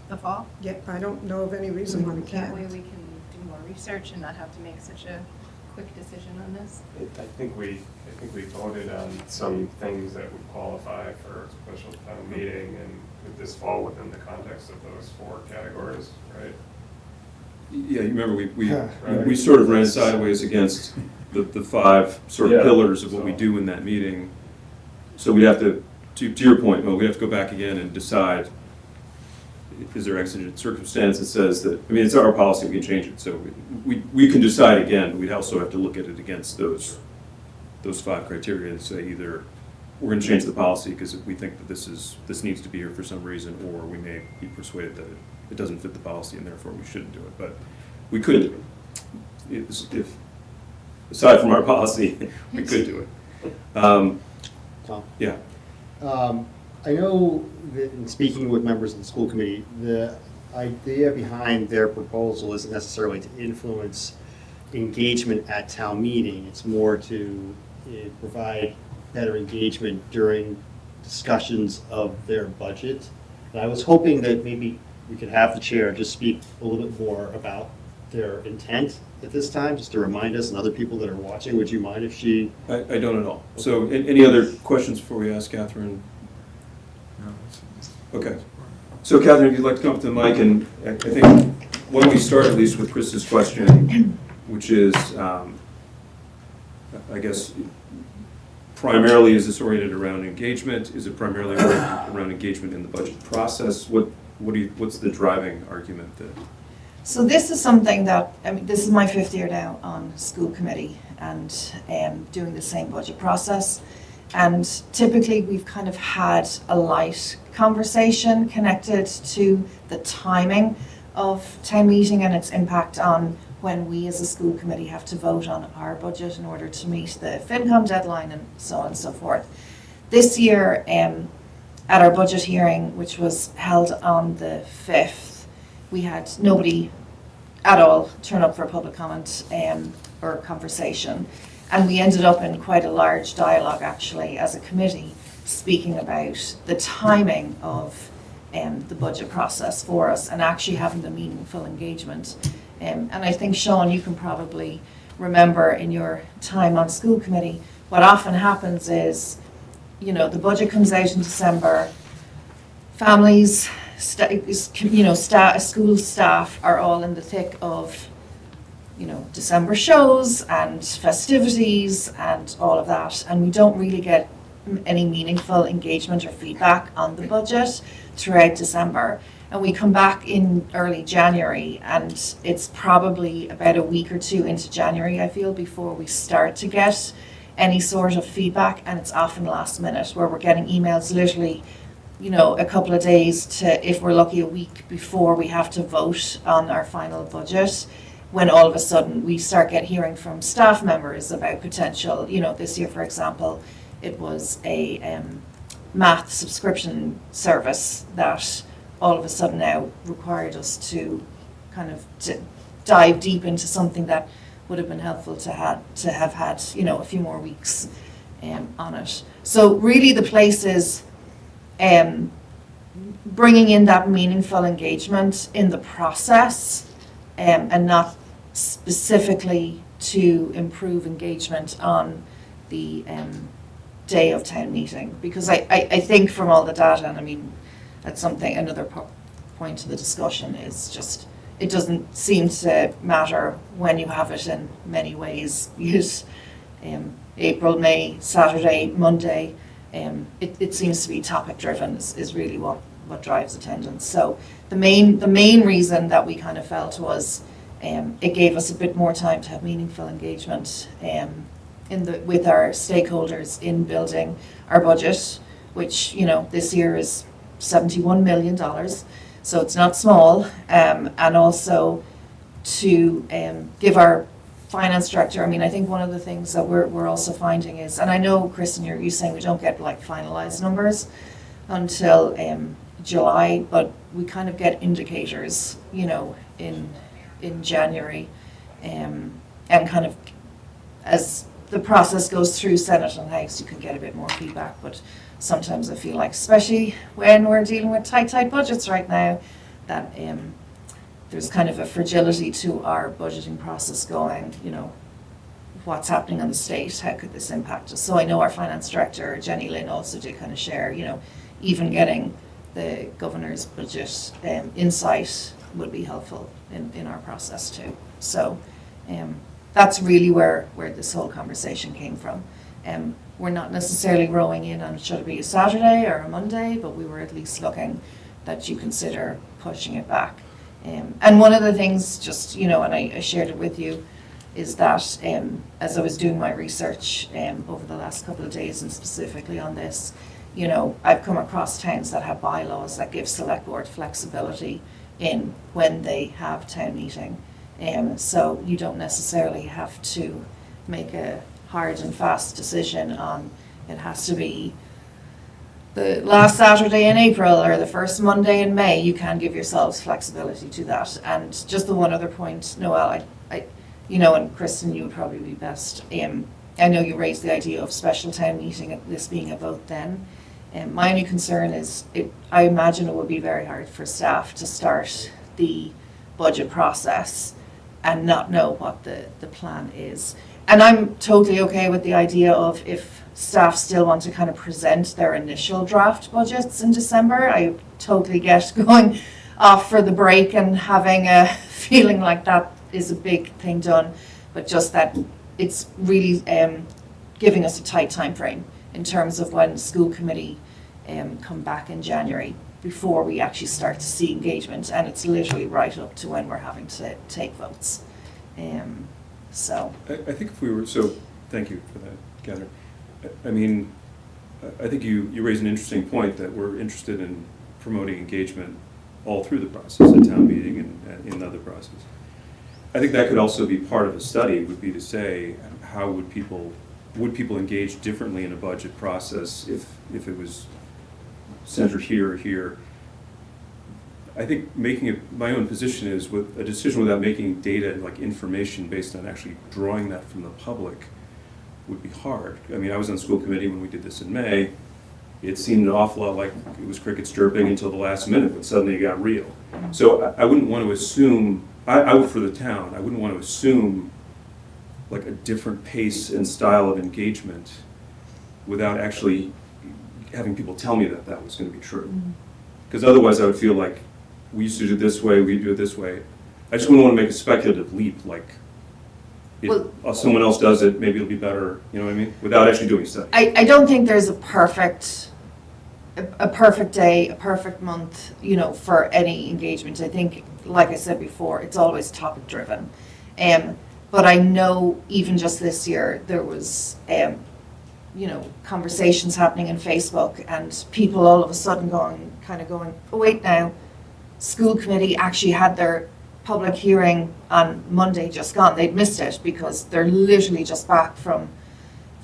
the fall? Yeah, I don't know of any reason why we That way can't. we can do more research and not have to make such a quick decision on this. I think we voted on some things that would qualify for a special town meeting, and would this fall within the context of those 4 categories, right? yeah, you remember Right. we sort of ran sideways against the 5 sort of Yeah. pillars of what we do in that meeting. So we'd have to your point, Mo, we'd have to go back again and decide, is there exigent circumstance that says that, I mean, it's our policy, we can change it, so we can decide again, but we'd also have to look at it against those 5 criteria and say either we're going to change the policy because we think that this needs to be here for some reason, or we may be persuaded that it doesn't fit the policy and therefore we shouldn't do it. But we could do it. If aside from our policy, we could do it. Tom? Yeah. I know that in speaking with members of the school committee, the idea behind their proposal isn't necessarily to influence engagement at town meeting. It's more to provide better engagement during discussions of their budget. And I was hoping that maybe we could have the chair just speak a little bit more about their intent at this time, just to remind us and other people that are watching. Would you mind if she? I don't at all. So any other questions before we ask Catherine? Okay. So Catherine, if you'd like to come up to the mic, and I think why don't we start at least with Chris's question, which is, I guess, primarily is this oriented around engagement? Is it primarily oriented around engagement in the budget process? What's the driving argument that? So this is something that, I mean, this is my 5th year now on school committee and doing the same budget process. And typically we've kind of had a light conversation connected to the timing of town meeting and its impact on when we as a school committee have to vote on our budget in order to meet the FinCom deadline and so on and so forth. This year, at our budget hearing, which was held on the 5th, we had nobody at all turn up for a public comment or conversation. And we ended up in quite a large dialogue, actually, as a committee, speaking about the timing of the budget process for us and actually having the meaningful engagement. And I think, Sean, you can probably remember in your time on school committee, what often happens is, you know, the budget comes out in December, families, school staff are all in the thick of, you know, December shows and festivities and all of that, and we don't really get any meaningful engagement or feedback on the budget throughout December. And we come back in early January, and it's probably about a week or 2 into January, I feel, before we start to get any sort of feedback, and it's often last minute, where we're getting emails literally, you know, a couple of days to, if we're lucky, a week before we have to vote on our final budget, when all of a sudden we start hearing from staff members about potential, you know, this year, for example, it was a math subscription service that all of a sudden now required us to kind of to dive deep into something that would have been helpful to have had, you know, a few more weeks on it. So really the place is bringing in that meaningful engagement in the process, and not specifically to improve engagement on the day of town meeting. Because I think from all the data, and I mean, that's something, another point to the discussion is just, it doesn't seem to matter when you have it in many ways. Use April, May, Saturday, Monday. It seems to be topic driven is really what drives attendance. So the main reason that we kind of felt was it gave us a bit more time to have meaningful engagement with our stakeholders in building our budget, which, you know, this year is $71 million, so it's not small, and also to give our finance director, I mean, I think one of the things that we're also finding is, and I know, Kristen, you're saying we don't get like finalized numbers until July, but we kind of get indicators, you know, in January, and kind of as the process goes through Senate and House, you can get a bit more feedback. But sometimes I feel like, especially when we're dealing with tight budgets right now, that there's kind of a fragility to our budgeting process going, you know, what's happening on the state, how could this impact us? So I know our finance director, Jenny Lynn, also did kind of share, you know, even getting the governor's budget insight would be helpful in our process too. So that's really where this whole conversation came from. We're not necessarily rowing in on should it be a Saturday or a Monday, but we were at least looking that you consider pushing it back. And one of the things, just, you know, and I shared it with you, is that as I was doing my research over the last couple of days, and specifically on this, you know, I've come across towns that have bylaws that give select board flexibility in when they have town meeting. So you don't necessarily have to make a hard and fast decision on it has to be the last Saturday in April or the first Monday in May. You can give yourselves flexibility to that. And just the one other point, Noelle, I you know, and Kristen, you would probably be best. I know you raised the idea of special town meeting, this being a vote then. My only concern is, I imagine it would be very hard for staff to start the budget process and not know what the plan is. And I'm totally okay with the idea of if staff still want to kind of present their initial draft budgets in December. I totally get going off for the break and having a feeling like that is a big thing done, but just that it's really giving us a tight time frame in terms of when school committee come back in January before we actually start to see engagement, and it's literally right up to when we're having to take votes. So I think if we were, so thank you for that, Catherine. I mean, I think you raise an interesting point that we're interested in promoting engagement all through the process, at town meeting and in other processes. I think that could also be part of a study, would be to say, how would people engage differently in a budget process if it was centered here or here. I think making it, my own position is, with a decision without making data, like information based on actually drawing that from the public, would be hard. I mean, I was on the school committee when we did this in May. It seemed an awful lot like it was crickets chirping until the last minute, but suddenly it got real. So I wouldn't want to assume, for the town, I wouldn't want to assume like a different pace and style of engagement without actually having people tell me that that was going to be true. Because otherwise I would feel like we used to do it this way, we do it this way. I just wouldn't want to make a speculative leap, like if someone else does it, maybe it'll be better, you know what I mean? Without actually doing stuff. I don't think there's a perfect day, a perfect month, you know, for any engagement. I think, like I said before, it's always topic driven. But I know even just this year there was, you know, conversations happening in Facebook and people all of a sudden going, oh wait now, school committee actually had their public hearing on Monday just gone. They'd missed it because they're literally just back from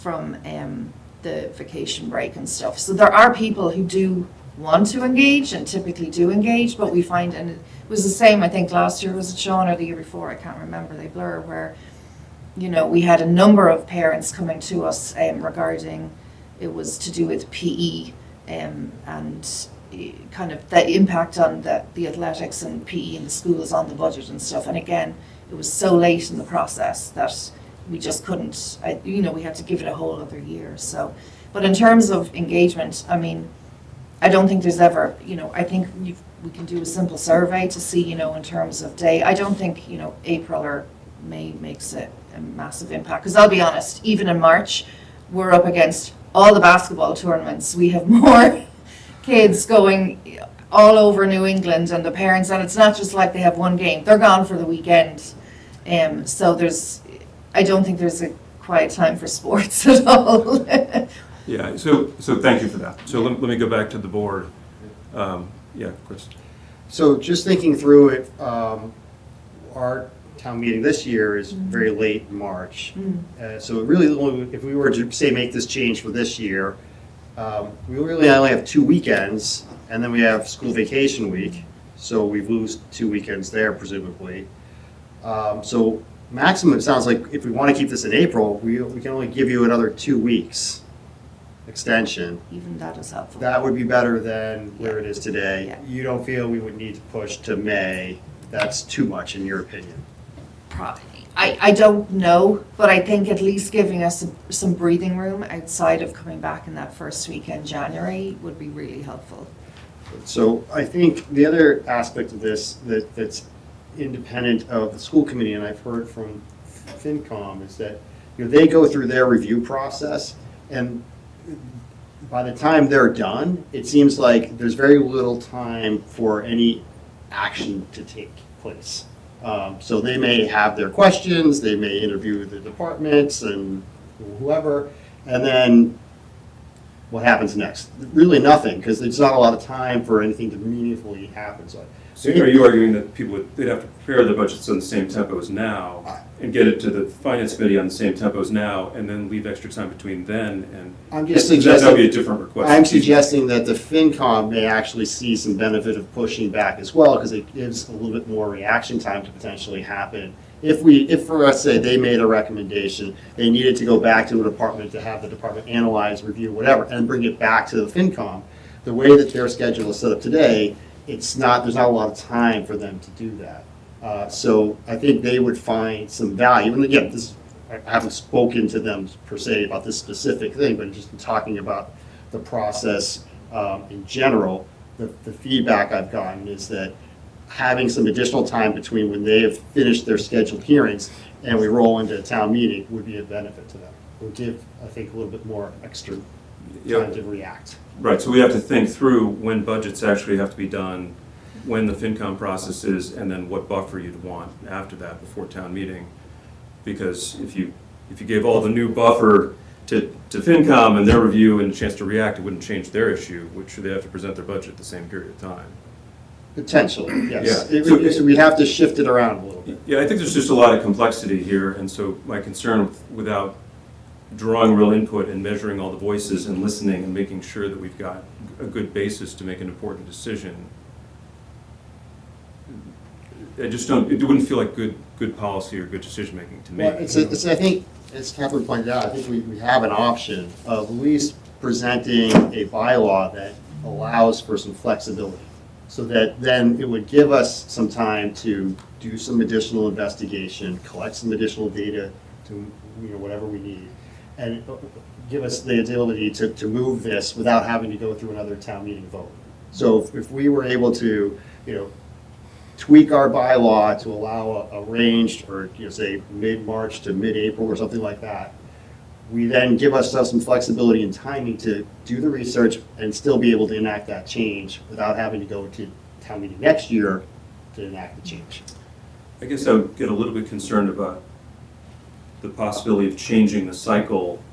the vacation break and stuff. So there are people who do want to engage and typically do engage, but we find, and it was the same, I think last year was it Sean or the year before, I can't remember, they blur, where you know, we had a number of parents coming to us regarding, it was to do with PE and kind of the impact on the athletics and PE in the schools on the budget and stuff. And again, it was so late in the process that we just couldn't, you know, we had to give it a whole other year. So, but in terms of engagement, I mean, I don't think there's ever, you know, I think we can do a simple survey to see, you know, in terms of day. I don't think, you know, April or May makes a massive impact. Because I'll be honest, even in March, we're up against all the basketball tournaments. We have more kids going all over New England and the parents, and it's not just like they have one game. They're gone for the weekend. So I don't think there's a quiet time for sports at all. Yeah, so thank you for that. So let me go back to the board. Yeah, Chris. So just thinking through it, our town meeting this year is very late in March. So it really, if we were to say make this change for this year, we really only have 2 weekends, and then we have school vacation week. So we lose 2 weekends there, presumably. So maximum, it sounds like if we want to keep this in April, we can only give you another 2 weeks extension. Even that is helpful. That would be better than where it is today. Yeah. You don't feel we would need to push to May. That's too much in your opinion. I don't know, but I think at least giving us some breathing room outside of coming back in that first week in January would be really helpful. So I think the other aspect of this that's independent of the school committee, and I've heard from FinCom, is that, you know, they go through their review process, and by the time they're done, it seems like there's very little time for any action to take place. So they may have their questions, they may interview the departments and whoever, and then what happens next? Really nothing, because there's not a lot of time for anything to meaningfully happen. So are you arguing that they'd have to prepare their budgets on the same tempo as now and get it to the finance committee on the same tempo as now, and then leave extra time between then and? I'm just suggesting, that would be a different request. I'm suggesting that the FinCom may actually see some benefit of pushing back as well, because it gives a little bit more reaction time to potentially happen. If for us, say, they made a recommendation, they needed to go back to the department to have the department analyze, review, whatever, and bring it back to the FinCom, the way that their schedule is set up today, there's not a lot of time for them to do that. So I think they would find some value. And again, I haven't spoken to them per se about this specific thing, but just in talking about the process in general, the feedback I've gotten is that having some additional time between when they have finished their scheduled hearings and we roll into a town meeting would be a benefit to them. It would give, I think, a little bit more extra time to react. Right, so we have to think through when budgets actually have to be done, when the FinCom process is, and then what buffer you'd want after that before town meeting. Because if you gave all the new buffer to FinCom and their review and a chance to react, it wouldn't change their issue, which they have to present their budget at the same period of time. Potentially, yes. Yeah. So we'd have to shift it around a little bit. Yeah, I think there's just a lot of complexity here, and so my concern without drawing real input and measuring all the voices and listening and making sure that we've got a good basis to make an important decision. I just don't, it wouldn't feel like good policy or good decision making to me. Well, I think, as Catherine pointed out, I think we have an option of at least presenting a bylaw that allows for some flexibility. So that then it would give us some time to do some additional investigation, collect some additional data to, whatever we need, and give us the ability to move this without having to go through another town meeting vote. So if we were able to, tweak our bylaw to allow a range, or say mid-March to mid-April or something like that, we then give ourselves some flexibility and timing to do the research and still be able to enact that change without having to go to town meeting next year to enact the change. I guess I would get a little bit concerned about the possibility of changing the cycle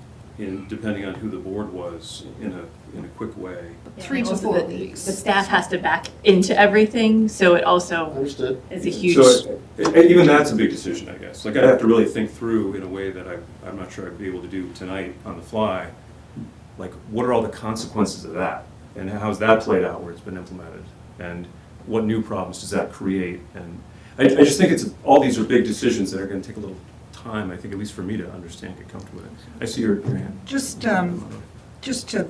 depending on who the board was in a quick way. Yeah, 3 to also 4 the weeks. The staff has to back into everything, so it also Understood. is a huge. So even that's a big decision, I guess. Like I'd have to really think through in a way that I'm not sure I'd be able to do tonight on the fly. Like, what are all the consequences of that? And how's that played out where it's been implemented? And what new problems does that create? And I just think all these are big decisions that are going to take a little time, I think, at least for me to understand, get comfortable with it. I see your hand. Just to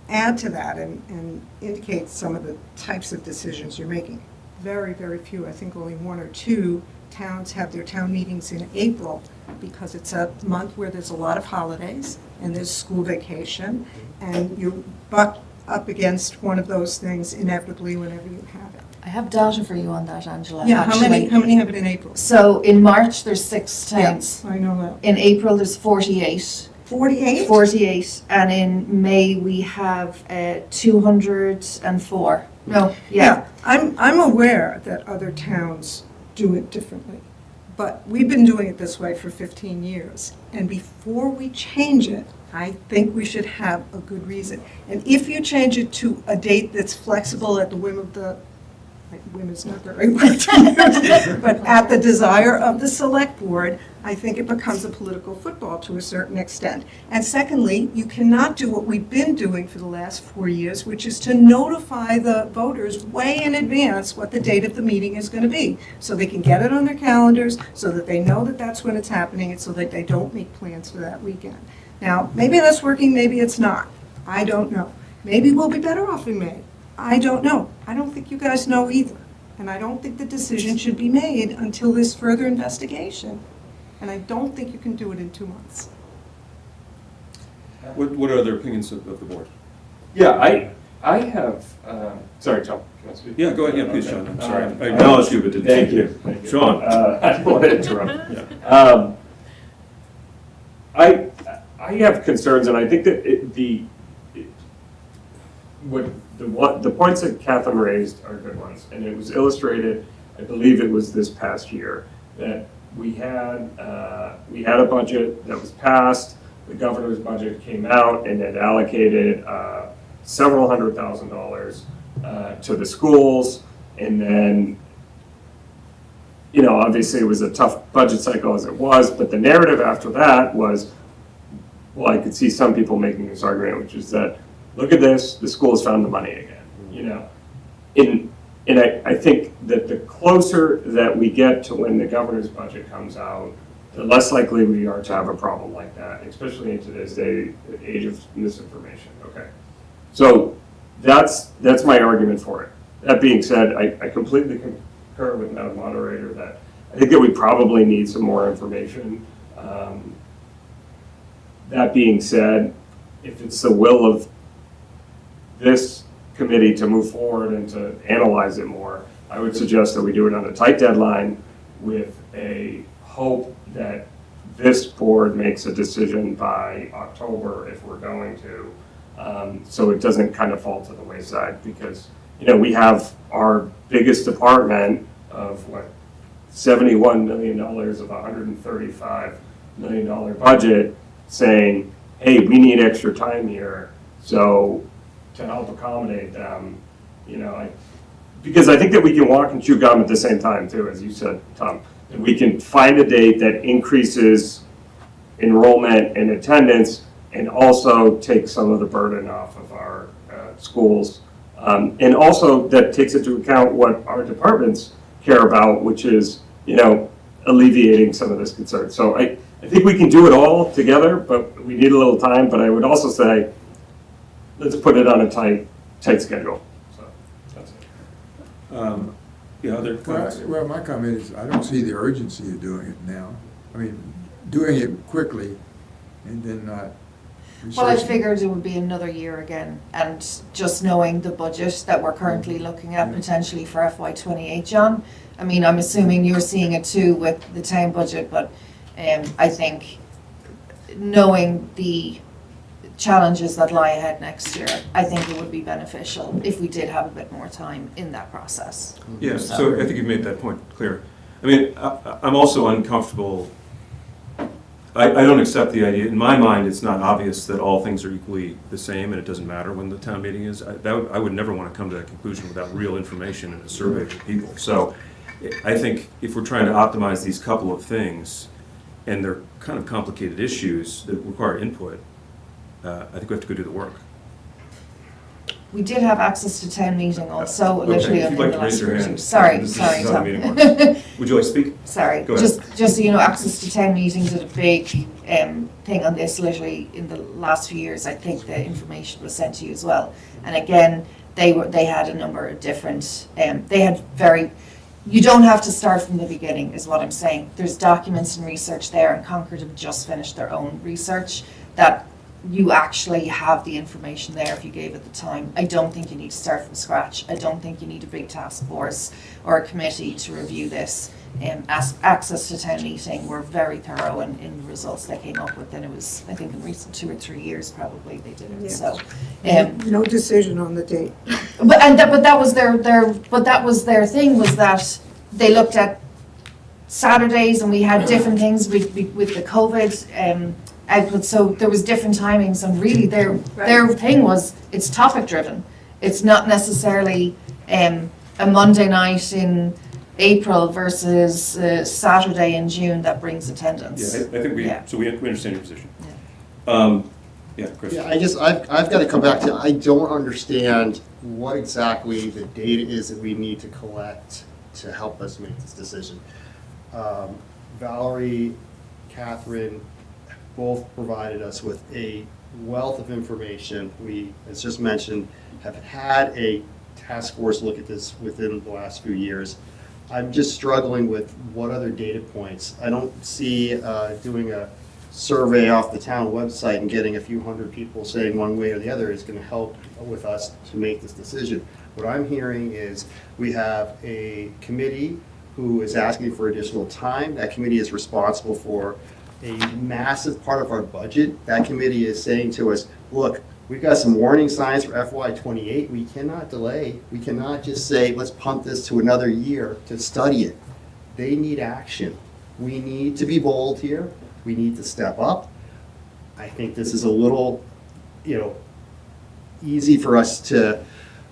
add to that and indicate some of the types of decisions you're making. Very, very few, I think only one or two towns have their town meetings in April because it's a month where there's a lot of holidays and there's school vacation, and you're butt up against one of those things inevitably whenever you have it. I have data for you on that, Angela. Yeah, actually. how many have it in April? So in March, there's 6 towns. I know that. In April, there's 48. 48? 48. And in May, we have 204. No, yeah. I'm aware that other towns do it differently, but we've been doing it this way for 15 years. And before we change it, I think we should have a good reason. And if you change it to a date that's flexible at the whim of the, whim is not the right word to use, but at the desire of the select board, I think it becomes a political football to a certain extent. And secondly, you cannot do what we've been doing for the last 4 years, which is to notify the voters way in advance what the date of the meeting is going to be, so they can get it on their calendars, so that they know that that's when it's happening, and so that they don't make plans for that weekend. Now, maybe that's working, maybe it's not. I don't know. Maybe we'll be better off in May. I don't know. I don't think you guys know either. And I don't think the decision should be made until there's further investigation. And I don't think you can do it in 2 months. What are other opinions of the board? Yeah, I have, sorry, Tom, can I speak? Yeah, go ahead, yeah, please, Sean, I'm sorry. Okay. I acknowledged you, but didn't. Thank you. Thank you. Sean. I didn't want to interrupt. Yeah. I have concerns, and I think that the points that Catherine raised are good ones, and it was illustrated, I believe it was this past year, that we had a budget that was passed, the governor's budget came out, and it allocated several $100,000 to the schools, and then, you know, obviously it was a tough budget cycle as it was, but the narrative after that was, well, I could see some people making this argument, which is that, look at this, the schools found the money again, you know. And I think that the closer that we get to when the governor's budget comes out, the less likely we are to have a problem like that, especially in today's age of misinformation, okay? So that's my argument for it. That being said, I completely concur with Madam Moderator that I think that we probably need some more information. That being said, if it's the will of this committee to move forward and to analyze it more, I would suggest that we do it on a tight deadline with a hope that this board makes a decision by October if we're going to, so it doesn't kind of fall to the wayside, because, you know, we have our biggest department of what, $71 million of $135 million budget saying, hey, we need extra time here, so to help accommodate them, you know, because I think that we can walk and chew gum at the same time too, as you said, Tom. And we can find a date that increases enrollment and attendance and also take some of the burden off of our schools. And also that takes into account what our departments care about, which is, you know, alleviating some of this concern. So I think we can do it all together, but we need a little time. But I would also say, let's put it on a tight schedule. So that's it. Yeah, other comments? Well, my comment is, I don't see the urgency of doing it now. I mean, doing it quickly and then not Well, I researching. figured it would be another year again, and just knowing the budget that we're currently looking at potentially for FY28, John. I mean, I'm assuming you're seeing it too with the town budget, but I think knowing the challenges that lie ahead next year, I think it would be beneficial if we did have a bit more time in that process. Yeah, so I think you've made that point clear. I mean, I'm also uncomfortable. I don't accept the idea. In my mind, it's not obvious that all things are equally the same and it doesn't matter when the town meeting is. I would never want to come to that conclusion without real information and a survey of the people. So I think if we're trying to optimize these couple of things, and they're kind of complicated issues that require input, I think we have to go do the work. We did have access to town meeting also, Okay, literally if in you'd like the to raise last your year. hand. Sorry, This is sorry, how the Tom. meeting works. Would you like to speak? Sorry, Go ahead. just so you know, access to town meetings is a big thing on this. Literally in the last few years, I think the information was sent to you as well. And again, they had a number of different. They had very. You don't have to start from the beginning, is what I'm saying. There's documents and research there, and Concord have just finished their own research that you actually have the information there if you gave it the time. I don't think you need to start from scratch. I don't think you need a big task force or a committee to review this. Access to town meeting were very thorough in the results they came up with, and it was, I think, in recent 2 or 3 years probably they did it. Yeah. So, No decision on the date. but that was their thing, was that they looked at Saturdays, and we had different things with the COVID output, so there was different timings, and really their thing was, it's topic driven. It's not necessarily a Monday night in April versus Saturday in June that brings attendance. Yeah, I think we understand your position. Chris. Yeah, I've got to come back to, I don't understand what exactly the data is that we need to collect to help us make this decision. Valerie, Catherine, both provided us with a wealth of information. We, as just mentioned, have had a task force look at this within the last few years. I'm just struggling with what other data points. I don't see doing a survey off the town website and getting a few hundred people saying one way or the other is going to help with us to make this decision. What I'm hearing is we have a committee who is asking for additional time. That committee is responsible for a massive part of our budget. That committee is saying to us, look, we've got some warning signs for FY28. We cannot delay. We cannot just say, let's punt this to another year to study it. They need action. We need to be bold here. We need to step up. I think this is a little, easy for us to,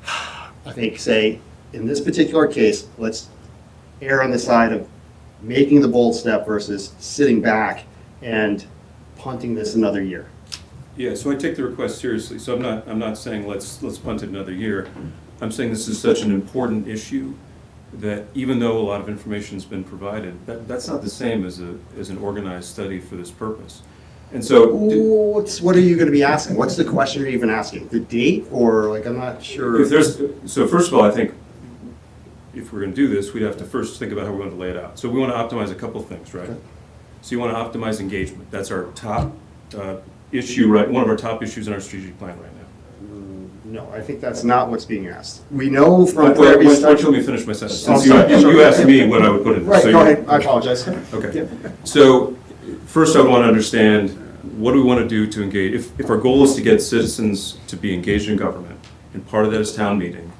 I think, say, in this particular case, let's err on the side of making the bold step versus sitting back and punting this another year. Yeah, so I take the request seriously. So I'm not saying let's punt it another year. I'm saying this is such an important issue that even though a lot of information has been provided, that's not the same as an organized study for this purpose. And so, what are you going to be asking? What's the question you're even asking? The date, or I'm not sure. So first of all, I think if we're going to do this, we'd have to first think about how we want to lay it out. So we want to optimize a couple of things, right? Okay. So you want to optimize engagement. That's our top issue, right? One of our top issues in our strategic plan right now. No, I think that's not what's being asked. We know from why don't you let me finish my sentence? Since you asked me what I would put in this. Right, so go ahead. I apologize. Okay. So first I want to understand, what do we want to do to engage? If our goal is to get citizens to be engaged in government, and part of that is town meeting,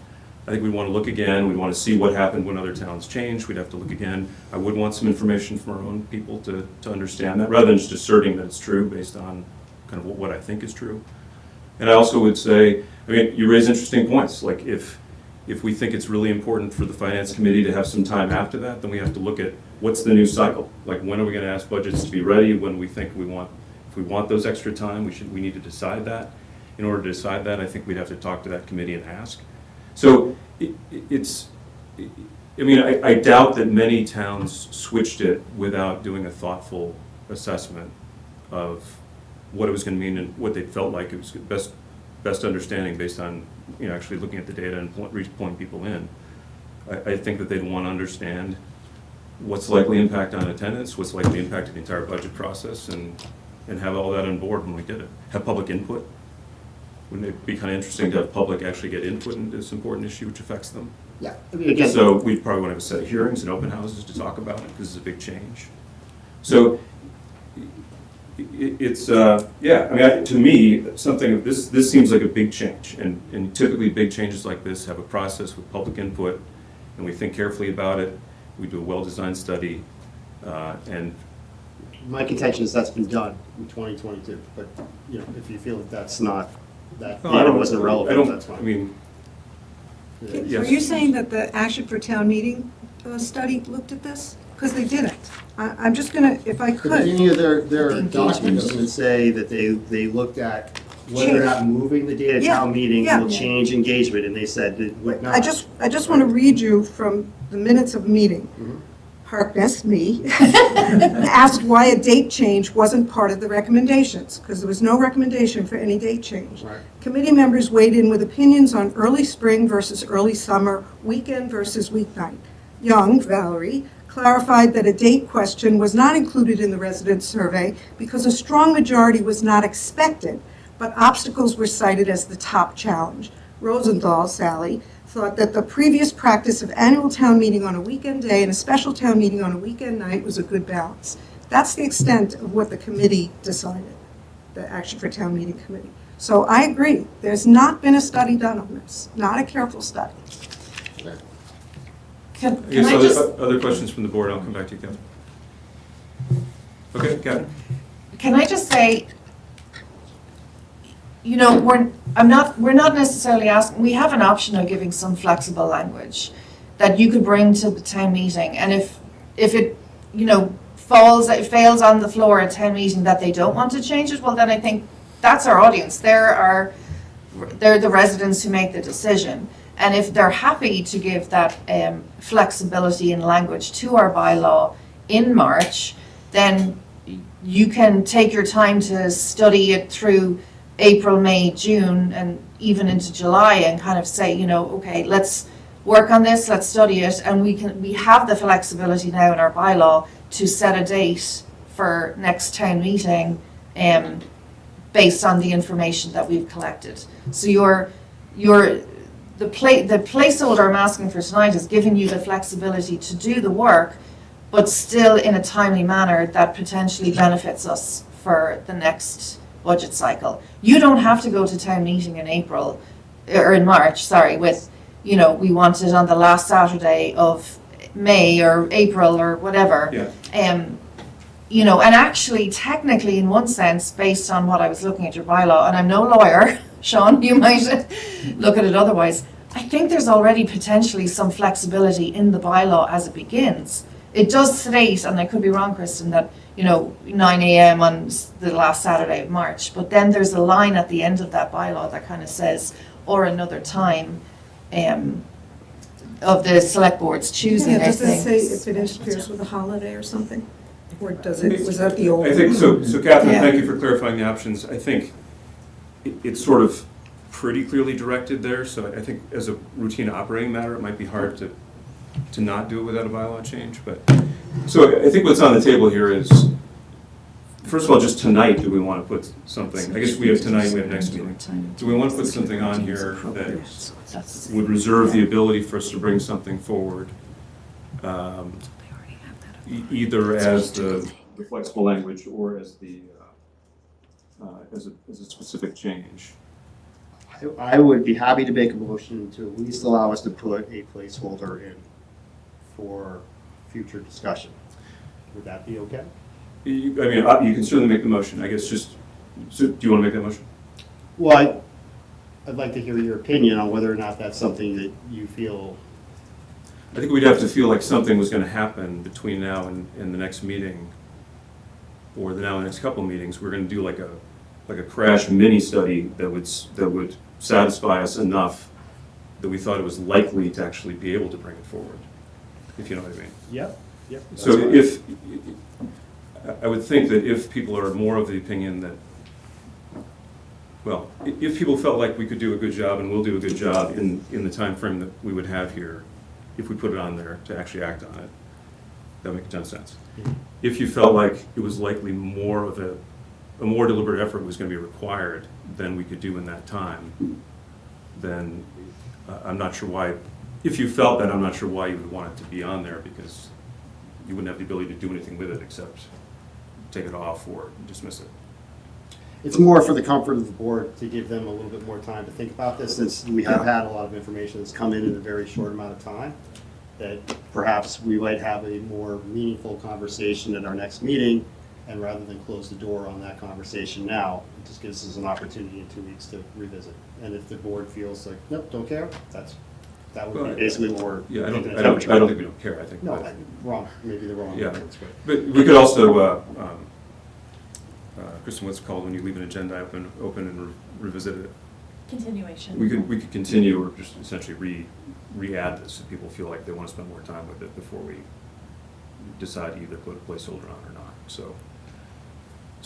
I think we want to look again. We want to see what happened when other towns changed. We'd have to look again. I would want some information from our own people to understand that, rather than just asserting that it's true based on kind of what I think is true. And I also would say, you raise interesting points. Like if we think it's really important for the finance committee to have some time after that, then we have to look at what's the new cycle. Like, when are we going to ask budgets to be ready? When we think if we want those extra time, we need to decide that. In order to decide that, I think we'd have to talk to that committee and ask. So I doubt that many towns switched it without doing a thoughtful assessment of what it was going to mean and what they felt like it was best understanding based on actually looking at the data and pulling people in. I think that they'd want to understand what's likely impact on attendance, what's likely impact of the entire budget process, and have all that on board when we did it. Have public input. Wouldn't it be kind of interesting to have public actually get input into this important issue which affects them? Yeah. Again, so we'd probably want to have a set of hearings and open houses to talk about it, because it's a big change. So it's to me, something of this seems like a big change, and typically big changes like this have a process with public input, and we think carefully about it. We do a well-designed study, and my contention is that's been done in 2022. But if you feel that data wasn't relevant, that's fine. Yes. Are you saying that the Action for Town Meeting study looked at this? Because they didn't. I'm just going to, if I could. At the beginning of their document, doesn't it say that they looked at whether or not moving the date of Yeah, town meeting yeah. will change engagement, and they said it would not. I just want to read you from the minutes of meeting. Mhm. Harkness, me, asked why a date change wasn't part of the recommendations, because there was no recommendation for any date change. Right. Committee members weighed in with opinions on early spring versus early summer, weekend versus weeknight. Young, Valerie, clarified that a date question was not included in the resident survey because a strong majority was not expected, but obstacles were cited as the top challenge. Rosenthal, Sally, thought that the previous practice of annual town meeting on a weekend day and a special town meeting on a weekend night was a good balance. That's the extent of what the committee decided, the Action for Town Meeting Committee. So I agree, there's not been a study done on this, not a careful study. Can I guess I just, other questions from the board, I'll come back to you, Catherine. Okay, Catherine? can I just say, you know, we're not necessarily asking, we have an option of giving some flexible language that you could bring to the town meeting, and if it, you know, fails on the floor at town meeting that they don't want to change it, well, then I think that's our audience. They're the residents who make the decision. And if they're happy to give that flexibility in language to our bylaw in March, then you can take your time to study it through April, May, June, and even into July, and kind of say, you know, okay, let's work on this, let's study it, and we have the flexibility now in our bylaw to set a date for next town meeting based on the information that we've collected. So the placeholder I'm asking for tonight is giving you the flexibility to do the work, but still in a timely manner that potentially benefits us for the next budget cycle. You don't have to go to town meeting in April, or in March, sorry, with, you know, we want it on the last Saturday of May or April or whatever. Yeah. You know, and actually, technically, in one sense, based on what I was looking at your bylaw, and I'm no lawyer, Sean, you might look at it otherwise, I think there's already potentially some flexibility in the bylaw as it begins. It does state, and I could be wrong, Kristen, that, you know, 9 a.m. on the last Saturday of March, but then there's a line at the end of that bylaw that kind of says, or another time of the select board's choosing, Yeah, I does it think. say if it interferes with a holiday or something? Or does it, was that the old? I think, so Catherine, Yeah. thank you for clarifying the options. I think it's sort of pretty clearly directed there, so I think as a routine operating matter, it might be hard to not do it without a bylaw change, but, so I think what's on the table here is, first of all, just tonight, do we want to put something, I guess we have tonight, we have next meeting. Do we want to put something on here that would reserve the ability for us to bring something forward? Either as the flexible language or as the, as a specific change. I would be happy to make a motion to at least allow us to put a placeholder in for future discussion. Would that be okay? I mean, you can certainly make the motion, I guess just, so do you want to make that motion? Well, I'd like to hear your opinion on whether or not that's something that you feel. I think we'd have to feel like something was going to happen between now and the next meeting, or the now and next couple meetings. We're going to do like a crash mini study that would satisfy us enough that we thought it was likely to actually be able to bring it forward, if you know what I mean. Yep. So if, I would think that if people are more of the opinion that, well, if people felt like we could do a good job and will do a good job in the time frame that we would have here, if we put it on there to actually act on it, that would make a ton of sense. If you felt like it was likely more of a more deliberate effort was going to be required than we could do in that time, then I'm not sure why, if you felt that, I'm not sure why you would want it to be on there, because you wouldn't have the ability to do anything with it except take it off or dismiss it. It's more for the comfort of the board to give them a little bit more time to think about this, since we have had a lot of information that's come in a very short amount of time, that perhaps we might have a more meaningful conversation at our next meeting, and rather than close the door on that conversation now, it just gives us an opportunity in 2 weeks to revisit. And if the board feels like, nope, don't care, that would be basically what we're. Yeah, I don't taking think we don't care, I think. No, but- wrong, maybe the wrong Yeah, words, but. but we could also, Kristen, what's it called when you leave an agenda open and revisit it? Continuation. We could continue or just essentially re-add this if people feel like they want to spend more time with it before we decide to either put a placeholder on or not. So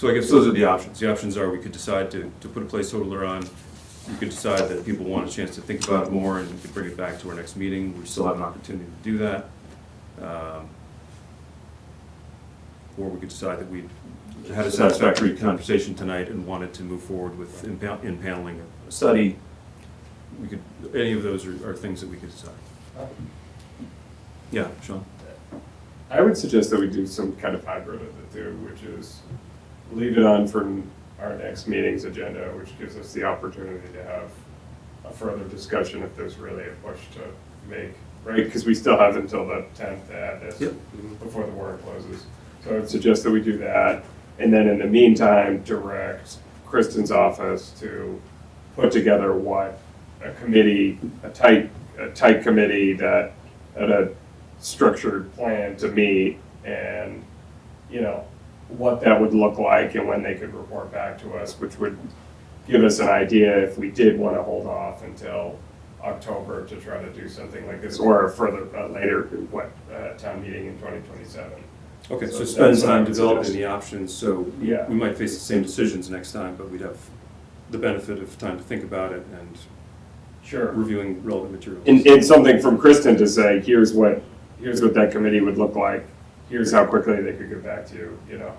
I guess those are the options. The options are we could decide to put a placeholder on. We could decide that people want a chance to think about it more and we could bring it back to our next meeting. We still have an opportunity to do that. Or we could decide that we had a satisfactory conversation tonight and wanted to move forward with impaneling a study. We could, any of those are things that we could decide. Yeah, Sean? I would suggest that we do some kind of hybrid of the two, which is leave it on for our next meeting's agenda, which gives us the opportunity to have a further discussion if there's really a push to make, right? Because we still have until the 10th to add this before the warrant closes. So I would suggest that we do that. And then in the meantime, direct Kristen's office to put together what a committee, a tight committee that had a structured plan to meet and, you know, what that would look like and when they could report back to us, which would give us an idea if we did want to hold off until October to try to do something like this, or further later, town meeting in 2027. Okay, so spend time developing the options, so yeah, we might face the same decisions next time, but we'd have the benefit of time to think about it and sure, reviewing relevant materials. And something from Kristen to say, here's what that committee would look like. Here's how quickly they could get back to you, you know.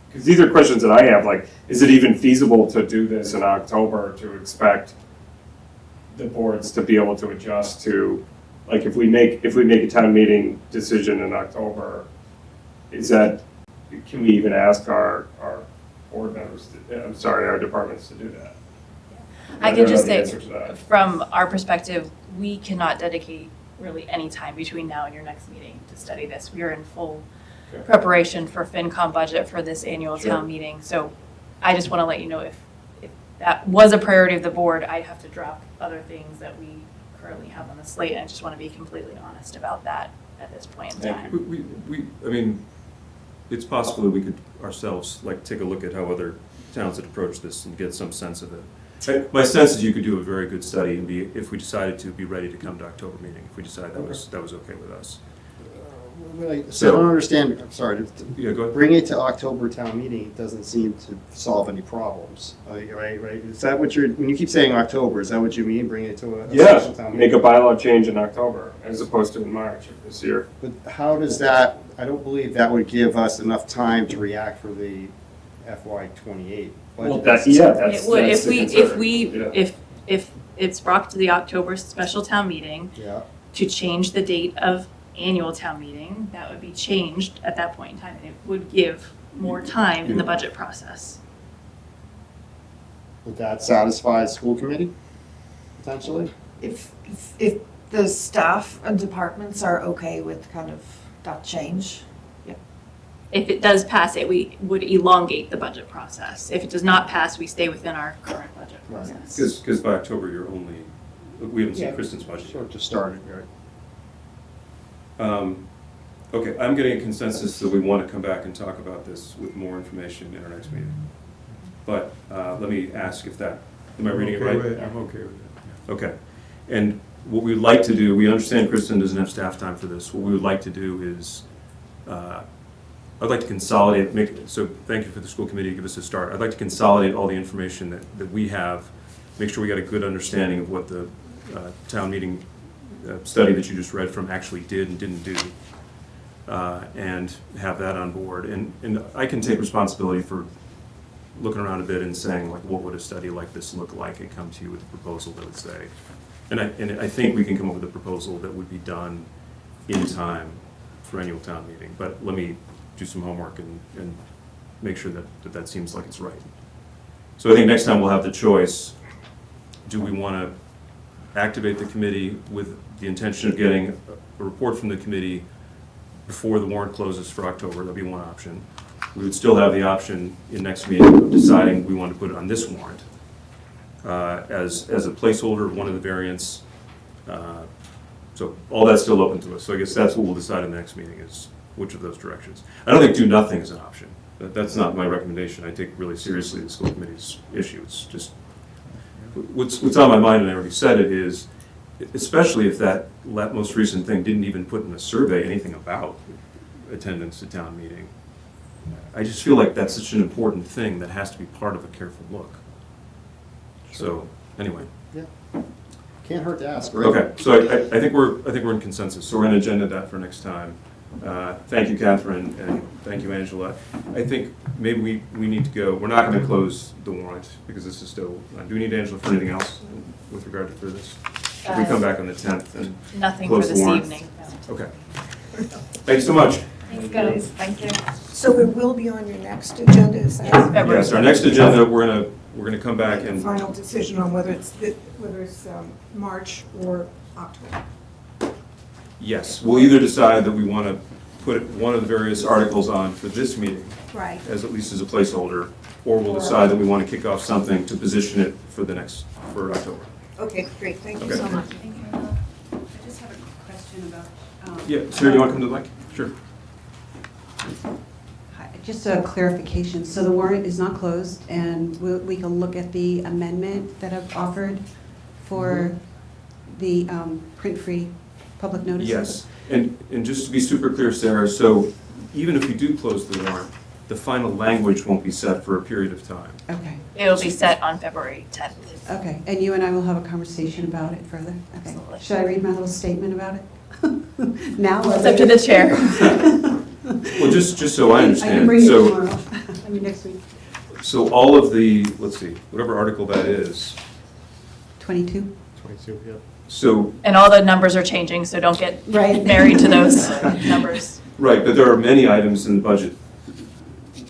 Because these are questions that I have, like, is it even feasible to do this in October to expect the boards to be able to adjust to, like, if we make a town meeting decision in October, can we even ask our board members, our departments to do that? I can just say, the answer to that. from our perspective, we cannot dedicate really any time between now and your next meeting to study this. We are in full preparation for FinCom budget for this annual town meeting. So I just want to let you know if that was a priority of the board, I'd have to drop other things that we currently have on the slate. And I just want to be completely honest about that at this point in time. I mean, it's possible that we could ourselves take a look at how other towns had approached this and get some sense of it. My sense is you could do a very good study and if we decided to, be ready to come to October meeting, if we decided that was okay with us. So I don't understand, I'm sorry, Yeah, go ahead. bring it to October town meeting, it doesn't seem to solve any problems, right? Is that what when you keep saying October, is that what you mean, bring it to a special town Make meeting? a bylaw change in October as opposed to in March of this year. But how does that, I don't believe that would give us enough time to react for the FY '28 budget. It would, that's the concern. if it's brought to the October special town meeting to change the date of annual town meeting, that would be changed at that point in time, and it would give more time in the budget process. Would that satisfy the school committee, potentially? If the staff and departments are okay with kind of that change. If it does pass, we would elongate the budget process. If it does not pass, we stay within our current budget process. Because by October, we haven't seen Kristen's budget yet. Sort of just started, right? Okay, I'm getting a consensus that we want to come back and talk about this with more information in our next meeting. But let me ask if am I reading it right? I'm okay with that. Okay. And what we would like to do, we understand Kristen doesn't have staff time for this. What we would like to do is, I'd like to consolidate, so thank you for the school committee to give us a start. I'd like to consolidate all the information that we have, make sure we got a good understanding of what the town meeting study that you just read from actually did and didn't do, and have that on board. And I can take responsibility for looking around a bit and saying, what would a study like this look like, and come to you with a proposal that would say, and I think we can come up with a proposal that would be done in time for annual town meeting. But let me do some homework and make sure that seems like it's right. So I think next time we'll have the choice, do we want to activate the committee with the intention of getting a report from the committee before the warrant closes for October? That'd be one option. We would still have the option in next meeting of deciding we want to put it on this warrant as a placeholder of one of the variants. So all that's still open to us. So I guess that's what we'll decide in the next meeting, is which of those directions. I don't think do nothing is an option. That's not my recommendation. I take really seriously the school committee's issue. It's just, what's on my mind, and I already said it, is especially if that most recent thing didn't even put in a survey anything about attendance at town meeting. I just feel like that's such an important thing that has to be part of a careful look. So, anyway. Yeah. Can't hurt to ask, right? Okay, so I think we're in consensus, so we're going to agenda that for next time. Thank you, Catherine, and thank you, Angela. I think maybe we need to go, we're not going to close the warrant, because this is still, do we need Angela for anything else with regard to this? If we come back on the 10th and Nothing for close the this warrant? evening. No. Okay. Thanks so much. Thanks, guys. Thank you. So it will be on your next agenda, is that? Yes, our next agenda, we're gonna come back and. Final decision on whether it's March or October. Yes, we'll either decide that we want to put one of the various articles on for this meeting, Right. as at least as a placeholder, or we'll decide that we want to kick off something to position it for for October. Okay, great, thank you Okay. so much. I just have a question about. Yeah, Sarah, do you want to come to the mic? Sure. Just a clarification, so the warrant is not closed, and we can look at the amendment that I've offered for the print-free public notices? Yes, and just to be super clear, Sarah, so even if we do close the warrant, the final language won't be set for a period of time. Okay, It'll be set on February 10th. okay, and you and I will have a conversation about it further? Okay. Absolutely. Should I read my little statement about it? Now? or It's up to the chair. Well, just so I I can understand, bring it so, tomorrow, I mean, next week. so all of the, let's see, whatever article that is, 22? 22, yeah. so, And all the numbers are changing, so don't get Right. married to those numbers. right, but there are many items in the budget.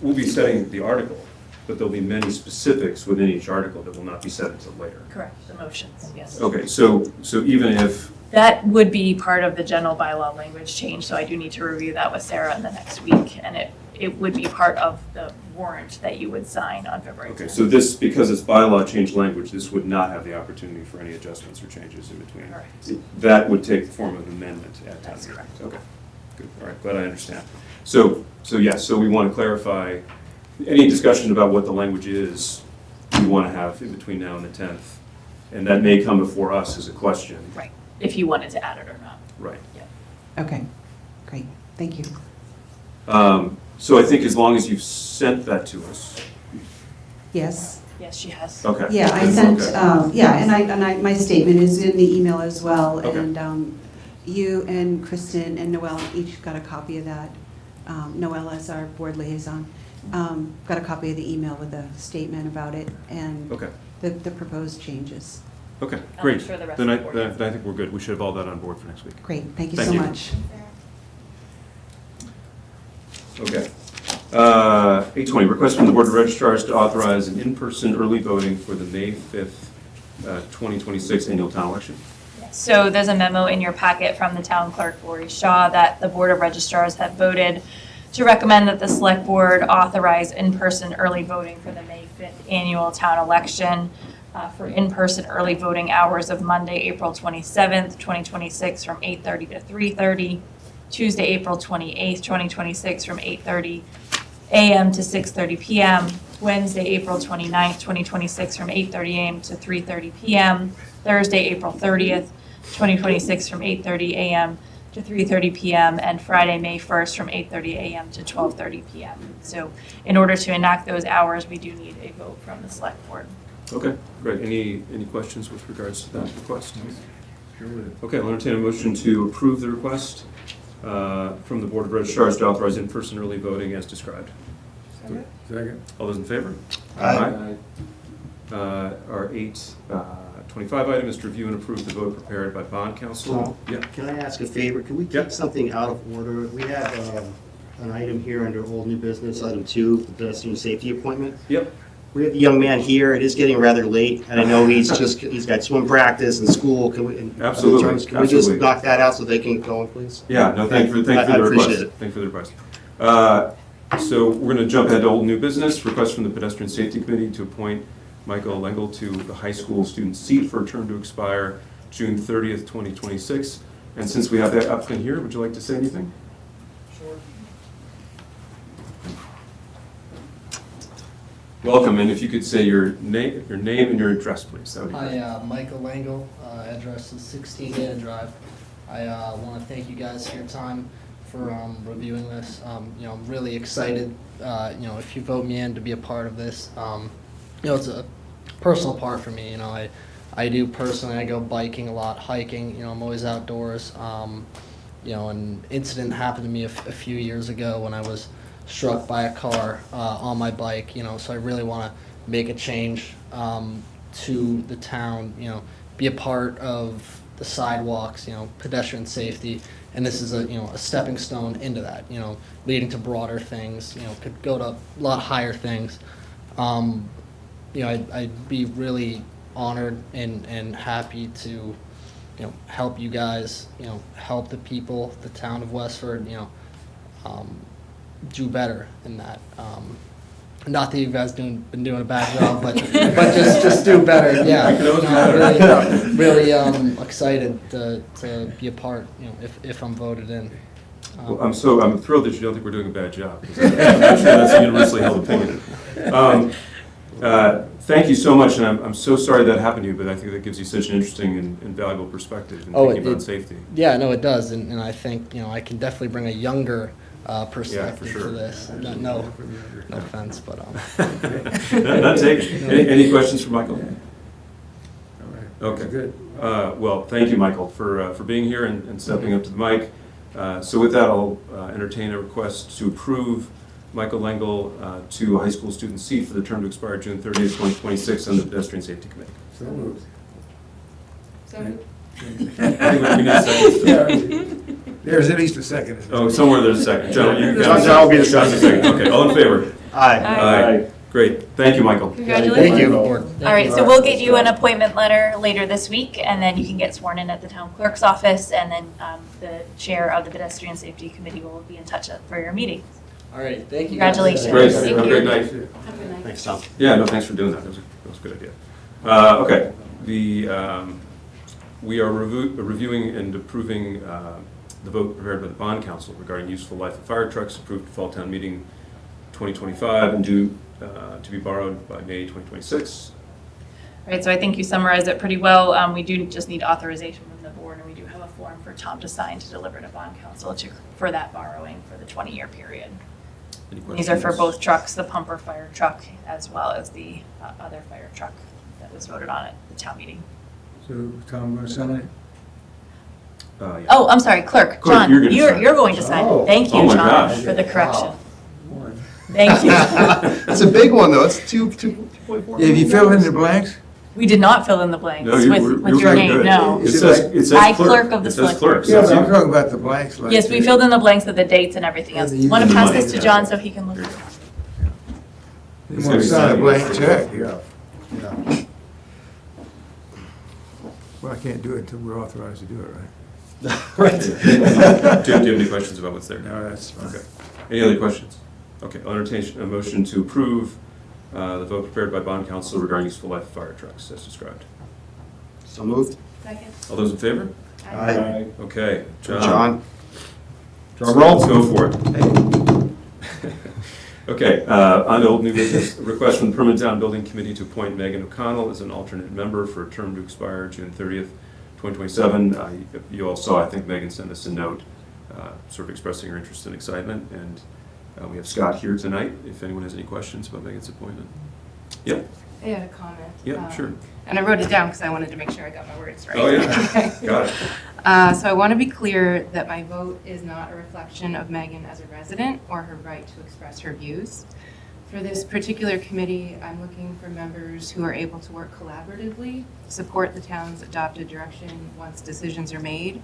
We'll be setting the article, but there'll be many specifics within each article that will not be set until later. Correct, the motions, yes. Okay, so even if, That would be part of the general bylaw language change, so I do need to review that with Sarah in the next week. And it would be part of the warrant that you would sign on February 10th. okay, so this, because it's bylaw change language, this would not have the opportunity for any adjustments or changes in between. Correct. That would take the form of an amendment at town That's meeting. correct. Okay, good, all right, glad I understand. So yes, so we want to clarify, any discussion about what the language is, we want to have in between now and the 10th. And that may come before us as a question. Right, if you wanted to add it or not. Right. Okay, great, thank you. So I think as long as you've sent that to us. Yes? Yes, she has. Okay. Yeah, I sent, Okay. my statement is in the email as well. Okay. And you and Kristen and Noelle each got a copy of that. Noelle is our board liaison. Got a copy of the email with a statement about it and Okay. the proposed changes. Okay, I'll great. make sure the rest Then of the board knows. I think we're good. We should have all that on board for next week. Great, thank you Thank so you. much. Okay. 820, request from the Board of Registrars to authorize an in-person early voting for the May 5th, 2026 annual town election. So there's a memo in your packet from the town clerk, Lori Shaw, that the Board of Registrars have voted to recommend that the Select Board authorize in-person early voting for the May 5th annual town election for in-person early voting hours of Monday, April 27th, 2026 from 8:30 to 3:30, Tuesday, April 28th, 2026 from 8:30 a.m. to 6:30 p.m., Wednesday, April 29th, 2026 from 8:30 a.m. to 3:30 p.m., Thursday, April 30th, 2026 from 8:30 a.m. to 3:30 p.m., and Friday, May 1st from 8:30 a.m. to 12:30 p.m. So in order to enact those hours, we do need a vote from the Select Board. Okay, great. Any questions with regards to that request? Okay, I'll entertain a motion to approve the request from the Board of Registrars to authorize in-person early voting as described. Second. All those in favor? Aye. Our 825 item is to review and approve the vote prepared by bond counsel. Yeah. Can I ask a favor? Can we Yep. take something out of order? We have an item here under old new business, item 2, the pedestrian safety appointment. Yep. We have the young man here. It is getting rather late, and I know he's got swim practice and school. Can we, in other Absolutely, terms, can we just absolutely. knock that out so they can go, please? Yeah, no, thank you for I the request. appreciate it. Thank you for the request. So we're going to jump ahead to old new business. Request from the Pedestrian Safety Committee to appoint Michael Lengel to the high school student seat for a term to expire June 30th, 2026. And since we have that applicant here, would you like to say anything? Sure. Welcome, and if you could say your name and your address, please, that would be great. Hi, Michael Langle, address is 16 Dana Drive. I want to thank you guys for your time for reviewing this. I'm really excited, if you vote me in to be a part of this. It's a personal part for me, I do personally, I go biking a lot, hiking, I'm always outdoors. An incident happened to me a few years ago when I was struck by a car on my bike, so I really want to make a change to the town, be a part of the sidewalks, pedestrian safety, and this is a stepping stone into that, leading to broader things, could go to a lot higher things. I'd be really honored and happy to, help you guys, help the people, the town of Westford, do better in that. Not that you guys been doing a bad job, but just do better. Yeah, really excited to be a part. If I'm voted in. Well, I'm thrilled that you don't think we're doing a bad job. I'm sure that's a universally held opinion. Thank you so much, and I'm so sorry that happened to you, but I think that gives you such an interesting and valuable perspective in thinking about safety. Yeah, no, it does, and I think I can definitely bring a younger perspective for sure. to this. No offense, but not taken. Any questions for Michael? All right. Okay. Good. Well, thank you, Michael, for being here and stepping up to the mic. So with that, I'll entertain a request to approve Michael Lengel to a high school student seat for the term to expire June 30th, 2026 on the Pedestrian Safety Committee. So moved. So, I think we need a second still. There's at least a second. Oh, somewhere there's a second. John, you John will be the second. Okay, all in favor? Aye. Aye. Great. Thank you, Michael. Congratulations. Thank you. All right, so we'll get you an appointment letter later this week, and then you can get sworn in at the town clerk's office, and then the chair of the Pedestrian Safety Committee will be in touch for your meeting. all right, thank you. Congratulations. Great. Thank Have a you. great night. Have a good night. Thanks, Tom. Yeah, no, thanks for doing that. That was a good idea. Okay, we are reviewing and approving the vote prepared by the Bond Council regarding useful life of fire trucks approved at Fall Town Meeting 2025 and due to be borrowed by May 2026. All right, so I think you summarized it pretty well. We do just need authorization from the board, and we do have a form for Tom to sign to deliver to Bond Council for that borrowing for the 20-year period. Any questions? These are for both trucks, the pumper fire truck as well as the other fire truck that was voted on at the town meeting. So Tom, going to sign it? Yeah. Oh, I'm sorry, clerk, Clerk, John, you're gonna sign. you're going to sign Oh. it. Thank you, Oh my John, gosh. for the correction. One. Thank you. That's a big one, though. It's 2.4. Yeah, if you fill in the blanks, We did not fill in the blanks No, with your very name, good. no. It says I clerk. clerk of the It says select clerk. board. So yeah, that's but I'm you. talking about the blanks. Like Yes, we filled in the blanks with the dates and everything else. And the Want to use pass of this money. to John so he can look? Here. You want to sign a blank check? Yeah. Well, I can't do it until we're authorized to do it, right? Right. Do you have any questions about what's there? No, that's fine. Okay. Any other questions? Okay, I'll entertain a motion to approve the vote prepared by Bond Council regarding useful life of fire trucks as described. So moved. Second. All those in favor? Aye. Okay, John. John. Drum roll. Let's go for it. Okay, on to old new business. Request from the Permanent Town Building Committee to appoint Megan O'Connell as an alternate member for a term to expire June 30th, 2027. You all saw, I think Megan sent us a note sort of expressing her interest and excitement, and we have Scott here tonight if anyone has any questions about Megan's appointment. Yep. I had a comment. Yeah, sure. And I wrote it down because I wanted to make sure I got my words right. Oh, yeah. Got it. So I want to be clear that my vote is not a reflection of Megan as a resident or her right to express her views. For this particular committee, I'm looking for members who are able to work collaboratively, support the town's adopted direction once decisions are made,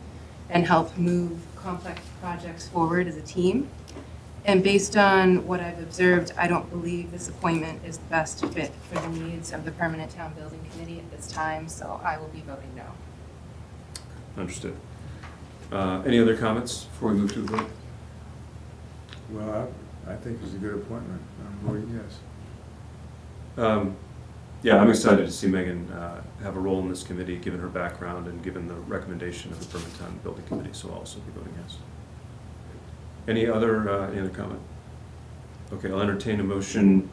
and help move complex projects forward as a team. And based on what I've observed, I don't believe this appointment is the best fit for the needs of the Permanent Town Building Committee at this time, so I will be voting no. Understood. Any other comments before we move to the vote? Well, I think it's a good appointment. I'm voting yes. Yeah, I'm excited to see Megan have a role in this committee, given her background and given the recommendation of the Permanent Town Building Committee, so I'll also be voting yes. Any other comment? Okay, I'll entertain a motion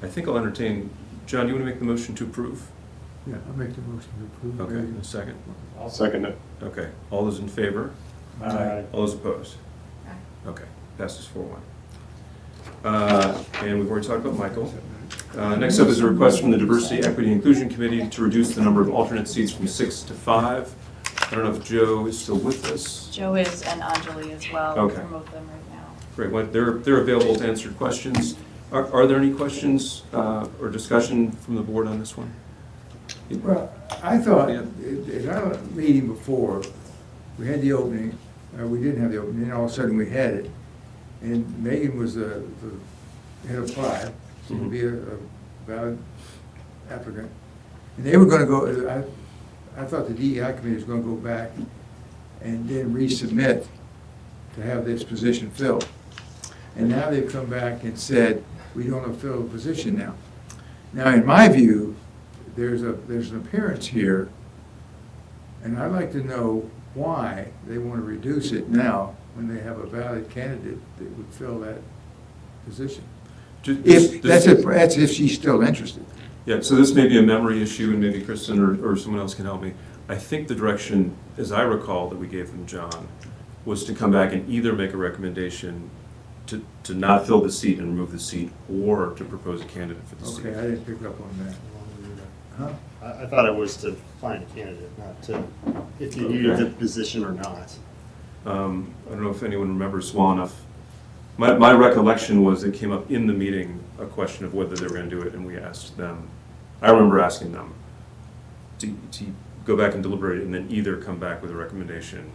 I think I'll entertain, John, you want to make the motion to approve? Yeah, I'll make the motion to approve. Okay, a second. I'll second it. Okay, all those in favor? Aye. All those opposed? Aye. Okay, passes 4-1. And we've already talked about Michael. Next up is a request from the Diversity, Equity, and Inclusion Committee to reduce the number of alternate seats from 6 to 5. I don't know if Joe is still with us. Joe is and Anjali as well. Okay. We'll promote them right now. Great, well, they're available to answer questions. Are there any questions or discussion from the board on this one? Well, I thought, Yeah. at our meeting before, we had the opening, we didn't have the opening, then all of a sudden we had it. And Megan was the head of 5, seemed to be a valid applicant. And they were gonna go, I thought the DEI committee was gonna go back and then resubmit to have this position filled. And now they've come back and said, we don't want to fill the position now. Now, in my view, there's an appearance here, and I'd like to know why they want to reduce it now when they have a valid candidate that would fill that position. That's if she's still interested. Yeah, so this may be a memory issue, and maybe Kristen or someone else can help me. I think the direction, as I recall, that we gave from John was to come back and either make a recommendation to not fill the seat and remove the seat, or to propose a candidate for the seat. Okay, I didn't pick up on that. Huh? I thought it was to find a candidate, not to, if you needed the position or not. I don't know if anyone remembers well enough. My recollection was it came up in the meeting, a question of whether they were going to do it, and we asked them. I remember asking them to go back and deliberate and then either come back with a recommendation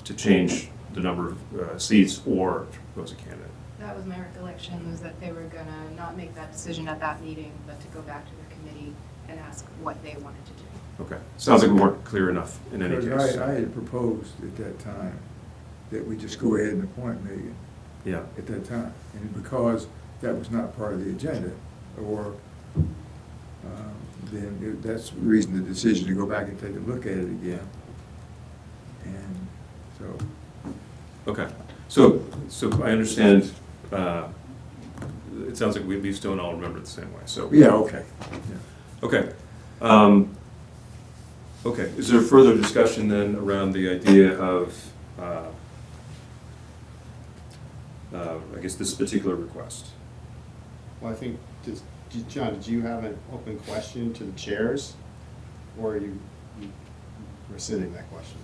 to change the number of seats or to propose a candidate. That was my recollection, was that they were gonna not make that decision at that meeting, but to go back to the committee and ask what they wanted to do. Okay, sounds like we weren't clear enough in any Because case. I had proposed at that time that we just go ahead and appoint Megan. Yeah. At that time, and because that was not part of the agenda, or then that's the reason the decision to go back and take a look at it again. And so. Okay, so I understand, it sounds like we still don't all remember it the same way, so. Yeah, okay. Yeah. Okay. Okay, is there further discussion then around the idea of, I guess, this particular request? Well, I think, John, did you have an open question to the chairs? Or you rescinding that question?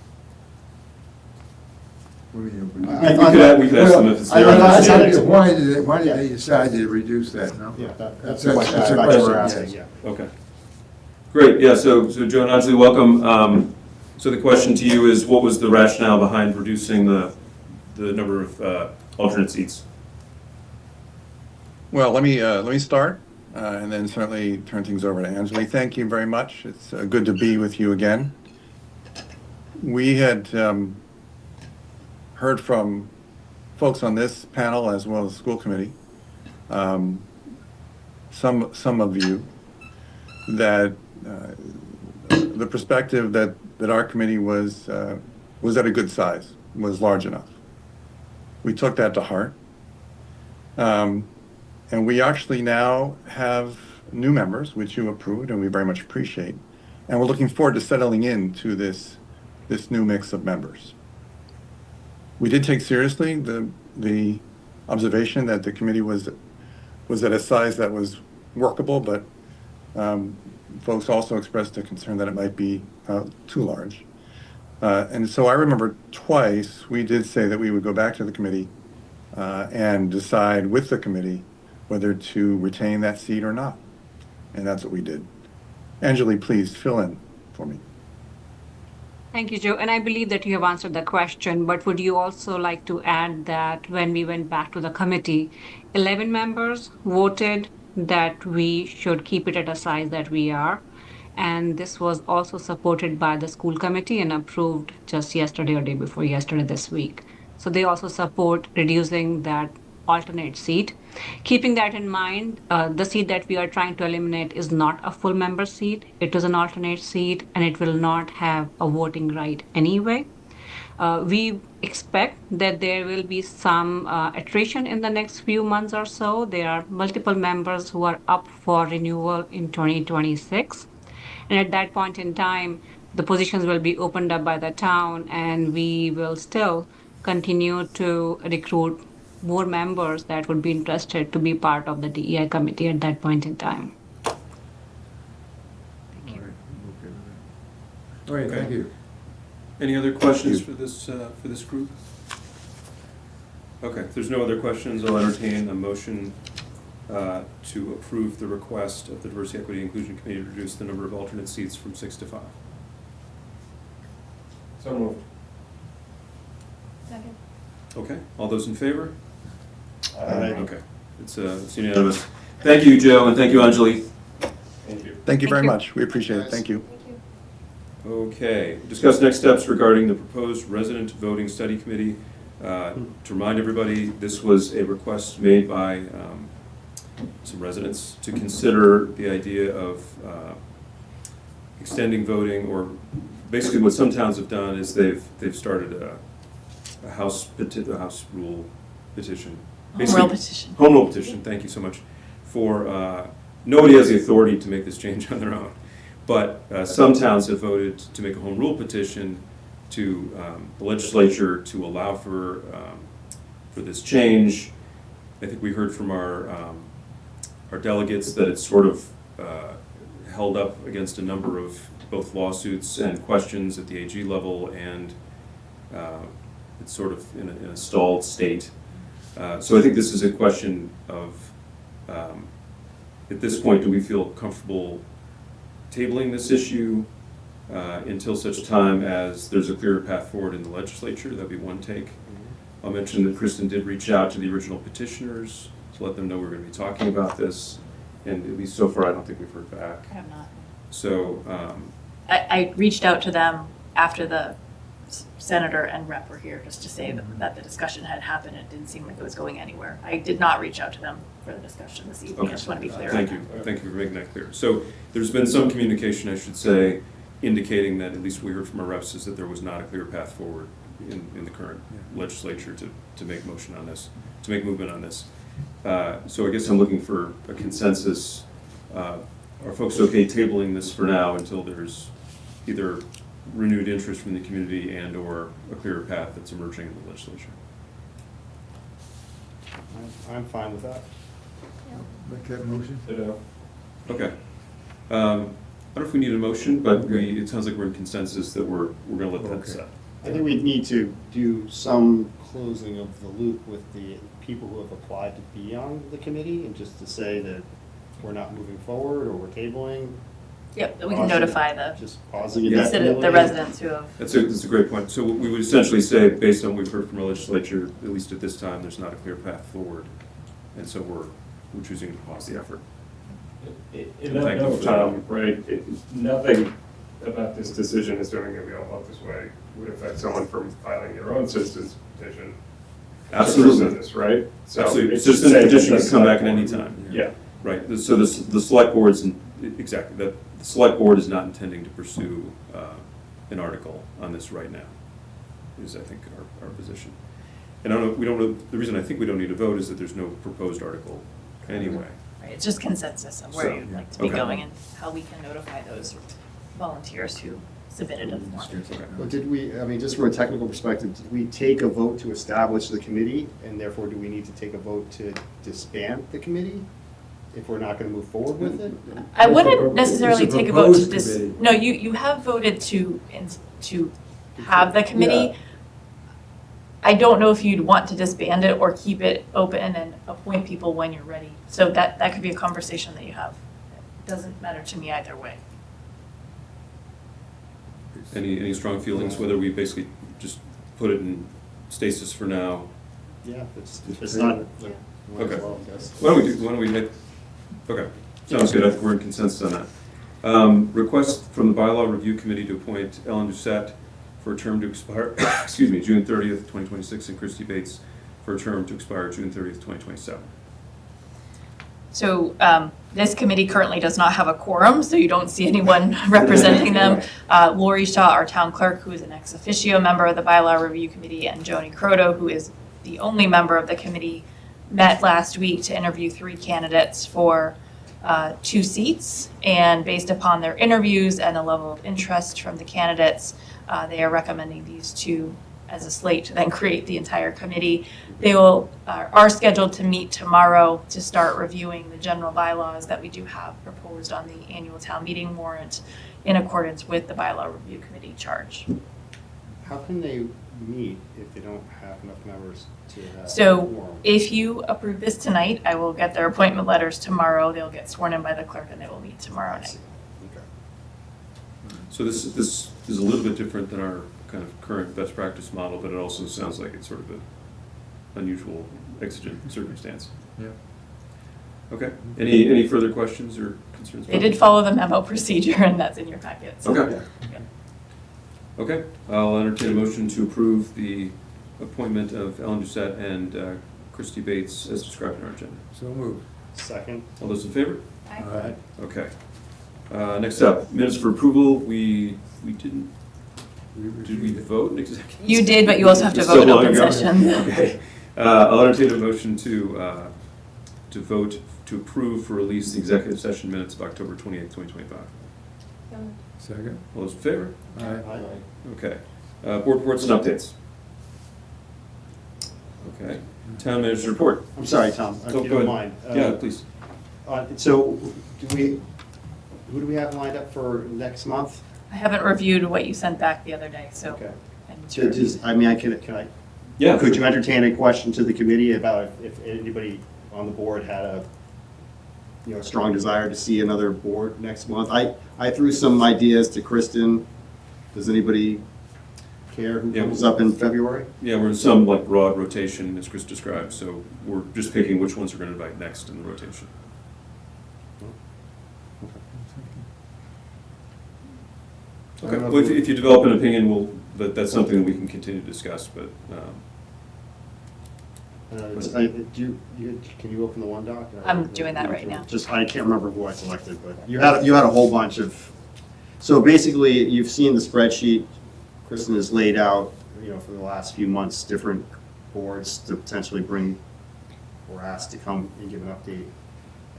What do you mean? We could ask them if it's their understanding. Why did they decide to reduce that number? Yeah, that's the question I thought you were asking, yes. yeah. Okay. Great, yeah, so Joe and Anjali, welcome. So the question to you is, what was the rationale behind reducing the number of alternate seats? Well, let me start, and then certainly turn things over to Anjali. Thank you very much. It's good to be with you again. We had heard from folks on this panel as well as the school committee, some of you, that the perspective that our committee was at a good size, was large enough. We took that to heart. And we actually now have new members, which you approved and we very much appreciate. And we're looking forward to settling into this new mix of members. We did take seriously the observation that the committee was at a size that was workable, but folks also expressed a concern that it might be too large. And so I remember twice we did say that we would go back to the committee and decide with the committee whether to retain that seat or not. And that's what we did. Anjali, please fill in for me. Thank you, Joe. And I believe that you have answered the question, but would you also like to add that when we went back to the committee, 11 members voted that we should keep it at a size that we are. And this was also supported by the school committee and approved just yesterday or day before yesterday this week. So they also support reducing that alternate seat. Keeping that in mind, the seat that we are trying to eliminate is not a full member seat. It is an alternate seat and it will not have a voting right anyway. We expect that there will be some attrition in the next few months or so. There are multiple members who are up for renewal in 2026. And at that point in time, the positions will be opened up by the town, and we will still continue to recruit more members that would be interested to be part of the DEI committee at that point in time. All right, thank you. Any other questions for this group? Okay, if there's no other questions, I'll entertain a motion to approve the request of the Diversity, Equity, Inclusion Committee to reduce the number of alternate seats from 6 to 5. So moved. Second. Okay, all those in favor? Aye. Okay, it's unanimous. Thank you, Joe, and thank you, Anjali. Thank you. Thank you very much. We appreciate it. Thank you. Okay, discuss next steps regarding the proposed resident voting study committee. To remind everybody, this was a request made by some residents to consider the idea of extending voting, or basically what some towns have done is they've started a house rule petition. Home rule petition. Home rule petition, thank you so much. For, nobody has the authority to make this change on their own, but some towns have voted to make a home rule petition to the legislature to allow for this change. I think we heard from our delegates that it's sort of held up against a number of both lawsuits and questions at the AG level, and it's sort of in a stalled state. So I think this is a question of, at this point, do we feel comfortable tabling this issue until such time as there's a clearer path forward in the legislature? That'd be one take. I'll mention that Kristen did reach out to the original petitioners to let them know we're going to be talking about this, and at least so far I don't think we've heard back. I have not. So I reached out to them after the senator and rep were here, just to say that the discussion had happened. It didn't seem like it was going anywhere. I did not reach out to them for the discussion this evening. okay. I just want to be clear. Thank you. Thank you for making that clear. So there's been some communication, I should say, indicating that, at least we heard from our reps, is that there was not a clear path forward in the current legislature to make motion on this, to make movement on this. So I guess I'm looking for a consensus. Are folks okay tabling this for now until there's either renewed interest from the community and or a clearer path that's emerging in the legislature? I'm fine with that. Make that motion. Okay. I don't know if we need a motion, but it sounds like we're in consensus that we're going to let that set. I think we need to do some closing of the loop with the people who have applied to be on the committee, and just to say that we're not moving forward or we're tabling. Yep, we can notify the residents who have. That's a great point. So we would essentially say, based on what we've heard from our legislature, at least at this time, there's not a clear path forward, and so we're choosing to pause the effort. Nothing about this decision, assuming that we all vote this way, would affect someone from filing their own citizens petition. Absolutely. This, right? So absolutely. it's Citizen petition can come back at any time. Yeah. Right. So the select board's exactly that. The select board is not intending to pursue an article on this right now. Is, I think, our position. And I don't know. We don't know. The reason I think we don't need a vote is that there's no proposed article anyway. Right. It's just consensus of where you'd like to be going and how we can notify those volunteers who submitted a form. Well, did we, I mean, just from a technical perspective, did we take a vote to establish the committee, and therefore do we need to take a vote to disband the committee if we're not going to move forward with it? I wouldn't necessarily take a vote to No, you have voted to have the committee. Yeah. I don't know if you'd want to disband it or keep it open and appoint people when you're ready. So that could be a conversation that you have. It doesn't matter to me either way. Any strong feelings whether we basically just put it in stasis for now? Yeah, if it's not. Yeah. Okay. Well, I guess. Why don't we make? Okay, sounds good. I think we're in consensus on that. Request from the Bylaw Review Committee to appoint Ellen Doucette for a term to expire, excuse me, June 30th, 2026, and Christy Bates for a term to expire June 30th, 2027. So This committee currently does not have a quorum, so you don't see anyone representing them. Lori Shaw, our town clerk, who is an ex officio member of the Bylaw Review Committee, and Joni Croto, who is the only member of the committee, met last week to interview 3 candidates for 2 seats. And based upon their interviews and the level of interest from the candidates, they are recommending these 2 as a slate to then create the entire committee. They are scheduled to meet tomorrow to start reviewing the general bylaws that we do have proposed on the annual town meeting warrant in accordance with the Bylaw Review Committee charge. How can they meet if they don't have enough members to have a So quorum? if you approve this tonight, I will get their appointment letters tomorrow. They'll get sworn in by the clerk and they will meet tomorrow night. Okay. So this is a little bit different than our kind of current best practice model, but it also sounds like it's sort of an unusual exigent circumstance. Yeah. Okay. Any further questions or concerns? They did follow the memo procedure and that's in your packet. So. Okay. Okay. I'll entertain a motion to approve the appointment of Ellen Doucette and Christy Bates as described in our agenda. So moved. Second. All those in favor? Aye. Okay. Next up, minutes for approval. We didn't. Did we vote in executive? You did, but you also have to So vote in long open ago. session. Okay. I'll entertain a motion to vote to approve for release the executive session minutes of October 28th, 2025. Second. All those in favor? Aye. Okay. Board reports and updates. Okay. Town manager's report. I'm sorry, Tom, if Oh, you go don't ahead. mind. Yeah, please. So, who do we have lined up for next month? I haven't reviewed what you sent back the other day, so. Okay. I need to review. Can I? Yeah. Could you entertain a question to the committee about if anybody on the board had a strong desire to see another board next month? I threw some ideas to Kristen. Does anybody care who comes up in February? Yeah, we're in some like broad rotation, as Chris described, so we're just picking which ones we're going to invite next in the rotation. Okay, well, if you develop an opinion, that's something that we can continue to discuss, but. Can you open the OneDoc? I'm doing that right now. I can't remember who I selected, but you had a whole bunch of. So basically, you've seen the spreadsheet. Kristen has laid out, for the last few months, different boards to potentially bring or ask to come and give an update,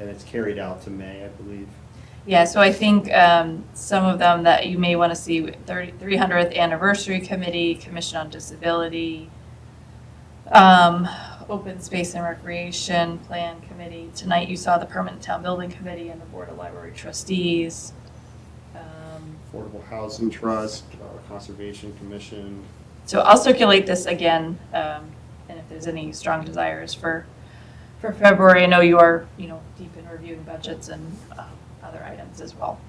and it's carried out to May, I believe. Yeah, so I think some of them that you may want to see, 300th Anniversary Committee, Commission on Disability, Open Space and Recreation Plan Committee. Tonight you saw the Permanent Town Building Committee and the Board of Library Trustees. Affordable Housing Trust, Conservation Commission. So I'll circulate this again, and if there's any strong desires for February, I know you are, deep in reviewing budgets and other items as well.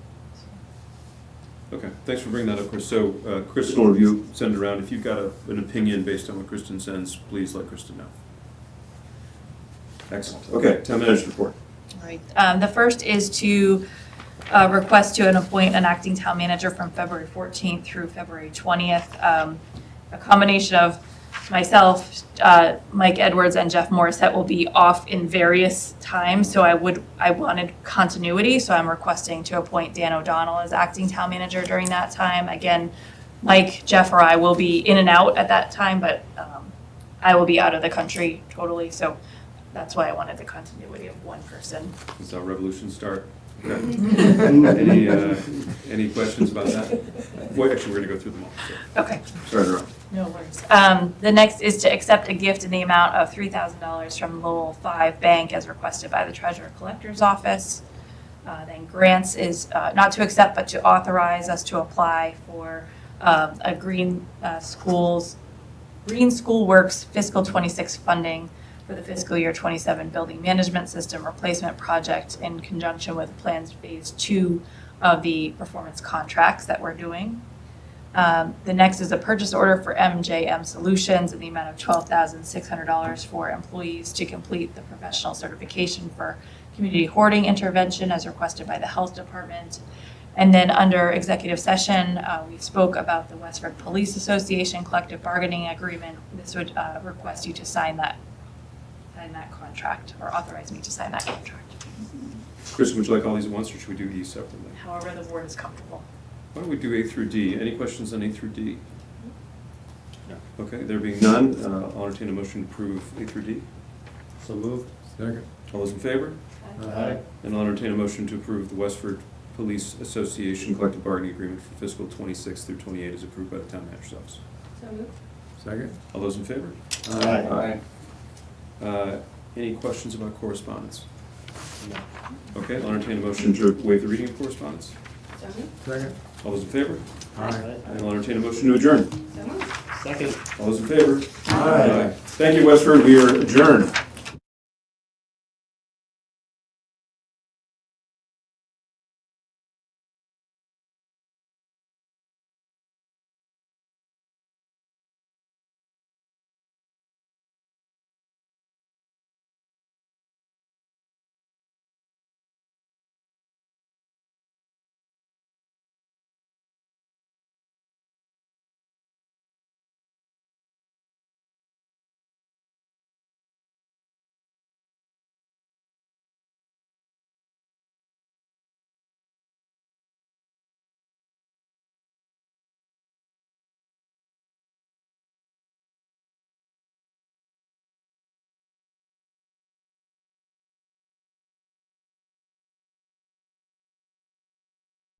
Okay, thanks for bringing that up, Chris. So Kristen will review, send it around. If you've got an opinion based on what Kristen sends, please let Kristen know. Excellent. Okay, town manager's report. All right. The first is to request to appoint an acting town manager from February 14th through February 20th. A combination of myself, Mike Edwards, and Jeff Morissette will be off in various times, so I wanted continuity, so I'm requesting to appoint Dan O'Donnell as acting town manager during that time. Again, Mike, Jeff, or I will be in and out at that time, but I will be out of the country totally, so that's why I wanted the continuity of one person. That's how revolutions start. Okay. Any questions about that? Well, actually, we're going to go through them all. So. Okay. Sorry to interrupt. No worries. The next is to accept a gift in the amount of $3,000 from Lowell 5 Bank as requested by the Treasurer Collector's Office. Then grants is not to accept, but to authorize us to apply for a Green School Works Fiscal 26 funding for the fiscal year 27 building management system replacement project in conjunction with plans phase 2 of the performance contracts that we're doing. The next is a purchase order for MJM Solutions in the amount of $12,600 for employees to complete the professional certification for community hoarding intervention as requested by the health department. And then under executive session, we spoke about the Westford Police Association collective bargaining agreement. This would request you to sign that contract, or authorize me to sign that contract. Kristen, would you like all these at once, or should we do E separately? However the board is comfortable. Why don't we do A through D? Any questions on A through D? No. Okay, there being none, I'll entertain a motion to approve A through D. So moved. Second. All those in favor? Aye. And I'll entertain a motion to approve the Westford Police Association collective bargaining agreement for fiscal 26 through 28 as approved by the town manager's office. So moved. Second. All those in favor? Aye. Any questions about correspondence? Okay, I'll entertain a motion to waive the reading of correspondence. So moved. Second. All those in favor? Aye. And I'll entertain a motion to adjourn. So moved. Second. All those in favor? Aye. Thank you, Westford. We are adjourned.